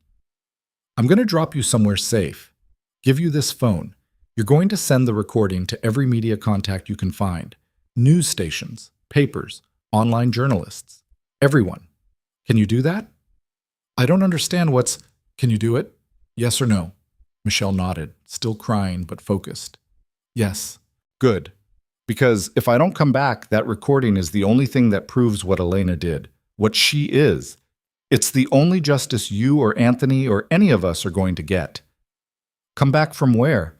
I'm going to drop you somewhere safe. Give you this phone. You're going to send the recording to every media contact you can find. News stations, papers, online journalists, everyone. Can you do that? I don't understand what's... Can you do it? Yes or no? Michelle nodded, still crying but focused. Yes. Good. Because if I don't come back, that recording is the only thing that proves what Elena did, what she is. It's the only justice you or Anthony or any of us are going to get. Come back from where?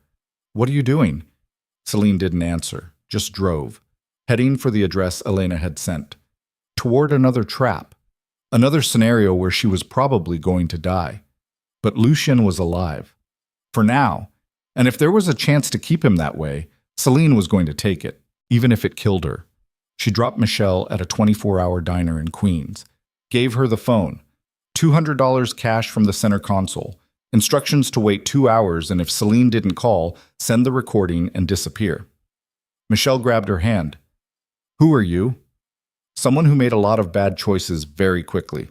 What are you doing? Celine didn't answer, just drove, heading for the address Elena had sent. Toward another trap, another scenario where she was probably going to die. But Lucian was alive. For now. And if there was a chance to keep him that way, Celine was going to take it, even if it killed her. She dropped Michelle at a 24-hour diner in Queens, gave her the phone, $200 cash from the center console, instructions to wait 2 hours, and if Celine didn't call, send the recording and disappear. Michelle grabbed her hand. Who are you? Someone who made a lot of bad choices very quickly.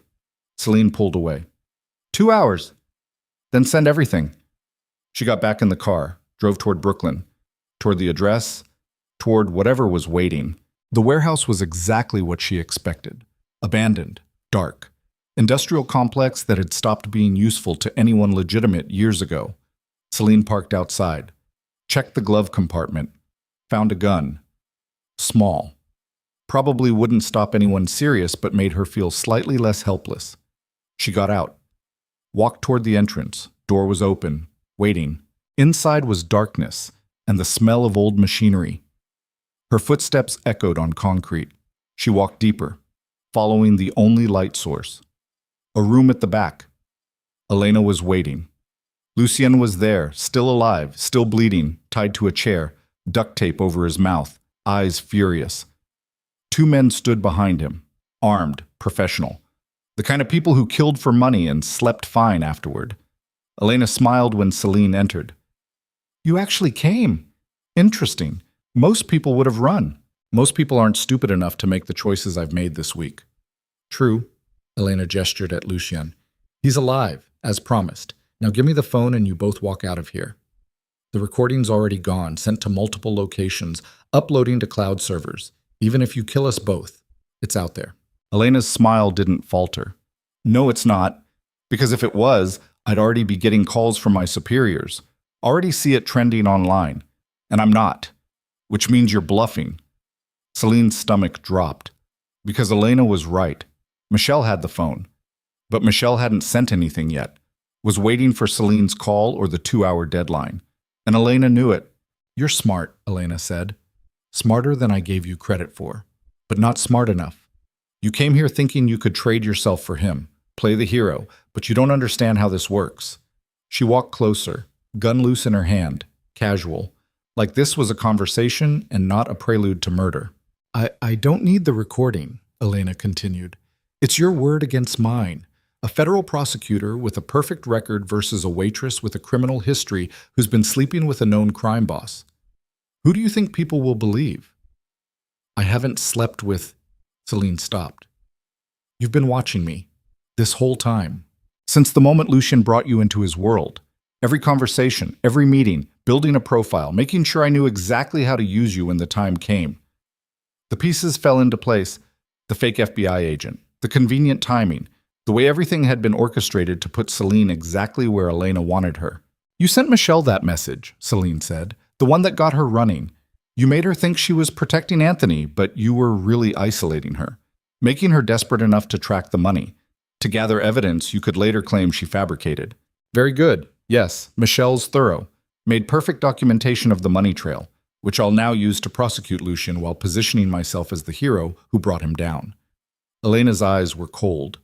Celine pulled away. 2 hours. Then send everything. She got back in the car, drove toward Brooklyn, toward the address, toward whatever was waiting. The warehouse was exactly what she expected. Abandoned, dark. Industrial complex that had stopped being useful to anyone legitimate years ago. Celine parked outside, checked the glove compartment, found a gun. Small. Probably wouldn't stop anyone serious, but made her feel slightly less helpless. She got out, walked toward the entrance. Door was open, waiting. Inside was darkness and the smell of old machinery. Her footsteps echoed on concrete. She walked deeper, following the only light source. A room at the back. Elena was waiting. Lucian was there, still alive, still bleeding, tied to a chair, duct tape over his mouth, eyes furious. 2 men stood behind him, armed, professional. The kind of people who killed for money and slept fine afterward. Elena smiled when Celine entered. You actually came. Interesting. Most people would have run. Most people aren't stupid enough to make the choices I've made this week. True. Elena gestured at Lucian. He's alive, as promised. Now give me the phone and you both walk out of here. The recording's already gone, sent to multiple locations, uploading to cloud servers. Even if you kill us both, it's out there. Elena's smile didn't falter. No, it's not. Because if it was, I'd already be getting calls from my superiors. Already see it trending online. And I'm not. Which means you're bluffing. Celine's stomach dropped. Because Elena was right. Michelle had the phone. But Michelle hadn't sent anything yet. Was waiting for Celine's call or the 2-hour deadline. And Elena knew it. You're smart, Elena said. Smarter than I gave you credit for. But not smart enough. You came here thinking you could trade yourself for him. Play the hero. But you don't understand how this works. She walked closer, gun loose in her hand, casual. Like this was a conversation and not a prelude to murder. I don't need the recording, Elena continued. It's your word against mine. A federal prosecutor with a perfect record versus a waitress with a criminal history who's been sleeping with a known crime boss. Who do you think people will believe? I haven't slept with... Celine stopped. You've been watching me. This whole time. Since the moment Lucian brought you into his world. Every conversation, every meeting, building a profile, making sure I knew exactly how to use you when the time came. The pieces fell into place. The fake FBI agent, the convenient timing, the way everything had been orchestrated to put Celine exactly where Elena wanted her. You sent Michelle that message, Celine said, the one that got her running. You made her think she was protecting Anthony, but you were really isolating her, making her desperate enough to track the money, to gather evidence you could later claim she fabricated. Very good. Yes, Michelle's thorough. Made perfect documentation of the money trail, which I'll now use to prosecute Lucian while positioning myself as the hero who brought him down. Elena's eyes were cold.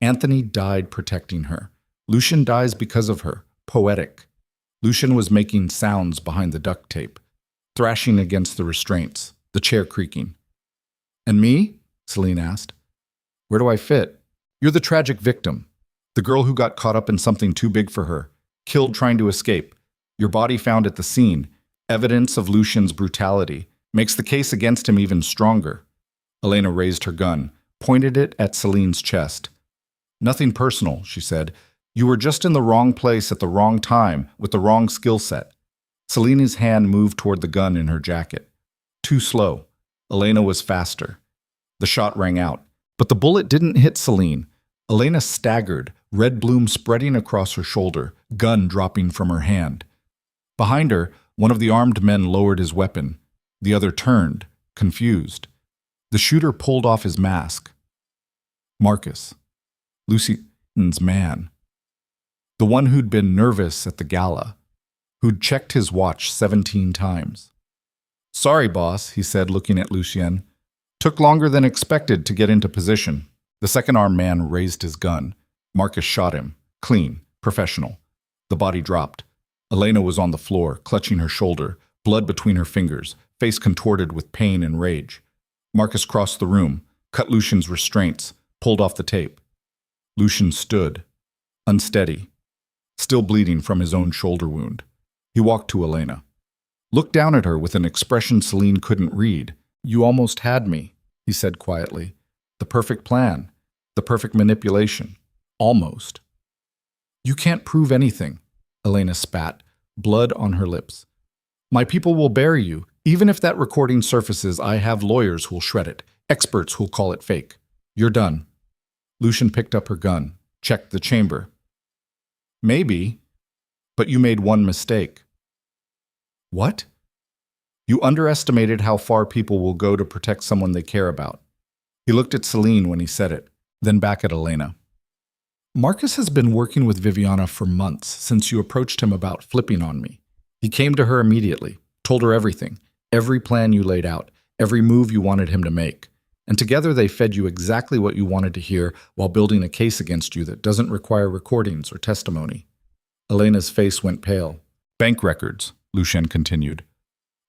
Anthony died protecting her. Lucian dies because of her. Poetic. Lucian was making sounds behind the duct tape, thrashing against the restraints, the chair creaking. And me? Celine asked. Where do I fit? You're the tragic victim. The girl who got caught up in something too big for her. Killed trying to escape. Your body found at the scene. Evidence of Lucian's brutality. Makes the case against him even stronger. Elena raised her gun, pointed it at Celine's chest. Nothing personal, she said. You were just in the wrong place at the wrong time with the wrong skill set. Celine's hand moved toward the gun in her jacket. Too slow. Elena was faster. The shot rang out, but the bullet didn't hit Celine. Elena staggered, red bloom spreading across her shoulder, gun dropping from her hand. Behind her, one of the armed men lowered his weapon. The other turned, confused. The shooter pulled off his mask. Marcus. Lucian's man. The one who'd been nervous at the gala. Who'd checked his watch 17 times. Sorry, boss, he said, looking at Lucian. Took longer than expected to get into position. The second-armed man raised his gun. Marcus shot him. Clean. Professional. The body dropped. Elena was on the floor, clutching her shoulder, blood between her fingers, face contorted with pain and rage. Marcus crossed the room, cut Lucian's restraints, pulled off the tape. Lucian stood, unsteady, still bleeding from his own shoulder wound. He walked to Elena. Looked down at her with an expression Celine couldn't read. You almost had me, he said quietly. The perfect plan, the perfect manipulation. Almost. You can't prove anything, Elena spat, blood on her lips. My people will bury you. Even if that recording surfaces, I have lawyers who'll shred it, experts who'll call it fake. You're done. Lucian picked up her gun, checked the chamber. Maybe, but you made one mistake. What? You underestimated how far people will go to protect someone they care about. He looked at Celine when he said it, then back at Elena. Marcus has been working with Viviana for months since you approached him about flipping on me. He came to her immediately, told her everything, every plan you laid out, every move you wanted him to make. And together they fed you exactly what you wanted to hear while building a case against you that doesn't require recordings or testimony. Elena's face went pale. Bank records, Lucian continued.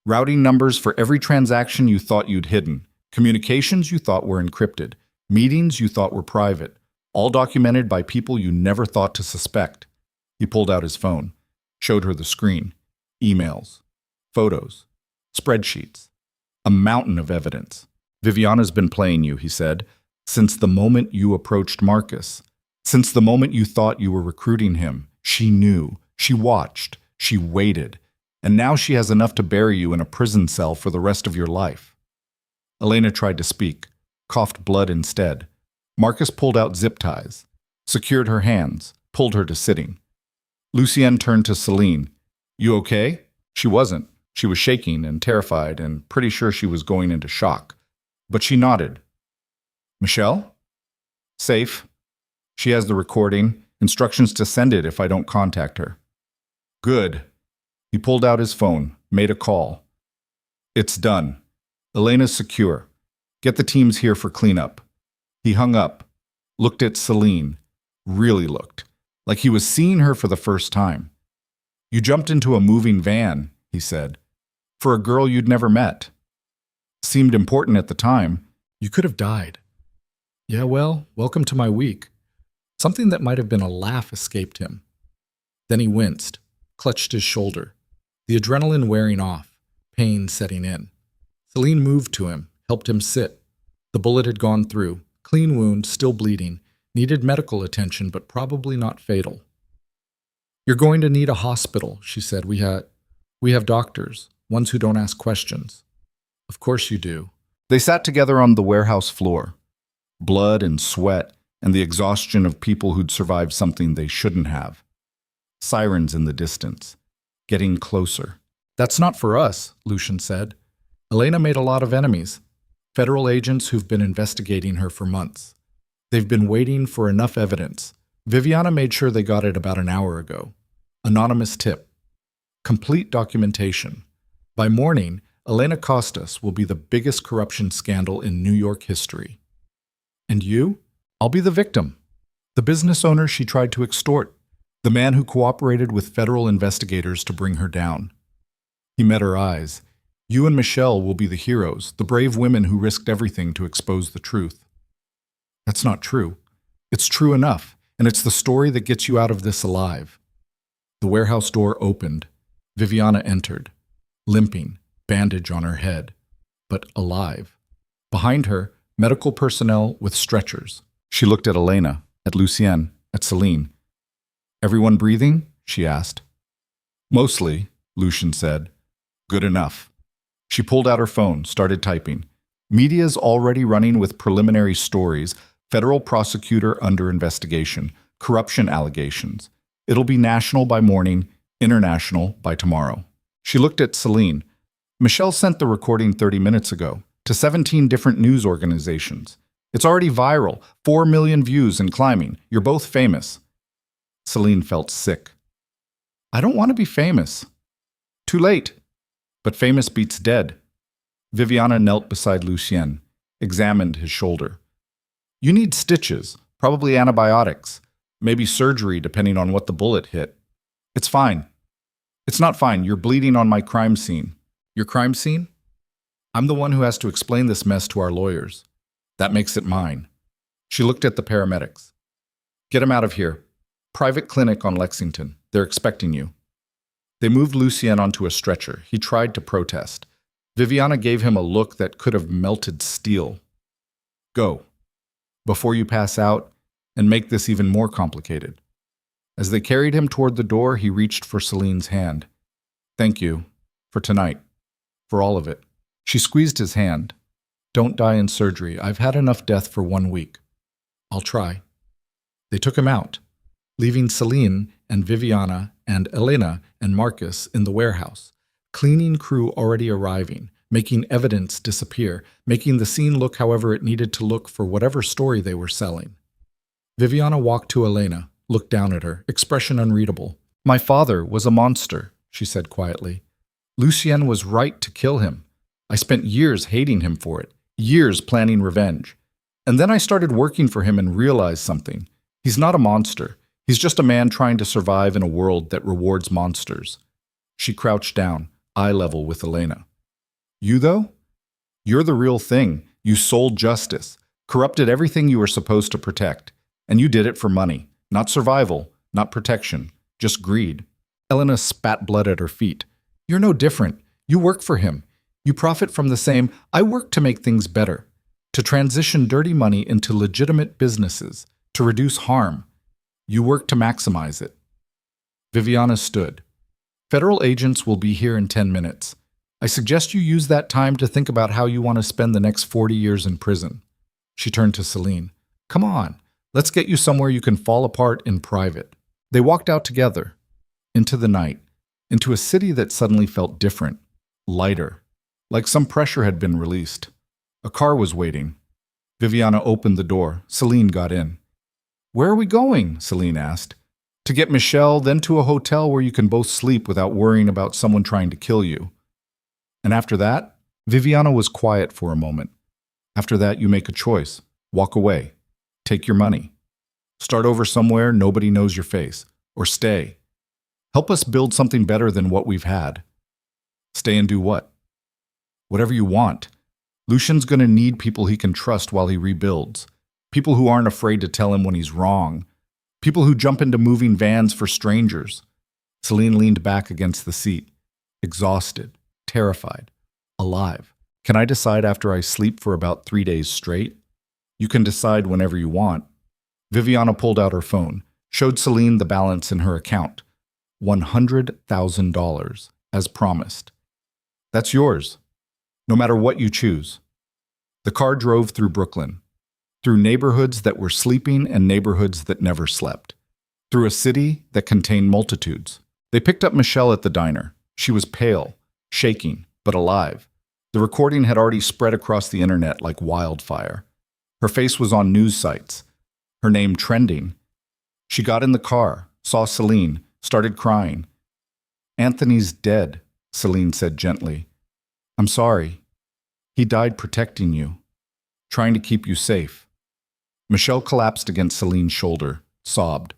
Routing numbers for every transaction you thought you'd hidden. Communications you thought were encrypted. Meetings you thought were private. All documented by people you never thought to suspect. He pulled out his phone, showed her the screen. Emails. Photos. Spreadsheets. A mountain of evidence. Viviana's been playing you, he said, since the moment you approached Marcus. Since the moment you thought you were recruiting him. She knew. She watched. She waited. And now she has enough to bury you in a prison cell for the rest of your life. Elena tried to speak, coughed blood instead. Marcus pulled out zip ties, secured her hands, pulled her to sitting. Lucian turned to Celine. You okay? She wasn't. She was shaking and terrified and pretty sure she was going into shock. But she nodded. Michelle? Safe. She has the recording, instructions to send it if I don't contact her. Good. He pulled out his phone, made a call. It's done. Elena's secure. Get the teams here for cleanup. He hung up, looked at Celine, really looked, like he was seeing her for the first time. You jumped into a moving van, he said, for a girl you'd never met. Seemed important at the time. You could have died. Yeah, well, welcome to my week. Something that might have been a laugh escaped him. Then he winced, clutched his shoulder, the adrenaline wearing off, pain setting in. Celine moved to him, helped him sit. The bullet had gone through, clean wound, still bleeding, needed medical attention, but probably not fatal. You're going to need a hospital, she said. We have doctors, ones who don't ask questions. Of course you do. They sat together on the warehouse floor. Blood and sweat and the exhaustion of people who'd survived something they shouldn't have. Sirens in the distance, getting closer. That's not for us, Lucian said. Elena made a lot of enemies, federal agents who've been investigating her for months. They've been waiting for enough evidence. Viviana made sure they got it about an hour ago. Anonymous tip. Complete documentation. By morning, Elena Costas will be the biggest corruption scandal in New York history. And you? I'll be the victim. The business owner she tried to extort. The man who cooperated with federal investigators to bring her down. He met her eyes. You and Michelle will be the heroes, the brave women who risked everything to expose the truth. That's not true. It's true enough, and it's the story that gets you out of this alive. The warehouse door opened. Viviana entered, limping, bandage on her head, but alive. Behind her, medical personnel with stretchers. She looked at Elena, at Lucian, at Celine. Everyone breathing? She asked. Mostly, Lucian said. Good enough. She pulled out her phone, started typing. Media's already running with preliminary stories, federal prosecutor under investigation, corruption allegations. It'll be national by morning, international by tomorrow. She looked at Celine. Michelle sent the recording 30 minutes ago to 17 different news organizations. It's already viral, 4 million views and climbing. You're both famous. Celine felt sick. I don't want to be famous. Too late. But famous beats dead. Viviana knelt beside Lucien, examined his shoulder. You need stitches, probably antibiotics, maybe surgery depending on what the bullet hit. It's fine. It's not fine. You're bleeding on my crime scene. Your crime scene? I'm the one who has to explain this mess to our lawyers. That makes it mine. She looked at the paramedics. Get him out of here. Private clinic on Lexington. They're expecting you. They moved Lucien onto a stretcher. He tried to protest. Viviana gave him a look that could have melted steel. Go. Before you pass out, and make this even more complicated. As they carried him toward the door, he reached for Celine's hand. Thank you. For tonight. For all of it. She squeezed his hand. Don't die in surgery. I've had enough death for 1 week. I'll try. They took him out, leaving Celine and Viviana and Elena and Marcus in the warehouse. Cleaning crew already arriving, making evidence disappear, making the scene look however it needed to look for whatever story they were selling. Viviana walked to Elena, looked down at her, expression unreadable. My father was a monster, she said quietly. Lucien was right to kill him. I spent years hating him for it, years planning revenge. And then I started working for him and realized something. He's not a monster. He's just a man trying to survive in a world that rewards monsters. She crouched down, eye level with Elena. You, though? You're the real thing. You sold justice, corrupted everything you were supposed to protect. And you did it for money, not survival, not protection, just greed. Elena spat blood at her feet. You're no different. You work for him. You profit from the same. I work to make things better, to transition dirty money into legitimate businesses, to reduce harm. You work to maximize it. Viviana stood. Federal agents will be here in 10 minutes. I suggest you use that time to think about how you want to spend the next 40 years in prison. She turned to Celine. Come on, let's get you somewhere you can fall apart in private. They walked out together, into the night, into a city that suddenly felt different, lighter, like some pressure had been released. A car was waiting. Viviana opened the door. Celine got in. Where are we going? Celine asked. To get Michelle, then to a hotel where you can both sleep without worrying about someone trying to kill you. And after that, Viviana was quiet for a moment. After that, you make a choice. Walk away. Take your money. Start over somewhere nobody knows your face. Or stay. Help us build something better than what we've had. Stay and do what? Whatever you want. Lucian's going to need people he can trust while he rebuilds. People who aren't afraid to tell him when he's wrong. People who jump into moving vans for strangers. Celine leaned back against the seat, exhausted, terrified, alive. Can I decide after I sleep for about 3 days straight? You can decide whenever you want. Viviana pulled out her phone, showed Celine the balance in her account. $100,000, as promised. That's yours, no matter what you choose. The car drove through Brooklyn, through neighborhoods that were sleeping and neighborhoods that never slept, through a city that contained multitudes. They picked up Michelle at the diner. She was pale, shaking, but alive. The recording had already spread across the internet like wildfire. Her face was on news sites, her name trending. She got in the car, saw Celine, started crying. Anthony's dead, Celine said gently. I'm sorry. He died protecting you, trying to keep you safe. Michelle collapsed against Celine's shoulder, sobbed.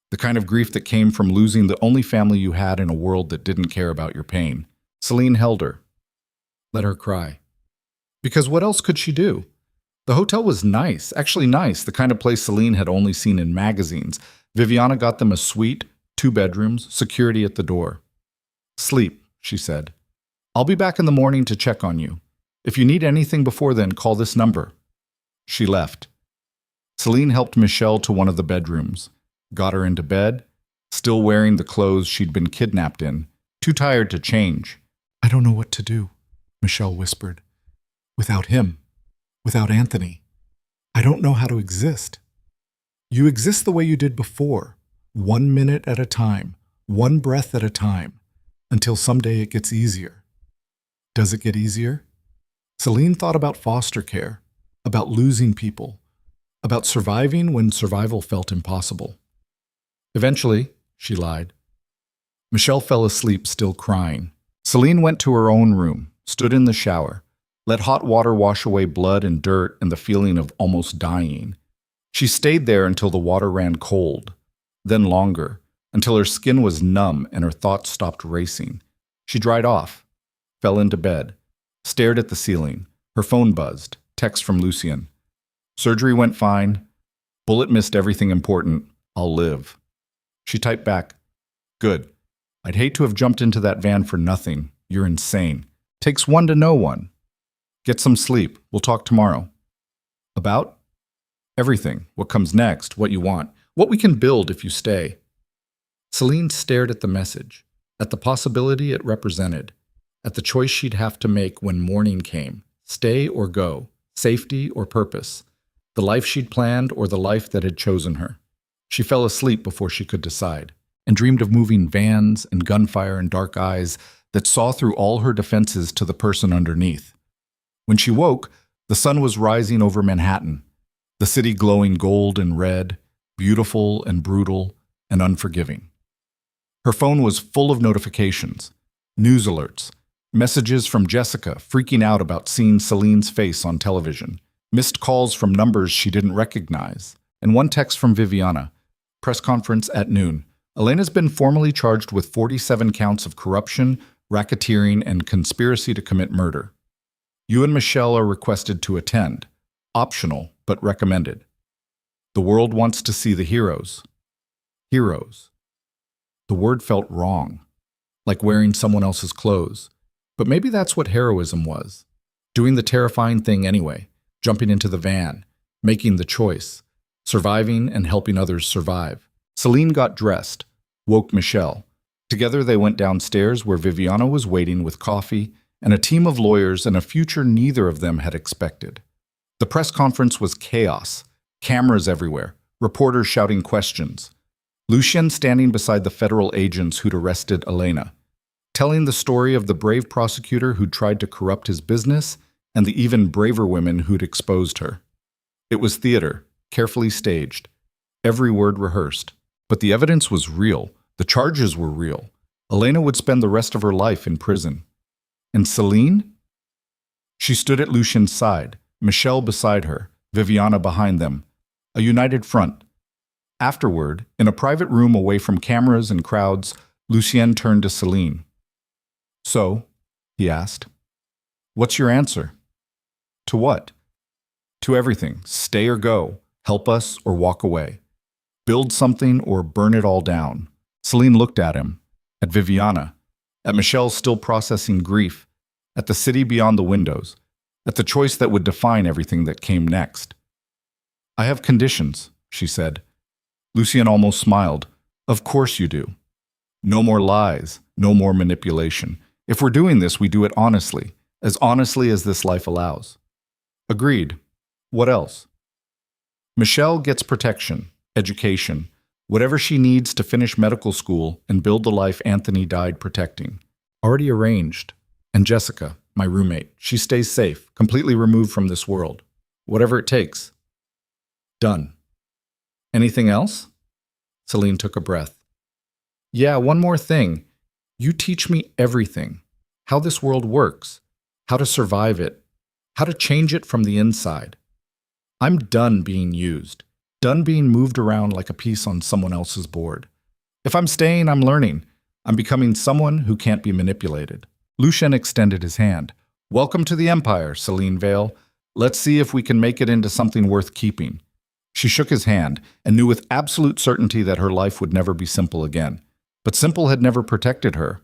The kind of grief that came from losing the only family you had in a world that didn't care about your pain. Celine held her. Let her cry. Because what else could she do? The hotel was nice, actually nice, the kind of place Celine had only seen in magazines. Viviana got them a suite, 2 bedrooms, security at the door. Sleep, she said. I'll be back in the morning to check on you. If you need anything before then, call this number. She left. Celine helped Michelle to one of the bedrooms, got her into bed, still wearing the clothes she'd been kidnapped in, too tired to change. I don't know what to do, Michelle whispered. Without him, without Anthony, I don't know how to exist. You exist the way you did before, 1 minute at a time, 1 breath at a time, until someday it gets easier. Does it get easier? Celine thought about foster care, about losing people, about surviving when survival felt impossible. Eventually, she lied. Michelle fell asleep, still crying. Celine went to her own room, stood in the shower, let hot water wash away blood and dirt and the feeling of almost dying. She stayed there until the water ran cold, then longer, until her skin was numb and her thoughts stopped racing. She dried off, fell into bed, stared at the ceiling. Her phone buzzed, text from Lucian. Surgery went fine. Bullet missed everything important. I'll live. She typed back, Good. I'd hate to have jumped into that van for nothing. You're insane. Takes one to know one. Get some sleep. We'll talk tomorrow. About? Everything. What comes next, what you want, what we can build if you stay. Celine stared at the message, at the possibility it represented, at the choice she'd have to make when morning came, stay or go, safety or purpose, the life she'd planned or the life that had chosen her. She fell asleep before she could decide, and dreamed of moving vans and gunfire and dark eyes that saw through all her defenses to the person underneath. When she woke, the sun was rising over Manhattan, the city glowing gold and red, beautiful and brutal and unforgiving. Her phone was full of notifications, news alerts, messages from Jessica freaking out about seeing Celine's face on television, missed calls from numbers she didn't recognize, and one text from Viviana, press conference at noon. Elena's been formally charged with 47 counts of corruption, racketeering, and conspiracy to commit murder. You and Michelle are requested to attend. Optional, but recommended. The world wants to see the heroes. Heroes. The word felt wrong, like wearing someone else's clothes. But maybe that's what heroism was. Doing the terrifying thing anyway, jumping into the van, making the choice, surviving and helping others survive. Celine got dressed, woke Michelle, Together they went downstairs where Viviana was waiting with coffee and a team of lawyers and a future neither of them had expected. The press conference was chaos, cameras everywhere, reporters shouting questions. Lucian standing beside the federal agents who'd arrested Elena, telling the story of the brave prosecutor who'd tried to corrupt his business and the even braver women who'd exposed her. It was theater, carefully staged, every word rehearsed. But the evidence was real. The charges were real. Elena would spend the rest of her life in prison. And Celine? She stood at Lucian's side, Michelle beside her, Viviana behind them. A united front. Afterward, in a private room away from cameras and crowds, Lucien turned to Celine. "So," he asked, "what's your answer?" "To what?" "To everything. Stay or go. Help us or walk away. Build something or burn it all down." Celine looked at him, at Viviana, at Michelle still processing grief, at the city beyond the windows, at the choice that would define everything that came next. "I have conditions," she said. Lucien almost smiled. "Of course you do. No more lies, no more manipulation. If we're doing this, we do it honestly as this life allows." "Agreed. What else?" "Michelle gets protection, education, whatever she needs to finish medical school and build the life Anthony died protecting. Already arranged. And Jessica, my roommate, she stays safe, completely removed from this world. Whatever it takes." "Done." "Anything else?" Celine took a breath. "Yeah, one more thing. You teach me everything. How this world works, how to survive it, how to change it from the inside. I'm done being used, done being moved around like a piece on someone else's board. If I'm staying, I'm learning. I'm becoming someone who can't be manipulated." Lucian extended his hand. "Welcome to the Empire, Celine Vale. Let's see if we can make it into something worth keeping." She shook his hand and knew with absolute certainty that her life would never be simple again. But simple had never protected her.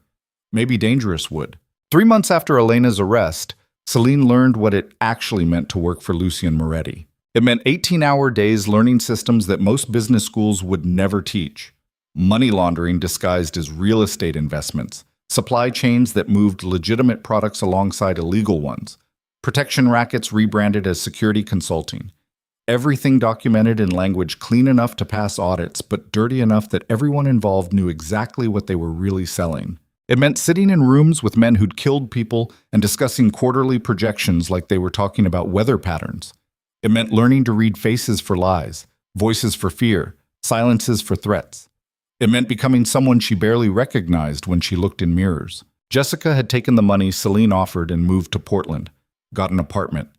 Maybe dangerous would. 3 months after Elena's arrest, Celine learned what it actually meant to work for Lucian Moretti. It meant 18-hour days learning systems that most business schools would never teach. Money laundering disguised as real estate investments, supply chains that moved legitimate products alongside illegal ones, protection rackets rebranded as security consulting. Everything documented in language clean enough to pass audits, but dirty enough that everyone involved knew exactly what they were really selling. It meant sitting in rooms with men who'd killed people and discussing quarterly projections like they were talking about weather patterns. It meant learning to read faces for lies, voices for fear, silences for threats. It meant becoming someone she barely recognized when she looked in mirrors. Jessica had taken the money Celine offered and moved to Portland, got an apartment,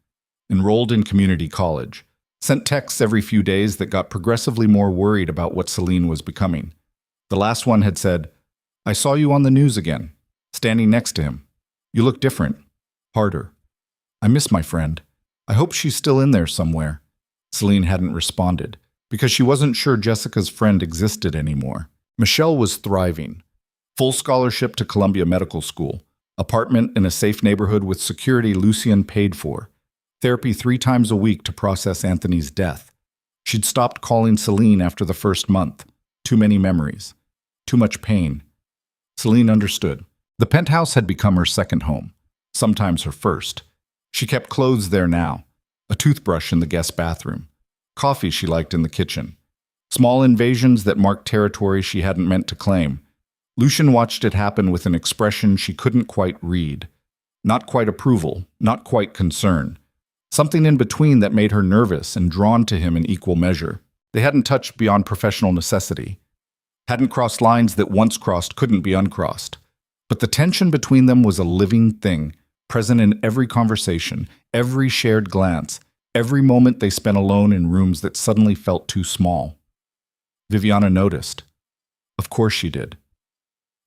enrolled in community college, sent texts every few days that got progressively more worried about what Celine was becoming. The last one had said, "I saw you on the news again, standing next to him. You look different, harder. I miss my friend. I hope she's still in there somewhere." Celine hadn't responded, because she wasn't sure Jessica's friend existed anymore. Michelle was thriving. Full scholarship to Columbia Medical School, apartment in a safe neighborhood with security Lucian paid for, therapy 3 times a week to process Anthony's death. She'd stopped calling Celine after the first month. Too many memories. Too much pain. Celine understood. The penthouse had become her second home, sometimes her first. She kept clothes there now, a toothbrush in the guest bathroom, coffee she liked in the kitchen. Small invasions that marked territory she hadn't meant to claim. Lucian watched it happen with an expression she couldn't quite read. Not quite approval, not quite concern. Something in between that made her nervous and drawn to him in equal measure. They hadn't touched beyond professional necessity. Hadn't crossed lines that once crossed couldn't be uncrossed. But the tension between them was a living thing, present in every conversation, every shared glance, every moment they spent alone in rooms that suddenly felt too small. Viviana noticed. Of course she did.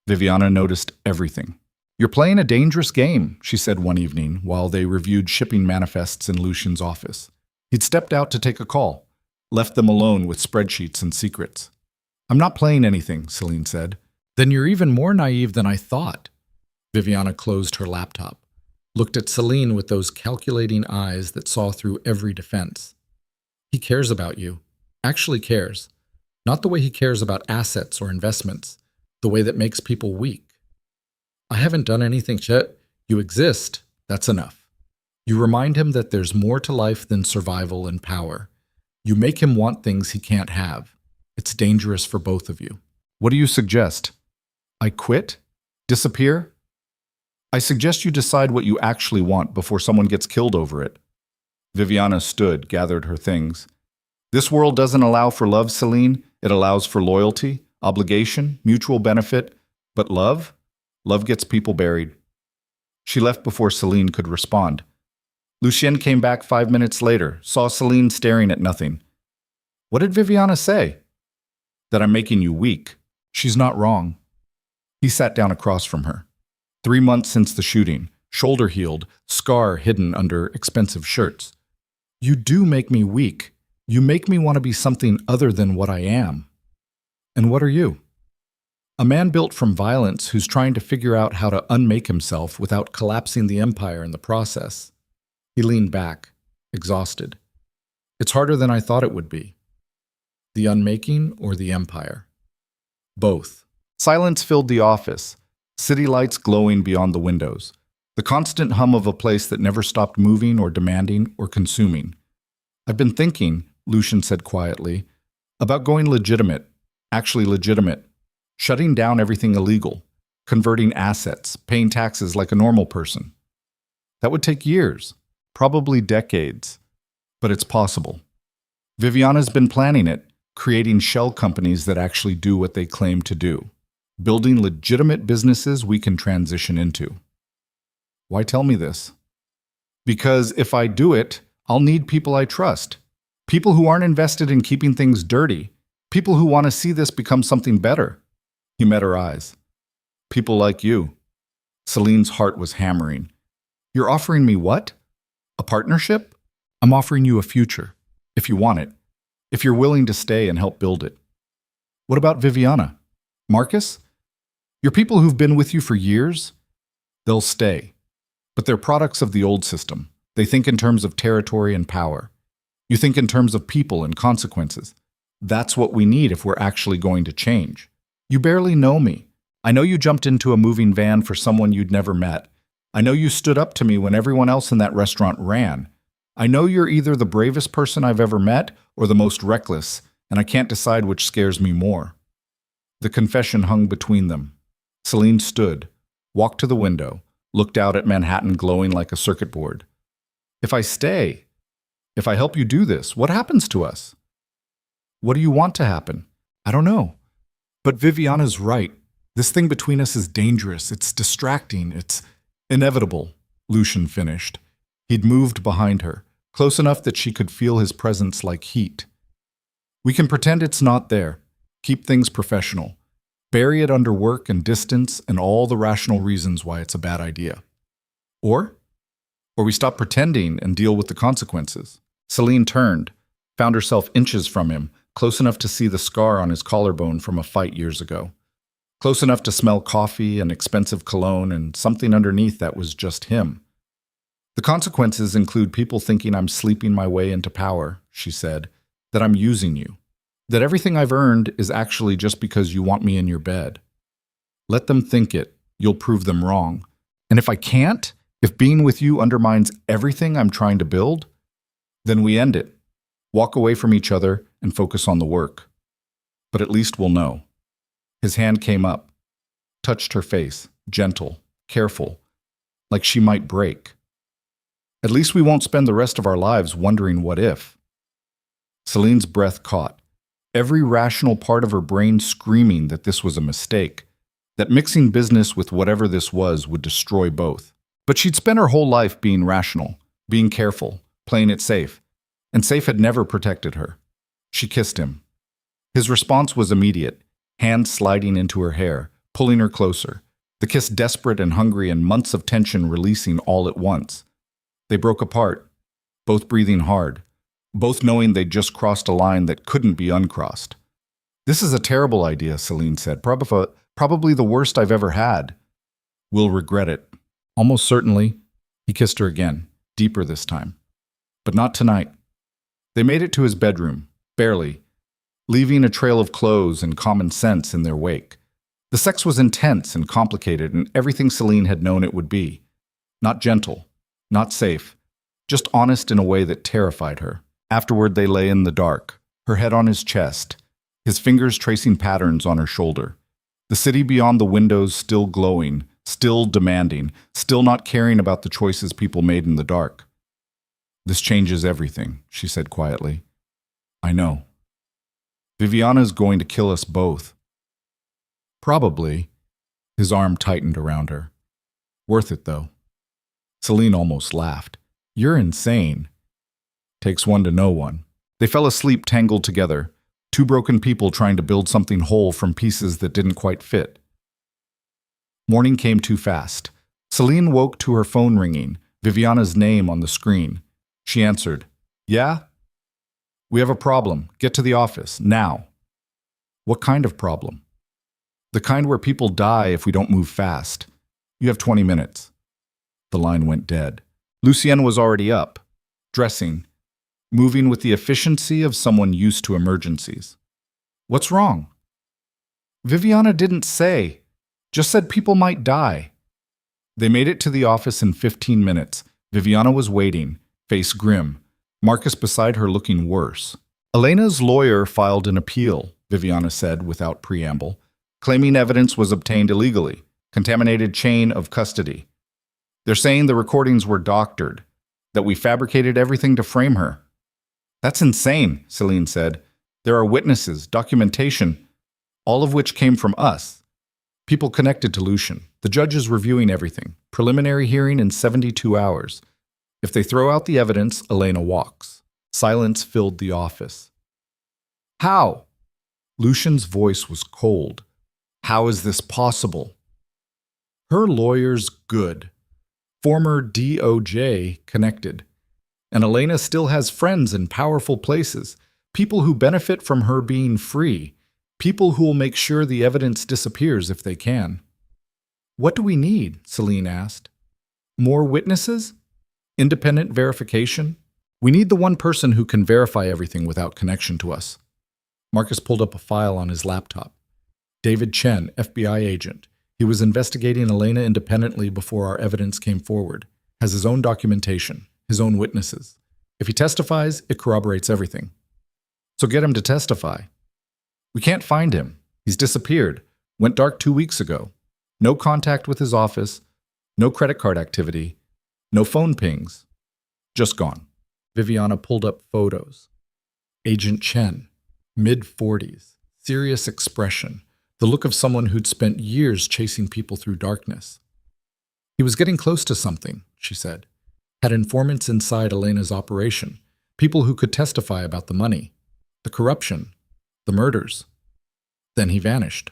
Viviana noticed everything. "You're playing a dangerous game," she said one evening while they reviewed shipping manifests in Lucian's office. He'd stepped out to take a call, left them alone with spreadsheets and secrets. "I'm not playing anything," Celine said. "Then you're even more naive than I thought." Viviana closed her laptop, looked at Celine with those calculating eyes that saw through every defense. "He cares about you. Actually cares. Not the way he cares about assets or investments, the way that makes people weak. I haven't done anything yet. You exist. That's enough. You remind him that there's more to life than survival and power. You make him want things he can't have. It's dangerous for both of you. What do you suggest? I quit? Disappear? I suggest you decide what you actually want before someone gets killed over it. Viviana stood, gathered her things. This world doesn't allow for love, Celine. It allows for loyalty, obligation, mutual benefit. But love? Love gets people buried. She left before Celine could respond. Lucien came back 5 minutes later, saw Celine staring at nothing. What did Viviana say? That I'm making you weak. She's not wrong. He sat down across from her. 3 months since the shooting, shoulder healed, scar hidden under expensive shirts. You do make me weak. You make me want to be something other than what I am. And what are you? A man built from violence who's trying to figure out how to unmake himself without collapsing the empire in the process. He leaned back, exhausted. It's harder than I thought it would be. The unmaking or the empire? Both. Silence filled the office, city lights glowing beyond the windows, the constant hum of a place that never stopped moving or demanding or consuming. I've been thinking, Lucian said quietly, about going legitimate, actually legitimate, shutting down everything illegal, converting assets, paying taxes like a normal person. That would take years, probably decades, but it's possible. Viviana's been planning it, creating shell companies that actually do what they claim to do, building legitimate businesses we can transition into. Why tell me this? Because if I do it, I'll need people I trust, people who aren't invested in keeping things dirty, people who want to see this become something better. He met her eyes. People like you. Celine's heart was hammering. You're offering me what? A partnership? I'm offering you a future, if you want it, if you're willing to stay and help build it. What about Viviana? Marcus? Your people who've been with you for years? They'll stay. But they're products of the old system. They think in terms of territory and power. You think in terms of people and consequences. That's what we need if we're actually going to change. You barely know me. I know you jumped into a moving van for someone you'd never met. I know you stood up to me when everyone else in that restaurant ran. I know you're either the bravest person I've ever met or the most reckless, and I can't decide which scares me more. The confession hung between them. Celine stood, walked to the window, looked out at Manhattan glowing like a circuit board. If I stay, if I help you do this, what happens to us? What do you want to happen? I don't know. But Viviana's right. This thing between us is dangerous. It's distracting. It's inevitable, Lucian finished. He'd moved behind her, close enough that she could feel his presence like heat. We can pretend it's not there. Keep things professional. Bury it under work and distance and all the rational reasons why it's a bad idea. Or we stop pretending and deal with the consequences. Celine turned, found herself inches from him, close enough to see the scar on his collarbone from a fight years ago. Close enough to smell coffee and expensive cologne and something underneath that was just him. The consequences include people thinking I'm sleeping my way into power, she said, that I'm using you, that everything I've earned is actually just because you want me in your bed. Let them think it. You'll prove them wrong. And if I can't, if being with you undermines everything I'm trying to build, then we end it, walk away from each other, and focus on the work. But at least we'll know. His hand came up, touched her face, gentle, careful, like she might break. At least we won't spend the rest of our lives wondering what if. Celine's breath caught, every rational part of her brain screaming that this was a mistake, that mixing business with whatever this was would destroy both. But she'd spent her whole life being rational, being careful, playing it safe, and safe had never protected her. She kissed him. His response was immediate, hands sliding into her hair, pulling her closer, the kiss desperate and hungry and months of tension releasing all at once. They broke apart, both breathing hard, both knowing they'd just crossed a line that couldn't be uncrossed. This is a terrible idea, Celine said, probably the worst I've ever had. We'll regret it. Almost certainly. He kissed her again, deeper this time. But not tonight. They made it to his bedroom, barely, leaving a trail of clothes and common sense in their wake. The sex was intense and complicated, and everything Celine had known it would be. Not gentle, not safe, just honest in a way that terrified her. Afterward, they lay in the dark, her head on his chest, his fingers tracing patterns on her shoulder. The city beyond the windows still glowing, still demanding, still not caring about the choices people made in the dark. "This changes everything," she said quietly. "I know. Viviana's going to kill us both." "Probably." His arm tightened around her. "Worth it, though." Celine almost laughed. "You're insane." "Takes one to know one." They fell asleep tangled together, two broken people trying to build something whole from pieces that didn't quite fit. Morning came too fast. Celine woke to her phone ringing, Viviana's name on the screen. She answered. "Yeah? We have a problem. Get to the office, now." "What kind of problem?" "The kind where people die if we don't move fast. You have 20 minutes. The line went dead. Lucian was already up, dressing, moving with the efficiency of someone used to emergencies. "What's wrong?" "Viviana didn't say. Just said people might die." They made it to the office in 15 minutes. Viviana was waiting, face grim, Marcus beside her looking worse. "Elena's lawyer filed an appeal," Viviana said without preamble, claiming evidence was obtained illegally, contaminated chain of custody. "They're saying the recordings were doctored, that we fabricated everything to frame her." "That's insane," Celine said. "There are witnesses, documentation, all of which came from us. People connected to Lucian. The judge is reviewing everything. Preliminary hearing in 72 hours. If they throw out the evidence, Elena walks." Silence filled the office. "How?" Lucian's voice was cold. "How is this possible?" "Her lawyer's good. Former DOJ connected. And Elena still has friends in powerful places, people who benefit from her being free, people who will make sure the evidence disappears if they can." "What do we need?" Celine asked. "More witnesses? Independent verification? We need the one person who can verify everything without connection to us." Marcus pulled up a file on his laptop. "David Chen, FBI agent. He was investigating Elena independently before our evidence came forward. Has his own documentation, his own witnesses. If he testifies, it corroborates everything. So get him to testify." "We can't find him. He's disappeared. Went dark 2 weeks ago. No contact with his office, no credit card activity, no phone pings. Just gone." Viviana pulled up photos. Agent Chen, mid-40s, serious expression, the look of someone who'd spent years chasing people through darkness. "He was getting close to something," she said. "Had informants inside Elena's operation, people who could testify about the money, the corruption, the murders. Then he vanished."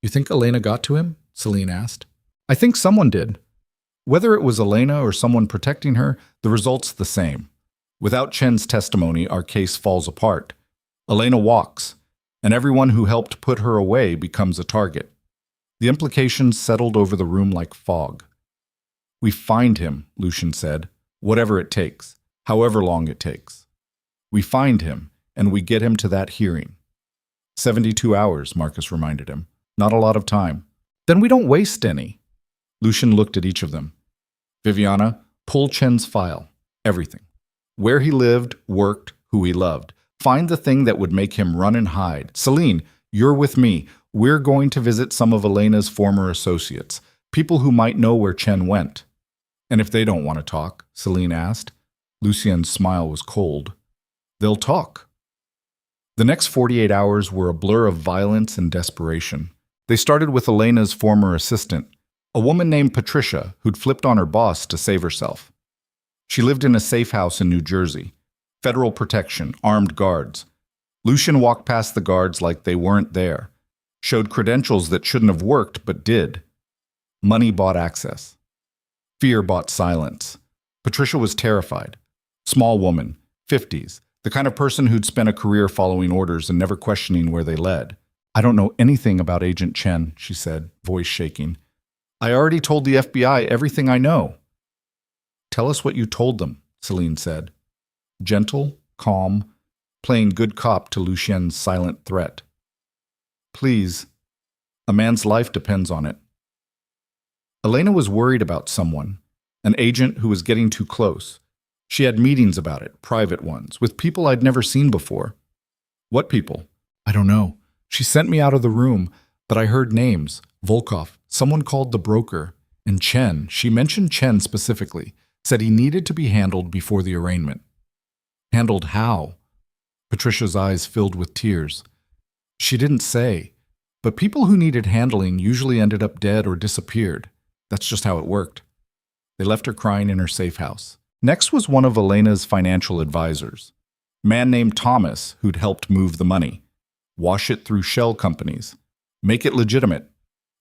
"You think Elena got to him?" Celine asked. "I think someone did. Whether it was Elena or someone protecting her, the result's the same. Without Chen's testimony, our case falls apart. Elena walks, and everyone who helped put her away becomes a target." The implications settled over the room like fog. "We find him," Lucian said, "whatever it takes, however long it takes. We find him, and we get him to that hearing." 72 hours, Marcus reminded him. Not a lot of time. "Then we don't waste any." Lucian looked at each of them. "Viviana, pull Chen's file. Everything. Where he lived, worked, who he loved. Find the thing that would make him run and hide. Celine, you're with me. We're going to visit some of Elena's former associates, people who might know where Chen went." "And if they don't want to talk?" Celine asked. Lucian's smile was cold. "They'll talk." The next 48 hours were a blur of violence and desperation. They started with Elena's former assistant, a woman named Patricia who'd flipped on her boss to save herself. She lived in a safe house in New Jersey. Federal protection, armed guards. Lucian walked past the guards like they weren't there. Showed credentials that shouldn't have worked but did. Money bought access. Fear bought silence. Patricia was terrified. Small woman, 50s, the kind of person who'd spent a career following orders and never questioning where they led. "I don't know anything about Agent Chen," she said, voice shaking. "I already told the FBI everything I know." "Tell us what you told them," Celine said. Gentle, calm, playing good cop to Lucien's silent threat. "Please." A man's life depends on it. Elena was worried about someone, an agent who was getting too close. She had meetings about it, private ones, with people I'd never seen before. What people? I don't know. She sent me out of the room, but I heard names. Volkov, someone called the broker, and Chen. She mentioned Chen specifically, said he needed to be handled before the arraignment. Handled how? Patricia's eyes filled with tears. She didn't say, but people who needed handling usually ended up dead or disappeared. That's just how it worked. They left her crying in her safe house. Next was one of Elena's financial advisors, a man named Thomas, who'd helped move the money, wash it through shell companies, make it legitimate.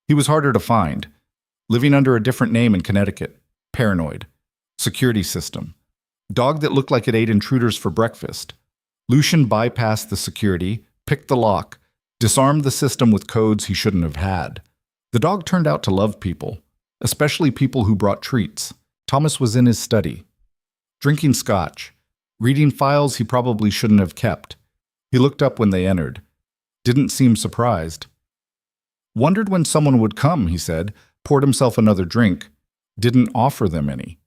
He was harder to find, living under a different name in Connecticut, paranoid, security system, dog that looked like it ate intruders for breakfast. Lucian bypassed the security, picked the lock, disarmed the system with codes he shouldn't have had. The dog turned out to love people, especially people who brought treats. Thomas was in his study, drinking scotch, reading files he probably shouldn't have kept. He looked up when they entered. Didn't seem surprised. Wondered when someone would come, he said, poured himself another drink. Didn't offer them any.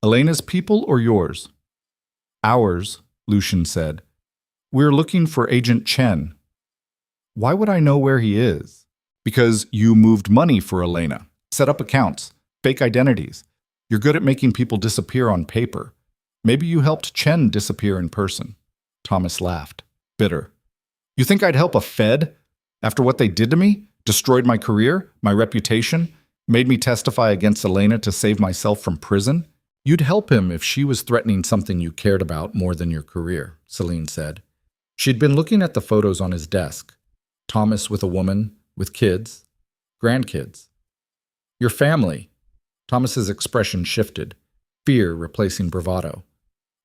Elena's people or yours? Ours, Lucian said. We're looking for Agent Chen. Why would I know where he is? Because you moved money for Elena, set up accounts, fake identities. You're good at making people disappear on paper. Maybe you helped Chen disappear in person. Thomas laughed, bitter. You think I'd help a Fed? After what they did to me? Destroyed my career, my reputation? Made me testify against Elena to save myself from prison? You'd help him if she was threatening something you cared about more than your career, Celine said. She'd been looking at the photos on his desk. Thomas with a woman, with kids, grandkids. Your family. Thomas's expression shifted, fear replacing bravado.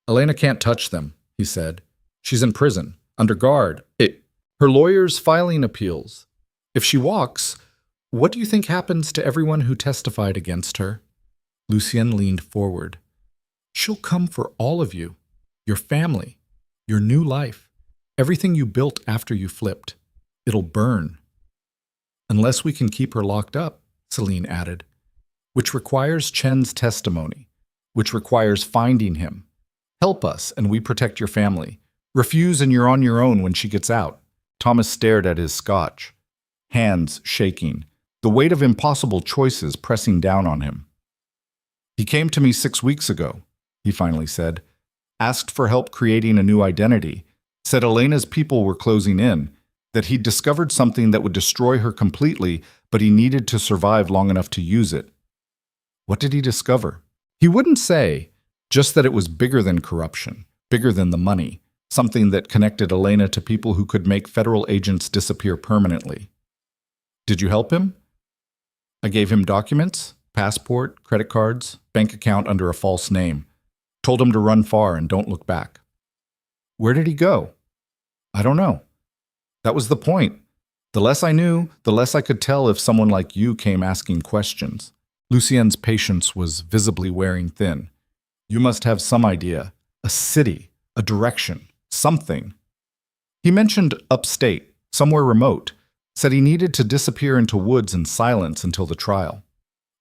Elena can't touch them, he said. She's in prison, under guard. Her lawyer's filing appeals. If she walks, what do you think happens to everyone who testified against her? Lucian leaned forward. She'll come for all of you, your family, your new life, everything you built after you flipped. It'll burn. Unless we can keep her locked up, Celine added, which requires Chen's testimony, which requires finding him. Help us and we protect your family. Refuse and you're on your own when she gets out. Thomas stared at his scotch, hands shaking, the weight of impossible choices pressing down on him. He came to me 6 weeks ago, he finally said, asked for help creating a new identity, said Elena's people were closing in, that he'd discovered something that would destroy her completely, but he needed to survive long enough to use it. What did he discover? He wouldn't say, just that it was bigger than corruption, bigger than the money, something that connected Elena to people who could make federal agents disappear permanently. Did you help him? I gave him documents, passport, credit cards, bank account under a false name. Told him to run far and don't look back. Where did he go? I don't know. That was the point. The less I knew, the less I could tell if someone like you came asking questions. Lucien's patience was visibly wearing thin. You must have some idea, a city, a direction, something. He mentioned upstate, somewhere remote, said he needed to disappear into woods in silence until the trial.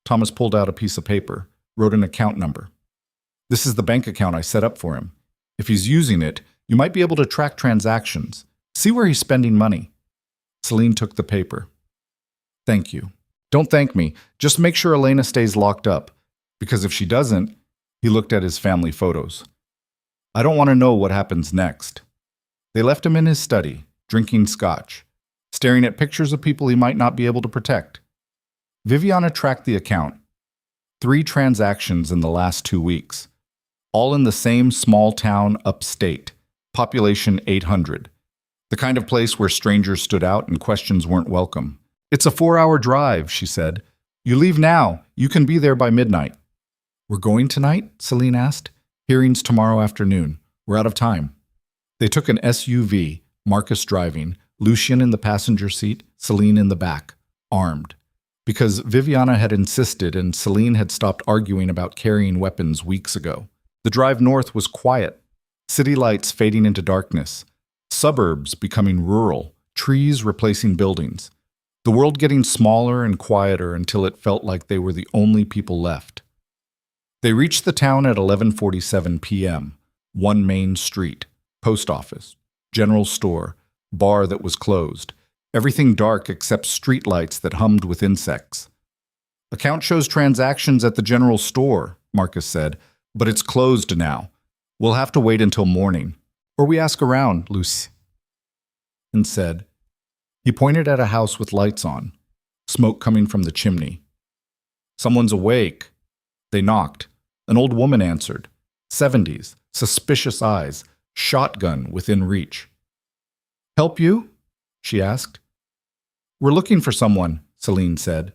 Thomas pulled out a piece of paper, wrote an account number. This is the bank account I set up for him. If he's using it, you might be able to track transactions. See where he's spending money. Celine took the paper. Thank you. Don't thank me. Just make sure Elena stays locked up. Because if she doesn't, he looked at his family photos. I don't want to know what happens next. They left him in his study, drinking scotch, staring at pictures of people he might not be able to protect. Viviana tracked the account. 3 transactions in the last 2 weeks. All in the same small town upstate. Population 800. The kind of place where strangers stood out and questions weren't welcome. It's a 4-hour drive, she said. You leave now. You can be there by midnight. We're going tonight? Celine asked. Hearings tomorrow afternoon. We're out of time. They took an SUV, Marcus driving, Lucian in the passenger seat, Celine in the back, armed. Because Viviana had insisted and Celine had stopped arguing about carrying weapons weeks ago. The drive north was quiet. City lights fading into darkness. Suburbs becoming rural. Trees replacing buildings. The world getting smaller and quieter until it felt like they were the only people left. They reached the town at 11:47 p.m. One main street, post office, general store, bar that was closed. Everything dark except streetlights that hummed with insects. Account shows transactions at the general store, Marcus said, but it's closed now. We'll have to wait until morning. Or we ask around, Lucian said. He pointed at a house with lights on, smoke coming from the chimney. Someone's awake. They knocked. An old woman answered. 70s, suspicious eyes, shotgun within reach. Help you? She asked. We're looking for someone, Celine said,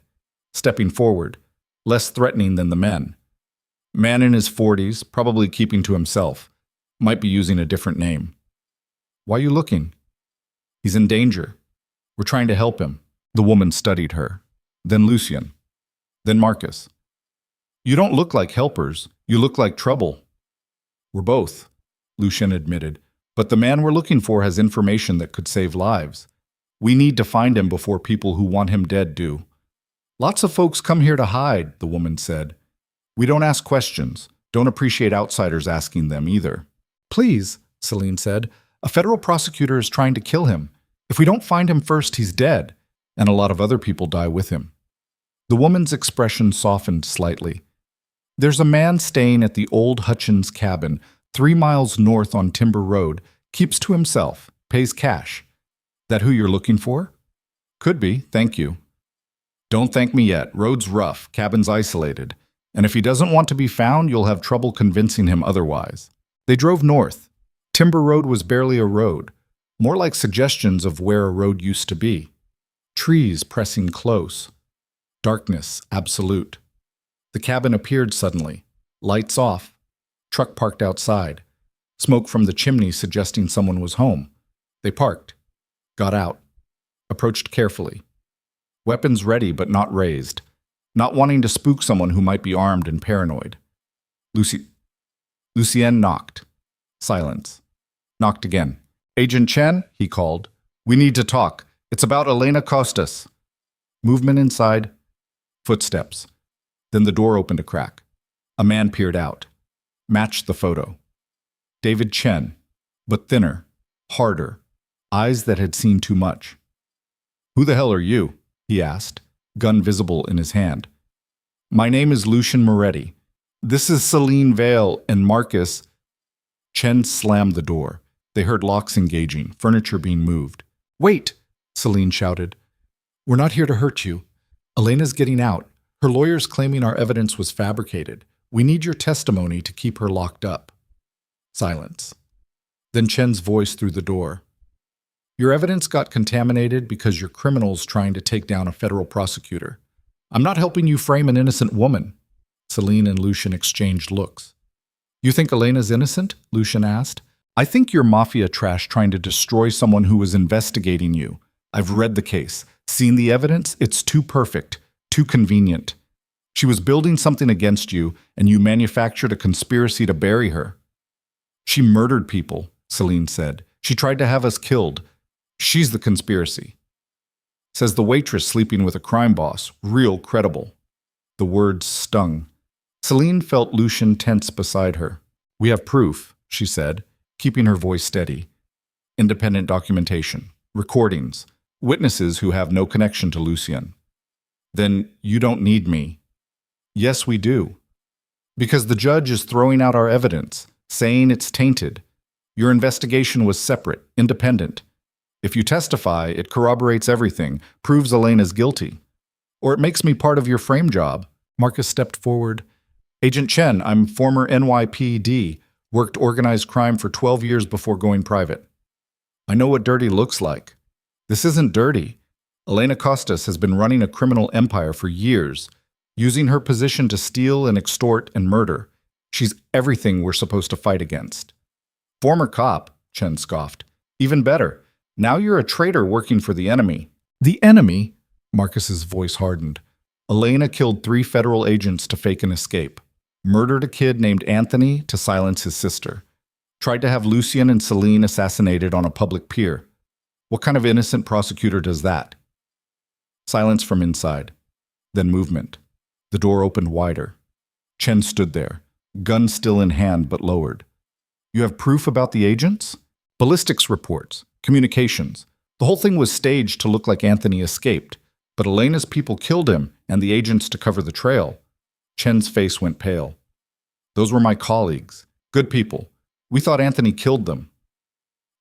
stepping forward, less threatening than the men. Man in his 40s, probably keeping to himself, might be using a different name. Why are you looking? He's in danger. We're trying to help him. The woman studied her. Then Lucian. Then Marcus. You don't look like helpers. You look like trouble. We're both, Lucian admitted. But the man we're looking for has information that could save lives. We need to find him before people who want him dead do. Lots of folks come here to hide, the woman said. We don't ask questions. Don't appreciate outsiders asking them either. Please, Celine said. A federal prosecutor is trying to kill him. If we don't find him first, he's dead, and a lot of other people die with him. The woman's expression softened slightly. There's a man staying at the old Hutchins cabin, 3 miles north on Timber Road, keeps to himself, pays cash. That who you're looking for? Could be, thank you. Don't thank me yet. Road's rough, cabin's isolated, and if he doesn't want to be found, you'll have trouble convincing him otherwise. They drove north. Timber Road was barely a road. More like suggestions of where a road used to be. Trees pressing close. Darkness absolute. The cabin appeared suddenly. Lights off. Truck parked outside. Smoke from the chimney suggesting someone was home. They parked. Got out. Approached carefully. Weapons ready but not raised. Not wanting to spook someone who might be armed and paranoid. Lucien knocked. Silence. Knocked again. Agent Chen, he called. We need to talk. It's about Elena Costas. Movement inside. Footsteps. Then the door opened a crack. A man peered out. Matched the photo. David Chen, but thinner, harder, eyes that had seen too much. Who the hell are you? He asked, gun visible in his hand. My name is Lucian Moretti. This is Celine Vale and Marcus. Chen slammed the door. They heard locks engaging, furniture being moved. Wait, Celine shouted. We're not here to hurt you. Elena's getting out. Her lawyer's claiming our evidence was fabricated. We need your testimony to keep her locked up. Silence. Then Chen's voice through the door. Your evidence got contaminated because you're criminals trying to take down a federal prosecutor. I'm not helping you frame an innocent woman. Celine and Lucian exchanged looks. You think Elena's innocent? Lucian asked. I think you're Mafia trash trying to destroy someone who was investigating you. I've read the case, seen the evidence. It's too perfect, too convenient. She was building something against you, and you manufactured a conspiracy to bury her. She murdered people, Celine said. She tried to have us killed. She's the conspiracy. Says the waitress sleeping with a crime boss. Real credible. The words stung. Celine felt Lucian tense beside her. We have proof, she said, keeping her voice steady. Independent documentation, recordings, witnesses who have no connection to Lucian. Then you don't need me. Yes, we do. Because the judge is throwing out our evidence, saying it's tainted. Your investigation was separate, independent. If you testify, it corroborates everything, proves Elena's guilty. Or it makes me part of your frame job. Marcus stepped forward. Agent Chen, I'm former NYPD, worked organized crime for 12 years before going private. I know what dirty looks like. This isn't dirty. Elena Costas has been running a criminal empire for years, using her position to steal and extort and murder. She's everything we're supposed to fight against. Former cop, Chen scoffed. Even better. Now you're a traitor working for the enemy. The enemy? Marcus's voice hardened. Elena killed 3 federal agents to fake an escape. Murdered a kid named Anthony to silence his sister. Tried to have Lucian and Celine assassinated on a public pier. What kind of innocent prosecutor does that? Silence from inside. Then movement. The door opened wider. Chen stood there, gun still in hand but lowered. You have proof about the agents? Ballistics reports, communications. The whole thing was staged to look like Anthony escaped, but Elena's people killed him and the agents to cover the trail. Chen's face went pale. Those were my colleagues. Good people. We thought Anthony killed them.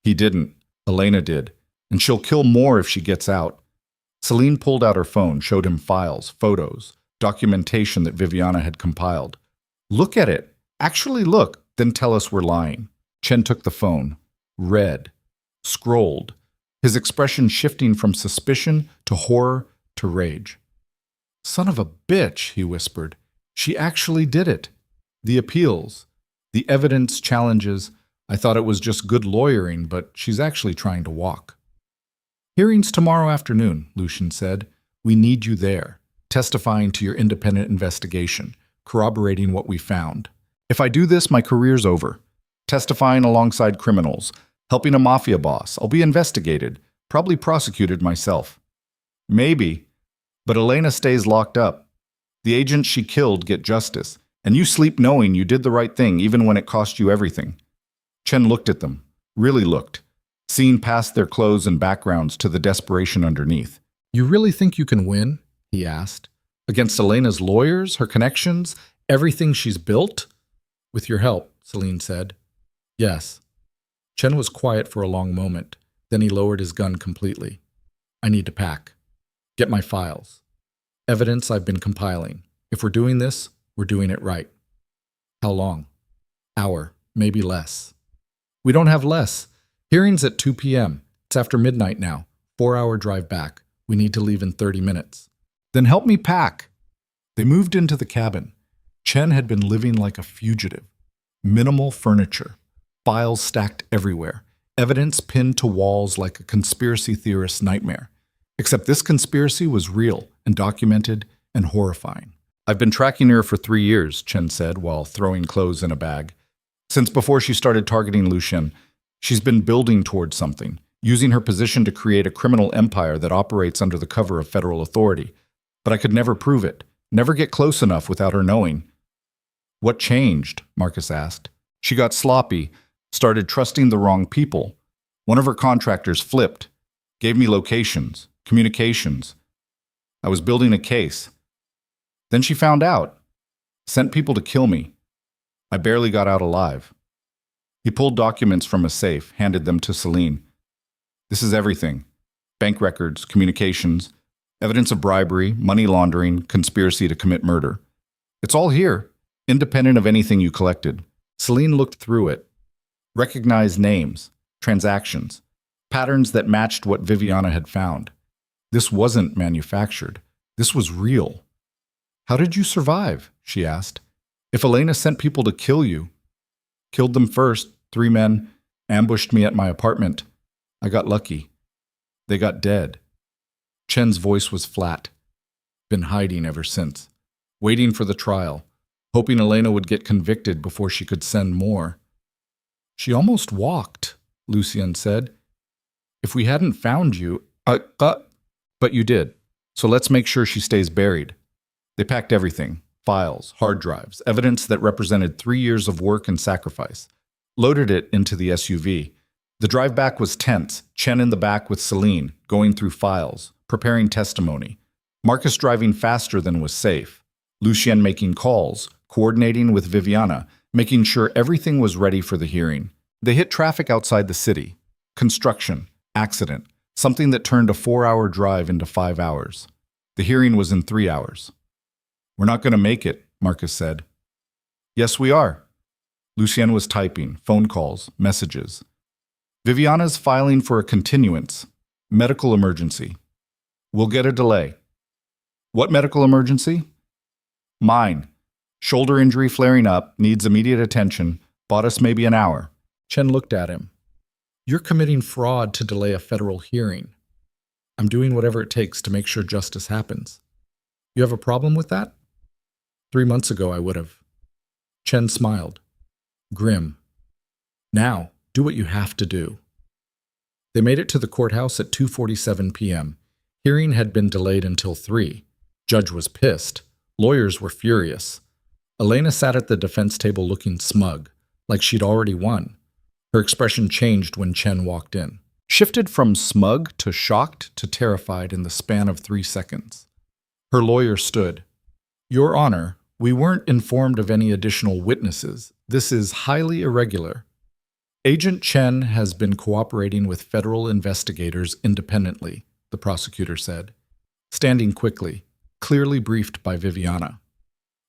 He didn't. Elena did. And she'll kill more if she gets out. Celine pulled out her phone, showed him files, photos, documentation that Viviana had compiled. Look at it. Actually look, then tell us we're lying. Chen took the phone, read, scrolled, his expression shifting from suspicion to horror to rage. Son of a bitch, he whispered. She actually did it. The appeals, the evidence challenges, I thought it was just good lawyering, but she's actually trying to walk. Hearings tomorrow afternoon, Lucian said. We need you there, testifying to your independent investigation, corroborating what we found. If I do this, my career's over. Testifying alongside criminals, helping a mafia boss, I'll be investigated, probably prosecuted myself. Maybe, but Elena stays locked up. The agents she killed get justice, and you sleep knowing you did the right thing even when it cost you everything. Chen looked at them, really looked, seeing past their clothes and backgrounds to the desperation underneath. You really think you can win? He asked. Against Elena's lawyers, her connections, everything she's built? With your help, Celine said. Yes. Chen was quiet for a long moment. Then he lowered his gun completely. I need to pack. Get my files. Evidence I've been compiling. If we're doing this, we're doing it right. How long? Hour, maybe less. We don't have less. Hearing's at 2 p.m. It's after midnight now. 4-hour drive back. We need to leave in 30 minutes. Then help me pack. They moved into the cabin. Chen had been living like a fugitive. Minimal furniture. Files stacked everywhere. Evidence pinned to walls like a conspiracy theorist's nightmare. Except this conspiracy was real and documented and horrifying. I've been tracking her for 3 years, Chen said while throwing clothes in a bag. Since before she started targeting Lucian, she's been building towards something, using her position to create a criminal empire that operates under the cover of federal authority. But I could never prove it, never get close enough without her knowing. What changed? Marcus asked. She got sloppy, started trusting the wrong people. One of her contractors flipped, gave me locations, communications. I was building a case. Then she found out, sent people to kill me. I barely got out alive. He pulled documents from a safe, handed them to Celine. This is everything. Bank records, communications, evidence of bribery, money laundering, conspiracy to commit murder. It's all here, independent of anything you collected. Celine looked through it, recognized names, transactions, patterns that matched what Viviana had found. This wasn't manufactured. This was real. How did you survive? She asked. If Elena sent people to kill you, killed them first, 3 men, ambushed me at my apartment. I got lucky. They got dead. Chen's voice was flat. Been hiding ever since. Waiting for the trial. Hoping Elena would get convicted before she could send more. She almost walked, Lucian said. If we hadn't found you, but you did. So let's make sure she stays buried. They packed everything. Files, hard drives, evidence that represented 3 years of work and sacrifice. Loaded it into the SUV. The drive back was tense, Chen in the back with Celine, going through files, preparing testimony. Marcus driving faster than was safe. Lucian making calls, coordinating with Viviana, making sure everything was ready for the hearing. They hit traffic outside the city. Construction, accident, something that turned a 4-hour drive into 5 hours. The hearing was in 3 hours. We're not going to make it, Marcus said. Yes, we are. Lucian was typing, phone calls, messages. Viviana's filing for a continuance. Medical emergency. We'll get a delay. What medical emergency? Mine. Shoulder injury flaring up, needs immediate attention, bought us maybe an hour. Chen looked at him. You're committing fraud to delay a federal hearing. I'm doing whatever it takes to make sure justice happens. You have a problem with that? 3 months ago, I would have. Chen smiled. Grim. Now, do what you have to do. They made it to the courthouse at 2:47 p.m. Hearing had been delayed until 3. Judge was pissed. Lawyers were furious. Elena sat at the defense table looking smug, like she'd already won. Her expression changed when Chen walked in. Shifted from smug to shocked to terrified in the span of 3 seconds. Her lawyer stood. "Your Honor, we weren't informed of any additional witnesses. This is highly irregular. Agent Chen has been cooperating with federal investigators independently," the prosecutor said, standing quickly, clearly briefed by Viviana.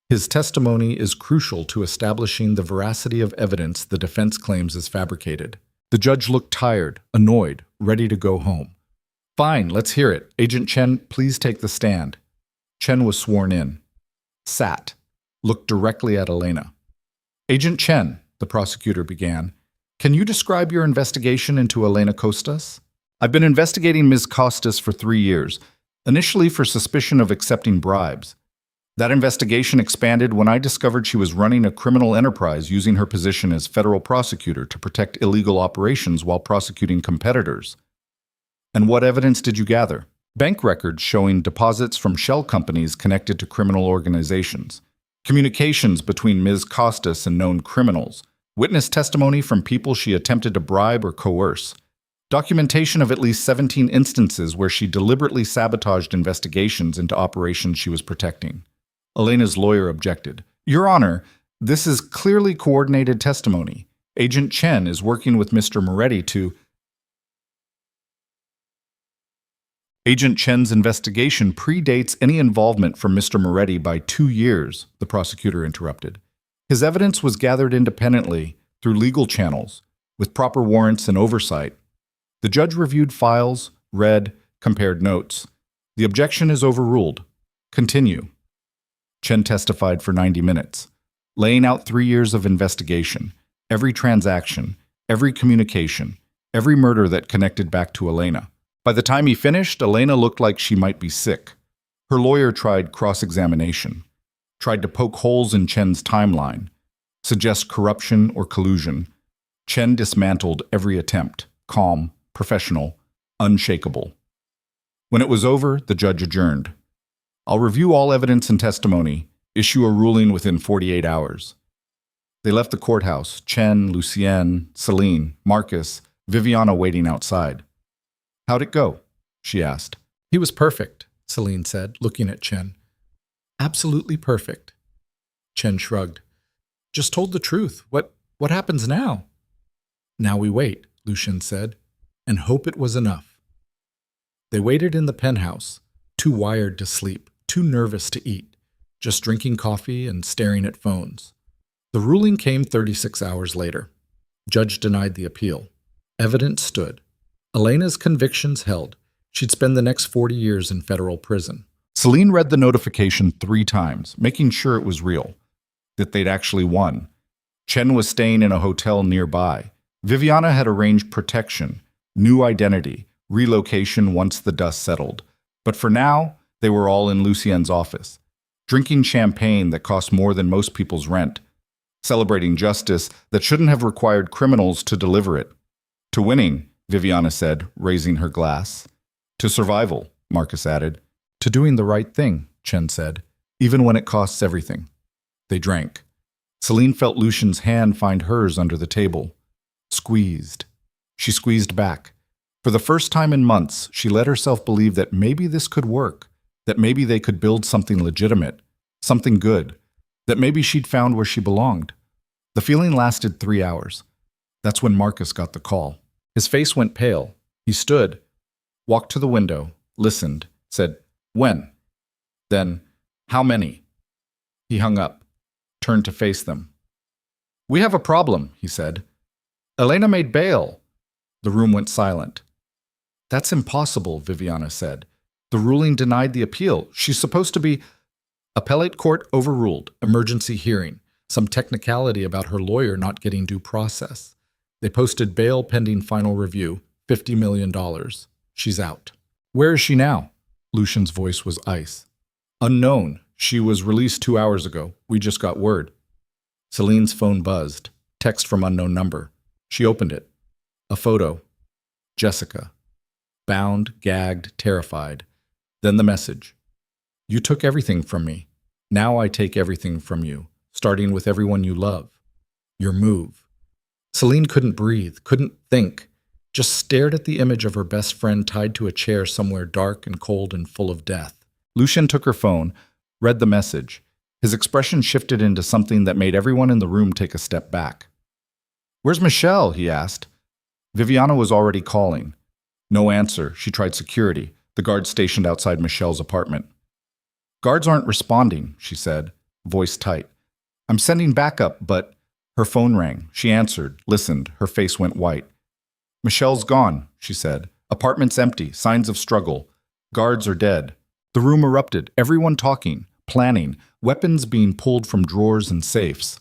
"His testimony is crucial to establishing the veracity of evidence the defense claims is fabricated." The judge looked tired, annoyed, ready to go home. "Fine, let's hear it. Agent Chen, please take the stand." Chen was sworn in. Sat. Looked directly at Elena. "Agent Chen," the prosecutor began, "can you describe your investigation into Elena Costas?" "I've been investigating Ms. Costas for 3 years, initially for suspicion of accepting bribes. That investigation expanded when I discovered she was running a criminal enterprise using her position as federal prosecutor to protect illegal operations while prosecuting competitors." "And what evidence did you gather?" "Bank records showing deposits from shell companies connected to criminal organizations, communications between Ms. Costas and known criminals, witness testimony from people she attempted to bribe or coerce, documentation of at least 17 instances where she deliberately sabotaged investigations into operations she was protecting." Elena's lawyer objected. "Your Honor, this is clearly coordinated testimony. Agent Chen is working with Mr. Moretti to—" "Agent Chen's investigation predates any involvement from Mr. Moretti by 2 years," the prosecutor interrupted. "His evidence was gathered independently through legal channels, with proper warrants and oversight." The judge reviewed files, read, compared notes. "The objection is overruled. Continue." Chen testified for 90 minutes, laying out 3 years of investigation, every transaction, every communication, every murder that connected back to Elena. By the time he finished, Elena looked like she might be sick. Her lawyer tried cross-examination, tried to poke holes in Chen's timeline, suggest corruption or collusion. Chen dismantled every attempt, calm, professional, unshakable. When it was over, the judge adjourned. "I'll review all evidence and testimony, issue a ruling within 48 hours. They left the courthouse, Chen, Lucian, Celine, Marcus, Viviana waiting outside. "How'd it go?" she asked. "He was perfect," Celine said, looking at Chen. "Absolutely perfect." Chen shrugged. "Just told the truth. What happens now?" "Now we wait," Lucian said, "and hope it was enough." They waited in the penthouse, too wired to sleep, too nervous to eat, just drinking coffee and staring at phones. The ruling came 36 hours later. Judge denied the appeal. Evidence stood. Elena's convictions held. She'd spend the next 40 years in federal prison. Celine read the notification 3 times, making sure it was real, that they'd actually won. Chen was staying in a hotel nearby. Viviana had arranged protection, new identity, relocation once the dust settled. But for now, they were all in Lucien's office, drinking champagne that cost more than most people's rent, celebrating justice that shouldn't have required criminals to deliver it. "To winning," Viviana said, raising her glass. "To survival," Marcus added. "To doing the right thing," Chen said, "even when it costs everything." They drank. Celine felt Lucian's hand find hers under the table. Squeezed. She squeezed back. For the first time in months, she let herself believe that maybe this could work, that maybe they could build something legitimate, something good, that maybe she'd found where she belonged. The feeling lasted 3 hours. That's when Marcus got the call. His face went pale. He stood, walked to the window, listened, said, "When?" Then, "How many?" He hung up, turned to face them. "We have a problem," he said. "Elena made bail." The room went silent. "That's impossible," Viviana said. "The ruling denied the appeal. She's supposed to be—" "Appellate court overruled. Emergency hearing. Some technicality about her lawyer not getting due process. They posted bail pending final review, $50 million. She's out." "Where is she now?" Lucian's voice was ice. "Unknown. She was released 2 hours ago. We just got word." Celine's phone buzzed. Text from unknown number. She opened it. A photo. Jessica. Bound, gagged, terrified. Then the message. You took everything from me. Now I take everything from you, starting with everyone you love. Your move. Celine couldn't breathe, couldn't think, just stared at the image of her best friend tied to a chair somewhere dark and cold and full of death. Lucian took her phone, read the message. His expression shifted into something that made everyone in the room take a step back. "Where's Michelle?" he asked. Viviana was already calling. No answer. She tried security, the guards stationed outside Michelle's apartment. "Guards aren't responding," she said, voice tight. "I'm sending backup, but—" Her phone rang. She answered, listened. Her face went white. "Michelle's gone," she said. "Apartment's empty. Signs of struggle. Guards are dead." The room erupted. Everyone talking, planning, weapons being pulled from drawers and safes.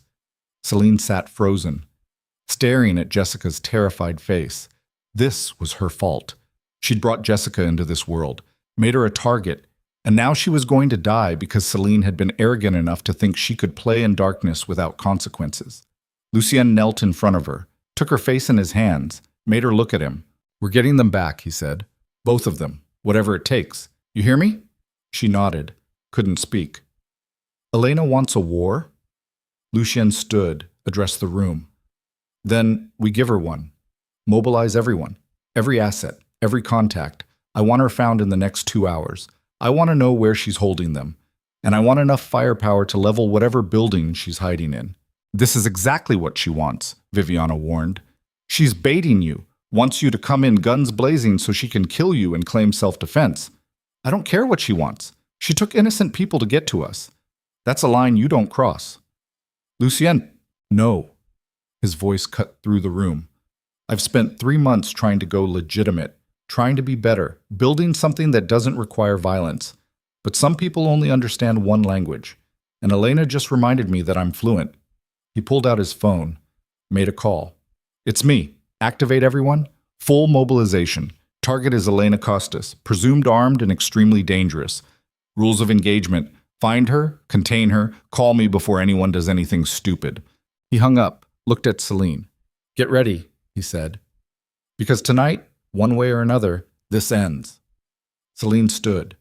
Celine sat frozen, staring at Jessica's terrified face. This was her fault. She'd brought Jessica into this world, made her a target, and now she was going to die because Celine had been arrogant enough to think she could play in darkness without consequences. Lucien knelt in front of her, took her face in his hands, made her look at him. "We're getting them back," he said. "Both of them, whatever it takes. You hear me?" She nodded, couldn't speak. "Elena wants a war?" Lucien stood, addressed the room. "Then we give her one. Mobilize everyone, every asset, every contact. I want her found in the next 2 hours. I want to know where she's holding them. And I want enough firepower to level whatever building she's hiding in." "This is exactly what she wants," Viviana warned. "She's baiting you, wants you to come in guns blazing so she can kill you and claim self-defense. I don't care what she wants. She took innocent people to get to us. That's a line you don't cross." "Lucien, no." His voice cut through the room. "I've spent 3 months trying to go legitimate, trying to be better, building something that doesn't require violence. But some people only understand one language, and Elena just reminded me that I'm fluent." He pulled out his phone, made a call. "It's me. Activate everyone. Full mobilization. Target is Elena Costas, presumed armed and extremely dangerous. Rules of engagement. Find her, contain her, call me before anyone does anything stupid." He hung up, looked at Celine. "Get ready," he said. "Because tonight, one way or another, this ends." Celine stood,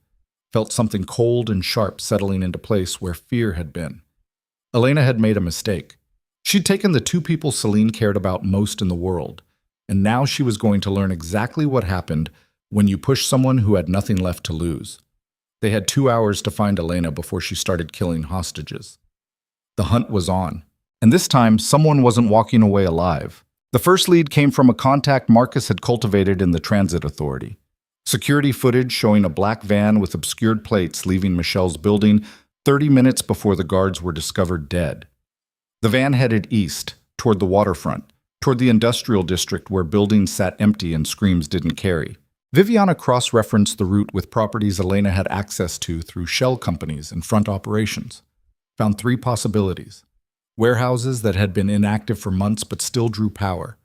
felt something cold and sharp settling into place where fear had been. Elena had made a mistake. She'd taken the 2 people Celine cared about most in the world, and now she was going to learn exactly what happened when you push someone who had nothing left to lose. They had 2 hours to find Elena before she started killing hostages. The hunt was on, and this time someone wasn't walking away alive. The first lead came from a contact Marcus had cultivated in the transit authority. Security footage showing a black van with obscured plates leaving Michelle's building 30 minutes before the guards were discovered dead. The van headed east, toward the waterfront, toward the industrial district where buildings sat empty and screams didn't carry. Viviana cross-referenced the route with properties Elena had access to through shell companies and front operations. Found 3 possibilities. Warehouses that had been inactive for months but still drew power,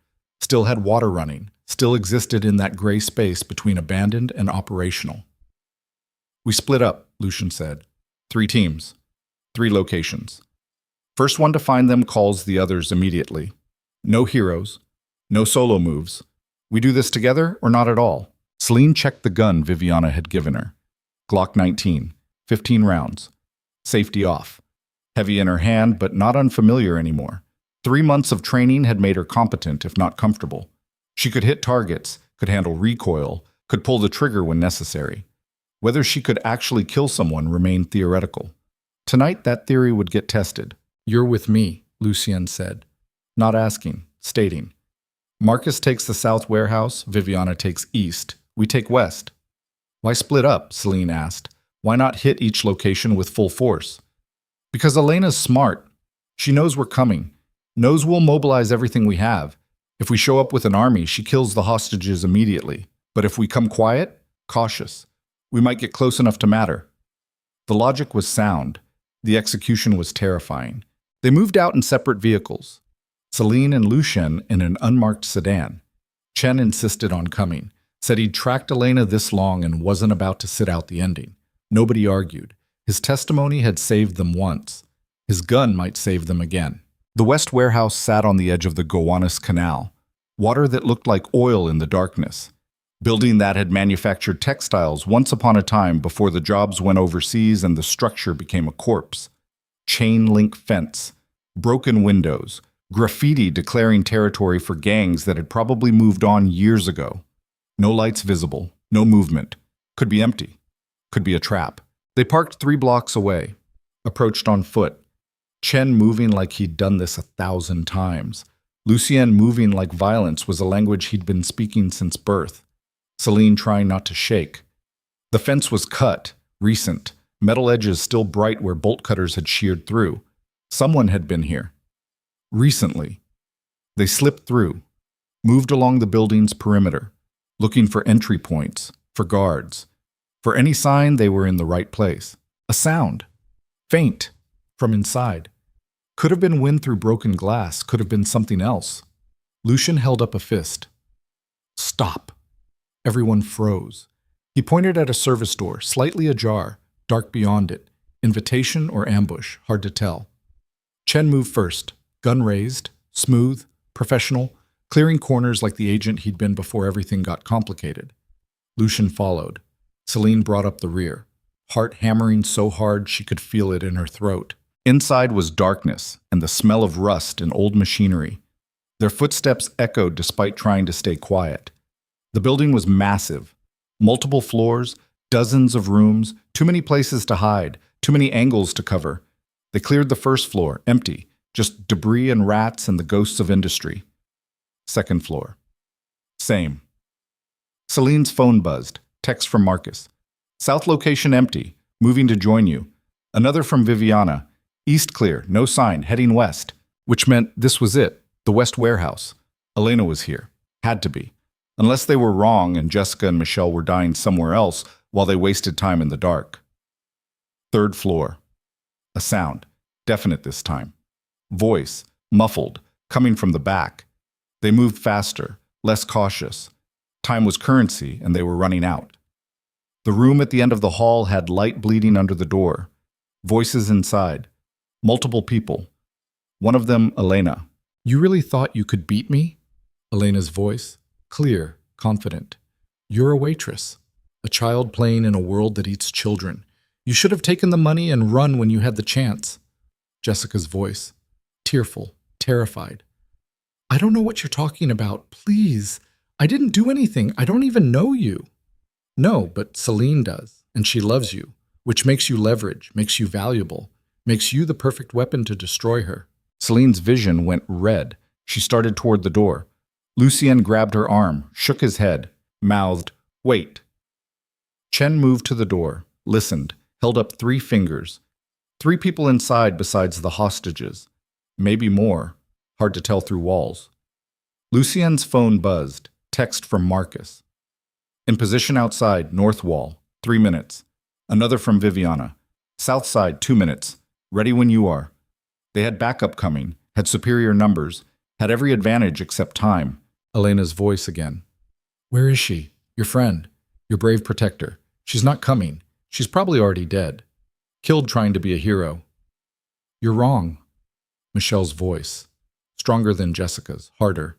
still had water running, still existed in that gray space between abandoned and operational. "We split up," Lucian said. 3 teams, 3 locations. First one to find them calls the others immediately. No heroes, no solo moves. We do this together or not at all. Celine checked the gun Viviana had given her. Glock 19, 15 rounds. Safety off. Heavy in her hand, but not unfamiliar anymore. 3 months of training had made her competent, if not comfortable. She could hit targets, could handle recoil, could pull the trigger when necessary. Whether she could actually kill someone remained theoretical. Tonight, that theory would get tested. "You're with me," Lucien said. Not asking, stating. "Marcus takes the south warehouse, Viviana takes east. We take west." "Why split up?" Celine asked. "Why not hit each location with full force?" "Because Elena's smart. She knows we're coming, knows we'll mobilize everything we have. If we show up with an army, she kills the hostages immediately. But if we come quiet, cautious, we might get close enough to matter." The logic was sound. The execution was terrifying. They moved out in separate vehicles. Celine and Lucien in an unmarked sedan. Chen insisted on coming, said he'd tracked Elena this long and wasn't about to sit out the ending. Nobody argued. His testimony had saved them once. His gun might save them again. The West Warehouse sat on the edge of the Gowanus Canal, water that looked like oil in the darkness. Building that had manufactured textiles once upon a time before the jobs went overseas and the structure became a corpse. Chain link fence, broken windows, graffiti declaring territory for gangs that had probably moved on years ago. No lights visible, no movement. Could be empty. Could be a trap. They parked 3 blocks away, approached on foot. Chen moving like he'd done this 1,000 times. Lucian moving like violence was a language he'd been speaking since birth. Celine trying not to shake. The fence was cut, recent, metal edges still bright where bolt cutters had sheared through. Someone had been here. Recently. They slipped through, moved along the building's perimeter, looking for entry points, for guards, for any sign they were in the right place. A sound. Faint. From inside. Could have been wind through broken glass, could have been something else. Lucian held up a fist. Stop. Everyone froze. He pointed at a service door, slightly ajar, dark beyond it. Invitation or ambush, hard to tell. Chen moved first, gun raised, smooth, professional, clearing corners like the agent he'd been before everything got complicated. Lucian followed. Celine brought up the rear, heart hammering so hard she could feel it in her throat. Inside was darkness and the smell of rust and old machinery. Their footsteps echoed despite trying to stay quiet. The building was massive. Multiple floors, dozens of rooms, too many places to hide, too many angles to cover. They cleared the first floor, empty, just debris and rats and the ghosts of industry. Second floor. Same. Celine's phone buzzed. Text from Marcus. South location empty. Moving to join you. Another from Viviana. East clear. No sign. Heading west. Which meant this was it. The West warehouse. Elena was here. Had to be. Unless they were wrong and Jessica and Michelle were dying somewhere else while they wasted time in the dark. Third floor. A sound. Definite this time. Voice. Muffled. Coming from the back. They moved faster. Less cautious. Time was currency and they were running out. The room at the end of the hall had light bleeding under the door. Voices inside. Multiple people. One of them, Elena. You really thought you could beat me? Elena's voice. Clear, confident. You're a waitress. A child playing in a world that eats children. You should have taken the money and run when you had the chance. Jessica's voice. Tearful, terrified. I don't know what you're talking about. Please. I didn't do anything. I don't even know you. No, but Celine does, and she loves you, which makes you leverage, makes you valuable, makes you the perfect weapon to destroy her. Celine's vision went red. She started toward the door. Lucian grabbed her arm, shook his head, mouthed, "Wait." Chen moved to the door, listened, held up 3 fingers. 3 people inside besides the hostages. Maybe more. Hard to tell through walls. Lucian's phone buzzed. Text from Marcus. In position outside, north wall, 3 minutes. Another from Viviana. South side, 2 minutes. Ready when you are. They had backup coming, had superior numbers, had every advantage except time. Elena's voice again. Where is she? Your friend. Your brave protector. She's not coming. She's probably already dead. Killed trying to be a hero. You're wrong. Michelle's voice. Stronger than Jessica's, harder.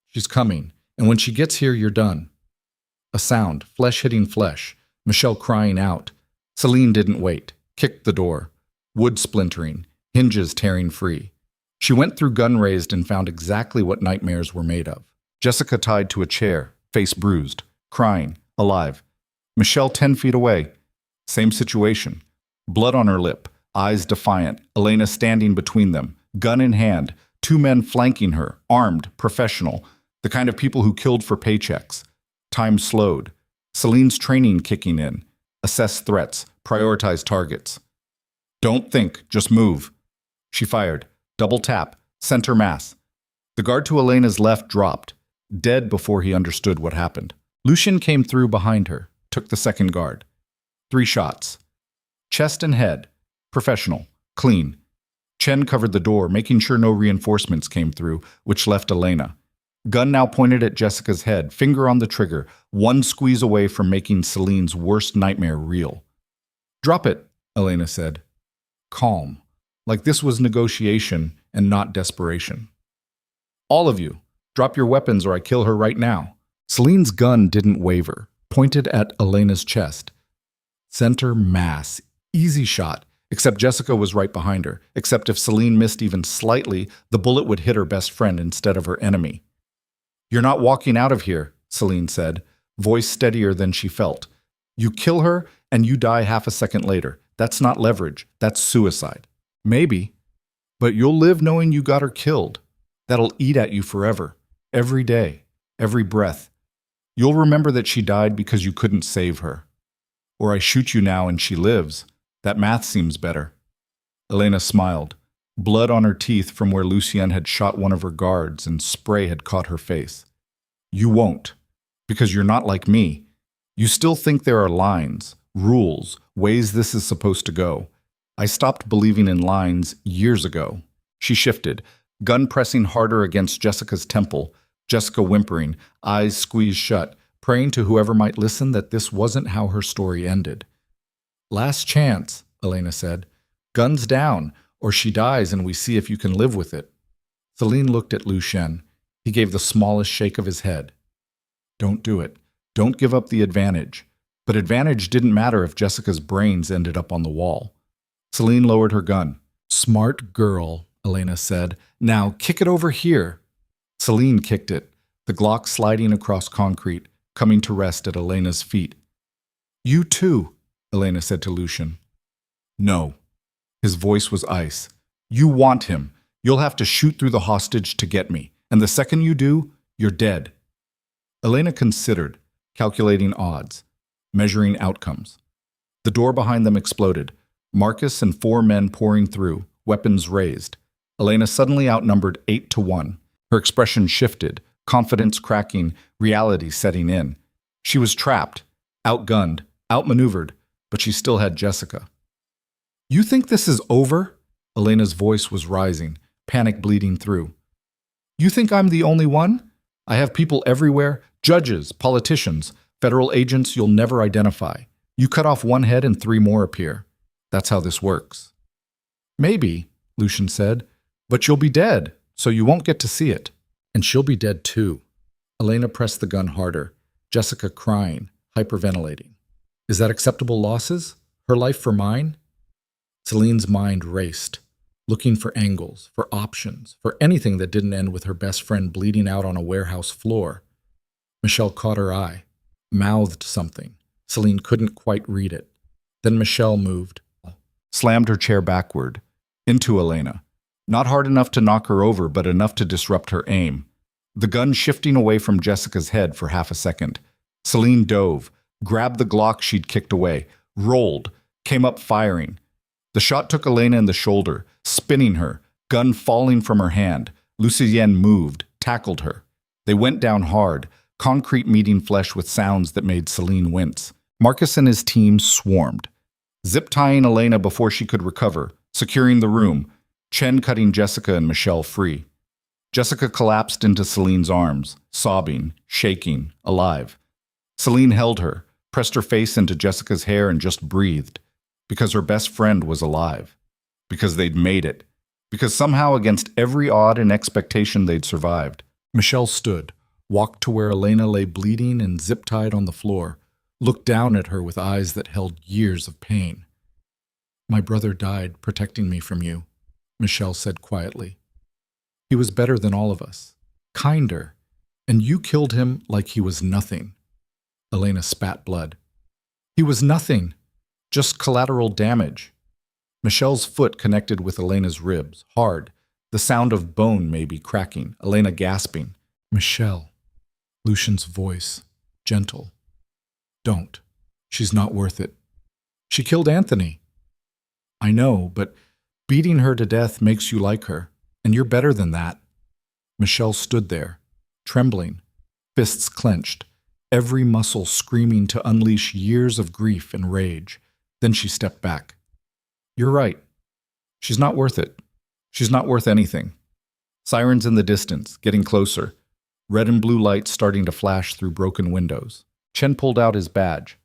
She's coming. And when she gets here, you're done. A sound, flesh hitting flesh, Michelle crying out. Celine didn't wait, kicked the door. Wood splintering, hinges tearing free. She went through gun raised and found exactly what nightmares were made of. Jessica tied to a chair, face bruised, crying, alive. Michelle 10 feet away. Same situation. Blood on her lip, eyes defiant, Elena standing between them, gun in hand, 2 men flanking her, armed, professional. The kind of people who killed for paychecks. Time slowed. Celine's training kicking in. Assess threats. Prioritize targets. Don't think, just move. She fired. Double tap. Center mass. The guard to Elena's left dropped. Dead before he understood what happened. Lucian came through behind her. Took the second guard. 3 shots. Chest and head. Professional. Clean. Chen covered the door, making sure no reinforcements came through, which left Elena. Gun now pointed at Jessica's head, finger on the trigger, 1 squeeze away from making Celine's worst nightmare real. Drop it, Elena said. Calm, like this was negotiation and not desperation. All of you, drop your weapons or I kill her right now. Celine's gun didn't waver, pointed at Elena's chest. Center mass. Easy shot, except Jessica was right behind her. Except if Celine missed even slightly, the bullet would hit her best friend instead of her enemy. "You're not walking out of here," Celine said, voice steadier than she felt. "You kill her, and you die half a second later. That's not leverage. That's suicide." "Maybe. But you'll live knowing you got her killed. That'll eat at you forever. Every day. Every breath. You'll remember that she died because you couldn't save her. Or I shoot you now and she lives. That math seems better." Elena smiled. Blood on her teeth from where Lucian had shot one of her guards and spray had caught her face. "You won't. Because you're not like me. You still think there are lines, rules, ways this is supposed to go. I stopped believing in lines years ago." She shifted, gun pressing harder against Jessica's temple, Jessica whimpering, eyes squeezed shut, praying to whoever might listen that this wasn't how her story ended. "Last chance," Elena said. "Guns down, or she dies and we see if you can live with it." Celine looked at Lucian. He gave the smallest shake of his head. "Don't do it. Don't give up the advantage." But advantage didn't matter if Jessica's brains ended up on the wall. Celine lowered her gun. "Smart girl," Elena said. "Now kick it over here." Celine kicked it, the Glock sliding across concrete, coming to rest at Elena's feet. "You too," Elena said to Lucian. "No." His voice was ice. "You want him. You'll have to shoot through the hostage to get me. And the second you do, you're dead." Elena considered, calculating odds, measuring outcomes. The door behind them exploded. Marcus and 4 men pouring through, weapons raised. Elena suddenly outnumbered 8-1. Her expression shifted, confidence cracking, reality setting in. She was trapped, outgunned, outmaneuvered, but she still had Jessica. "You think this is over?" Elena's voice was rising, panic bleeding through. "You think I'm the only one? I have people everywhere, judges, politicians, federal agents you'll never identify. You cut off one head and 3 more appear. That's how this works." "Maybe," Lucian said, "but you'll be dead, so you won't get to see it. And she'll be dead too." Elena pressed the gun harder, Jessica crying, hyperventilating. "Is that acceptable losses? Her life for mine?" Celine's mind raced, looking for angles, for options, for anything that didn't end with her best friend bleeding out on a warehouse floor. Michelle caught her eye, mouthed something. Celine couldn't quite read it. Then Michelle moved, slammed her chair backward, into Elena. Not hard enough to knock her over, but enough to disrupt her aim. The gun shifting away from Jessica's head for half a second. Celine dove, grabbed the Glock she'd kicked away, rolled, came up firing. The shot took Elena in the shoulder, spinning her, gun falling from her hand. Lucien moved, tackled her. They went down hard, concrete meeting flesh with sounds that made Celine wince. Marcus and his team swarmed, zip-tying Elena before she could recover, securing the room, Chen cutting Jessica and Michelle free. Jessica collapsed into Celine's arms, sobbing, shaking, alive. Celine held her, pressed her face into Jessica's hair and just breathed. Because her best friend was alive. Because they'd made it. Because somehow against every odd and expectation they'd survived. Michelle stood, walked to where Elena lay bleeding and zip-tied on the floor, looked down at her with eyes that held years of pain. "My brother died protecting me from you," Michelle said quietly. "He was better than all of us, kinder, and you killed him like he was nothing." Elena spat blood. "He was nothing, just collateral damage." Michelle's foot connected with Elena's ribs, hard, the sound of bone maybe cracking, Elena gasping. "Michelle," Lucian's voice, gentle. "Don't. She's not worth it. She killed Anthony." "I know, but beating her to death makes you like her, and you're better than that." Michelle stood there, trembling, fists clenched, every muscle screaming to unleash years of grief and rage. Then she stepped back. "You're right. She's not worth it. She's not worth anything." Sirens in the distance, getting closer. Red and blue lights starting to flash through broken windows. Chen pulled out his badge.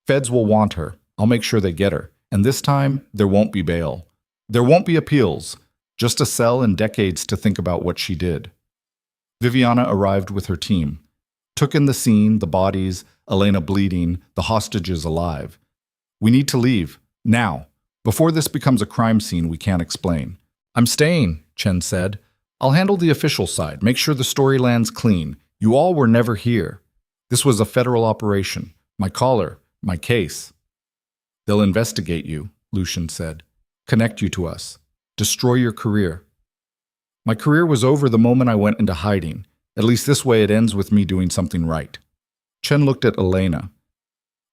"Feds will want her. I'll make sure they get her. And this time, there won't be bail. There won't be appeals. Just a cell and decades to think about what she did." Viviana arrived with her team. took in the scene, the bodies, Elena bleeding, the hostages alive. We need to leave, now. Before this becomes a crime scene we can't explain. I'm staying, Chen said. I'll handle the official side, make sure the story lands clean. You all were never here. This was a federal operation. My caller, my case. They'll investigate you, Lucian said. Connect you to us. Destroy your career. My career was over the moment I went into hiding. At least this way it ends with me doing something right. Chen looked at Elena,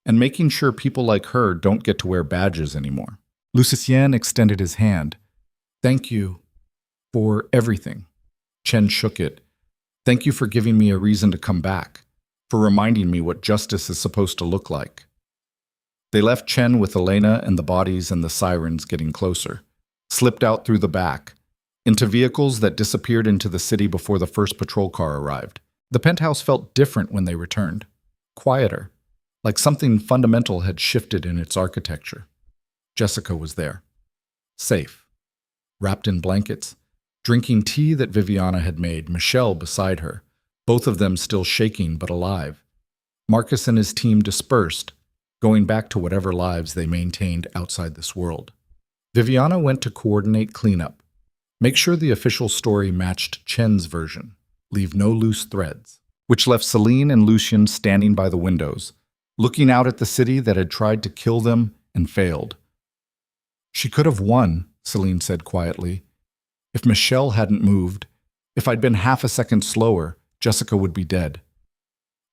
and making sure people like her don't get to wear badges anymore. Lucian extended his hand. Thank you for everything. Chen shook it. Thank you for giving me a reason to come back, for reminding me what justice is supposed to look like. They left Chen with Elena and the bodies and the sirens getting closer, slipped out through the back, into vehicles that disappeared into the city before the first patrol car arrived. The penthouse felt different when they returned, quieter, like something fundamental had shifted in its architecture. Jessica was there, safe, wrapped in blankets, drinking tea that Viviana had made, Michelle beside her, both of them still shaking but alive. Marcus and his team dispersed, going back to whatever lives they maintained outside this world. Viviana went to coordinate cleanup, make sure the official story matched Chen's version, leave no loose threads, which left Celine and Lucian standing by the windows, looking out at the city that had tried to kill them and failed. She could have won, Celine said quietly. If Michelle hadn't moved, if I'd been half a second slower, Jessica would be dead.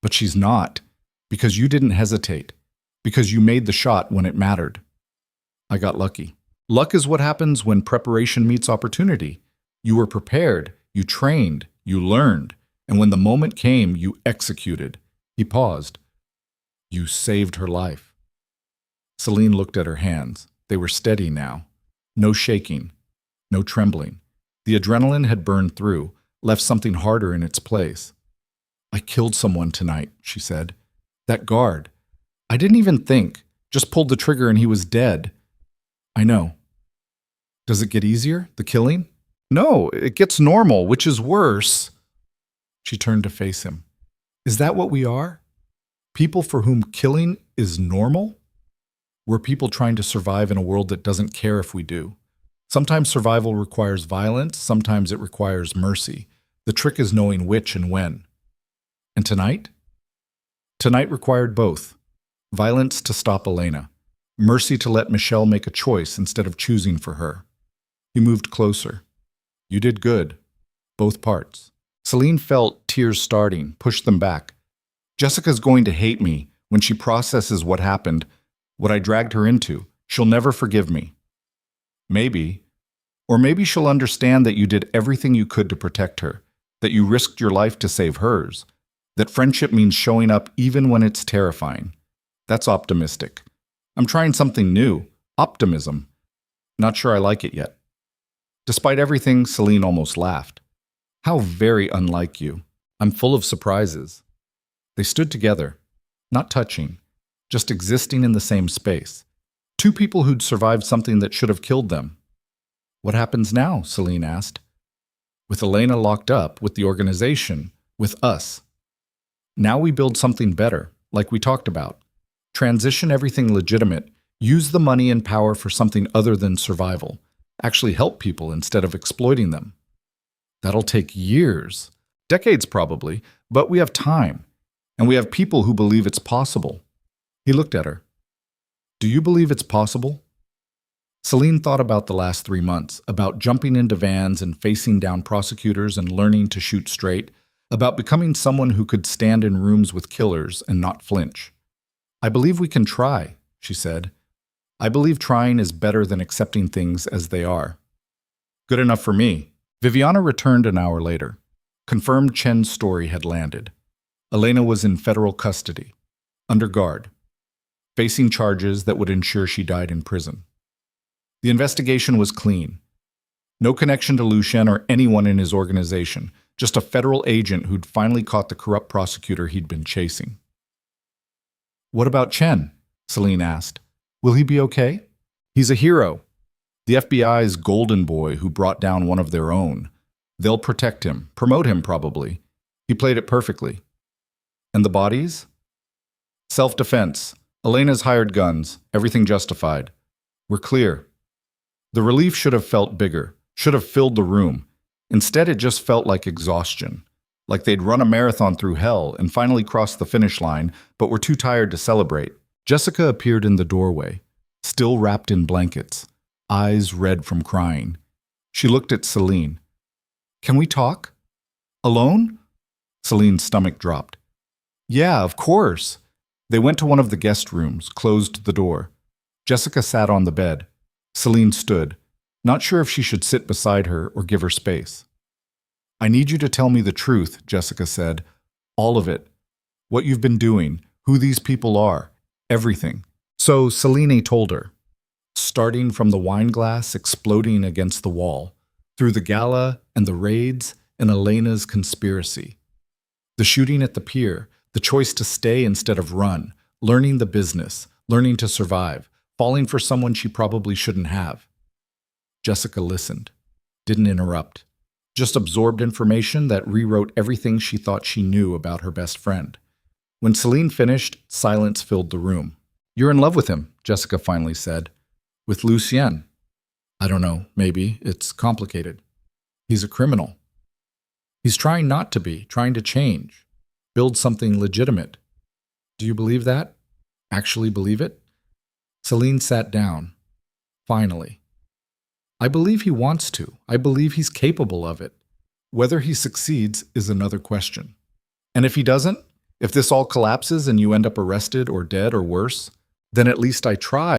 But she's not, because you didn't hesitate, because you made the shot when it mattered. I got lucky. Luck is what happens when preparation meets opportunity. You were prepared, you trained, you learned, and when the moment came, you executed. He paused. You saved her life. Celine looked at her hands. They were steady now. No shaking, no trembling. The adrenaline had burned through, left something harder in its place. I killed someone tonight, she said. That guard. I didn't even think. Just pulled the trigger and he was dead. I know. Does it get easier, the killing? No, it gets normal, which is worse. She turned to face him. Is that what we are? People for whom killing is normal? We're people trying to survive in a world that doesn't care if we do. Sometimes survival requires violence, sometimes it requires mercy. The trick is knowing which and when. And tonight? Tonight required both. Violence to stop Elena. Mercy to let Michelle make a choice instead of choosing for her. He moved closer. You did good. Both parts. Celine felt tears starting, pushed them back. Jessica's going to hate me when she processes what happened, what I dragged her into. She'll never forgive me. Maybe. Or maybe she'll understand that you did everything you could to protect her, that you risked your life to save hers, that friendship means showing up even when it's terrifying. That's optimistic. I'm trying something new. Optimism. Not sure I like it yet. Despite everything, Celine almost laughed. How very unlike you. I'm full of surprises. They stood together, not touching, just existing in the same space. Two people who'd survived something that should have killed them. What happens now? Celine asked. With Elena locked up, with the organization, with us. Now we build something better, like we talked about. Transition everything legitimate. Use the money and power for something other than survival. Actually help people instead of exploiting them. That'll take years, decades probably, but we have time. And we have people who believe it's possible. He looked at her. Do you believe it's possible? Celine thought about the last 3 months, about jumping into vans and facing down prosecutors and learning to shoot straight, about becoming someone who could stand in rooms with killers and not flinch. I believe we can try, she said. I believe trying is better than accepting things as they are. Good enough for me. Viviana returned an hour later. Confirmed Chen's story had landed. Elena was in federal custody, under guard, facing charges that would ensure she died in prison. The investigation was clean. No connection to Lucian or anyone in his organization, just a federal agent who'd finally caught the corrupt prosecutor he'd been chasing. What about Chen? Celine asked. Will he be okay? He's a hero. The FBI's golden boy who brought down one of their own. They'll protect him, promote him probably. He played it perfectly. And the bodies? Self-defense. Elena's hired guns. Everything justified. We're clear. The relief should have felt bigger, should have filled the room. Instead, it just felt like exhaustion. Like they'd run a marathon through hell and finally crossed the finish line, but were too tired to celebrate. Jessica appeared in the doorway, still wrapped in blankets, eyes red from crying. She looked at Celine. Can we talk? Alone? Celine's stomach dropped. Yeah, of course. They went to one of the guest rooms, closed the door. Jessica sat on the bed. Celine stood, not sure if she should sit beside her or give her space. I need you to tell me the truth, Jessica said. All of it. What you've been doing, who these people are, everything. So Celine told her, starting from the wine glass exploding against the wall, through the gala and the raids and Elena's conspiracy. The shooting at the pier, the choice to stay instead of run, learning the business, learning to survive, falling for someone she probably shouldn't have. Jessica listened, didn't interrupt, just absorbed information that rewrote everything she thought she knew about her best friend. When Celine finished, silence filled the room. You're in love with him, Jessica finally said. With Lucian. I don't know, maybe. It's complicated. He's a criminal. He's trying not to be, trying to change, build something legitimate. Do you believe that? Actually believe it? Celine sat down. Finally. I believe he wants to. I believe he's capable of it. Whether he succeeds is another question. And if he doesn't, if this all collapses and you end up arrested or dead or worse, then at least I tried.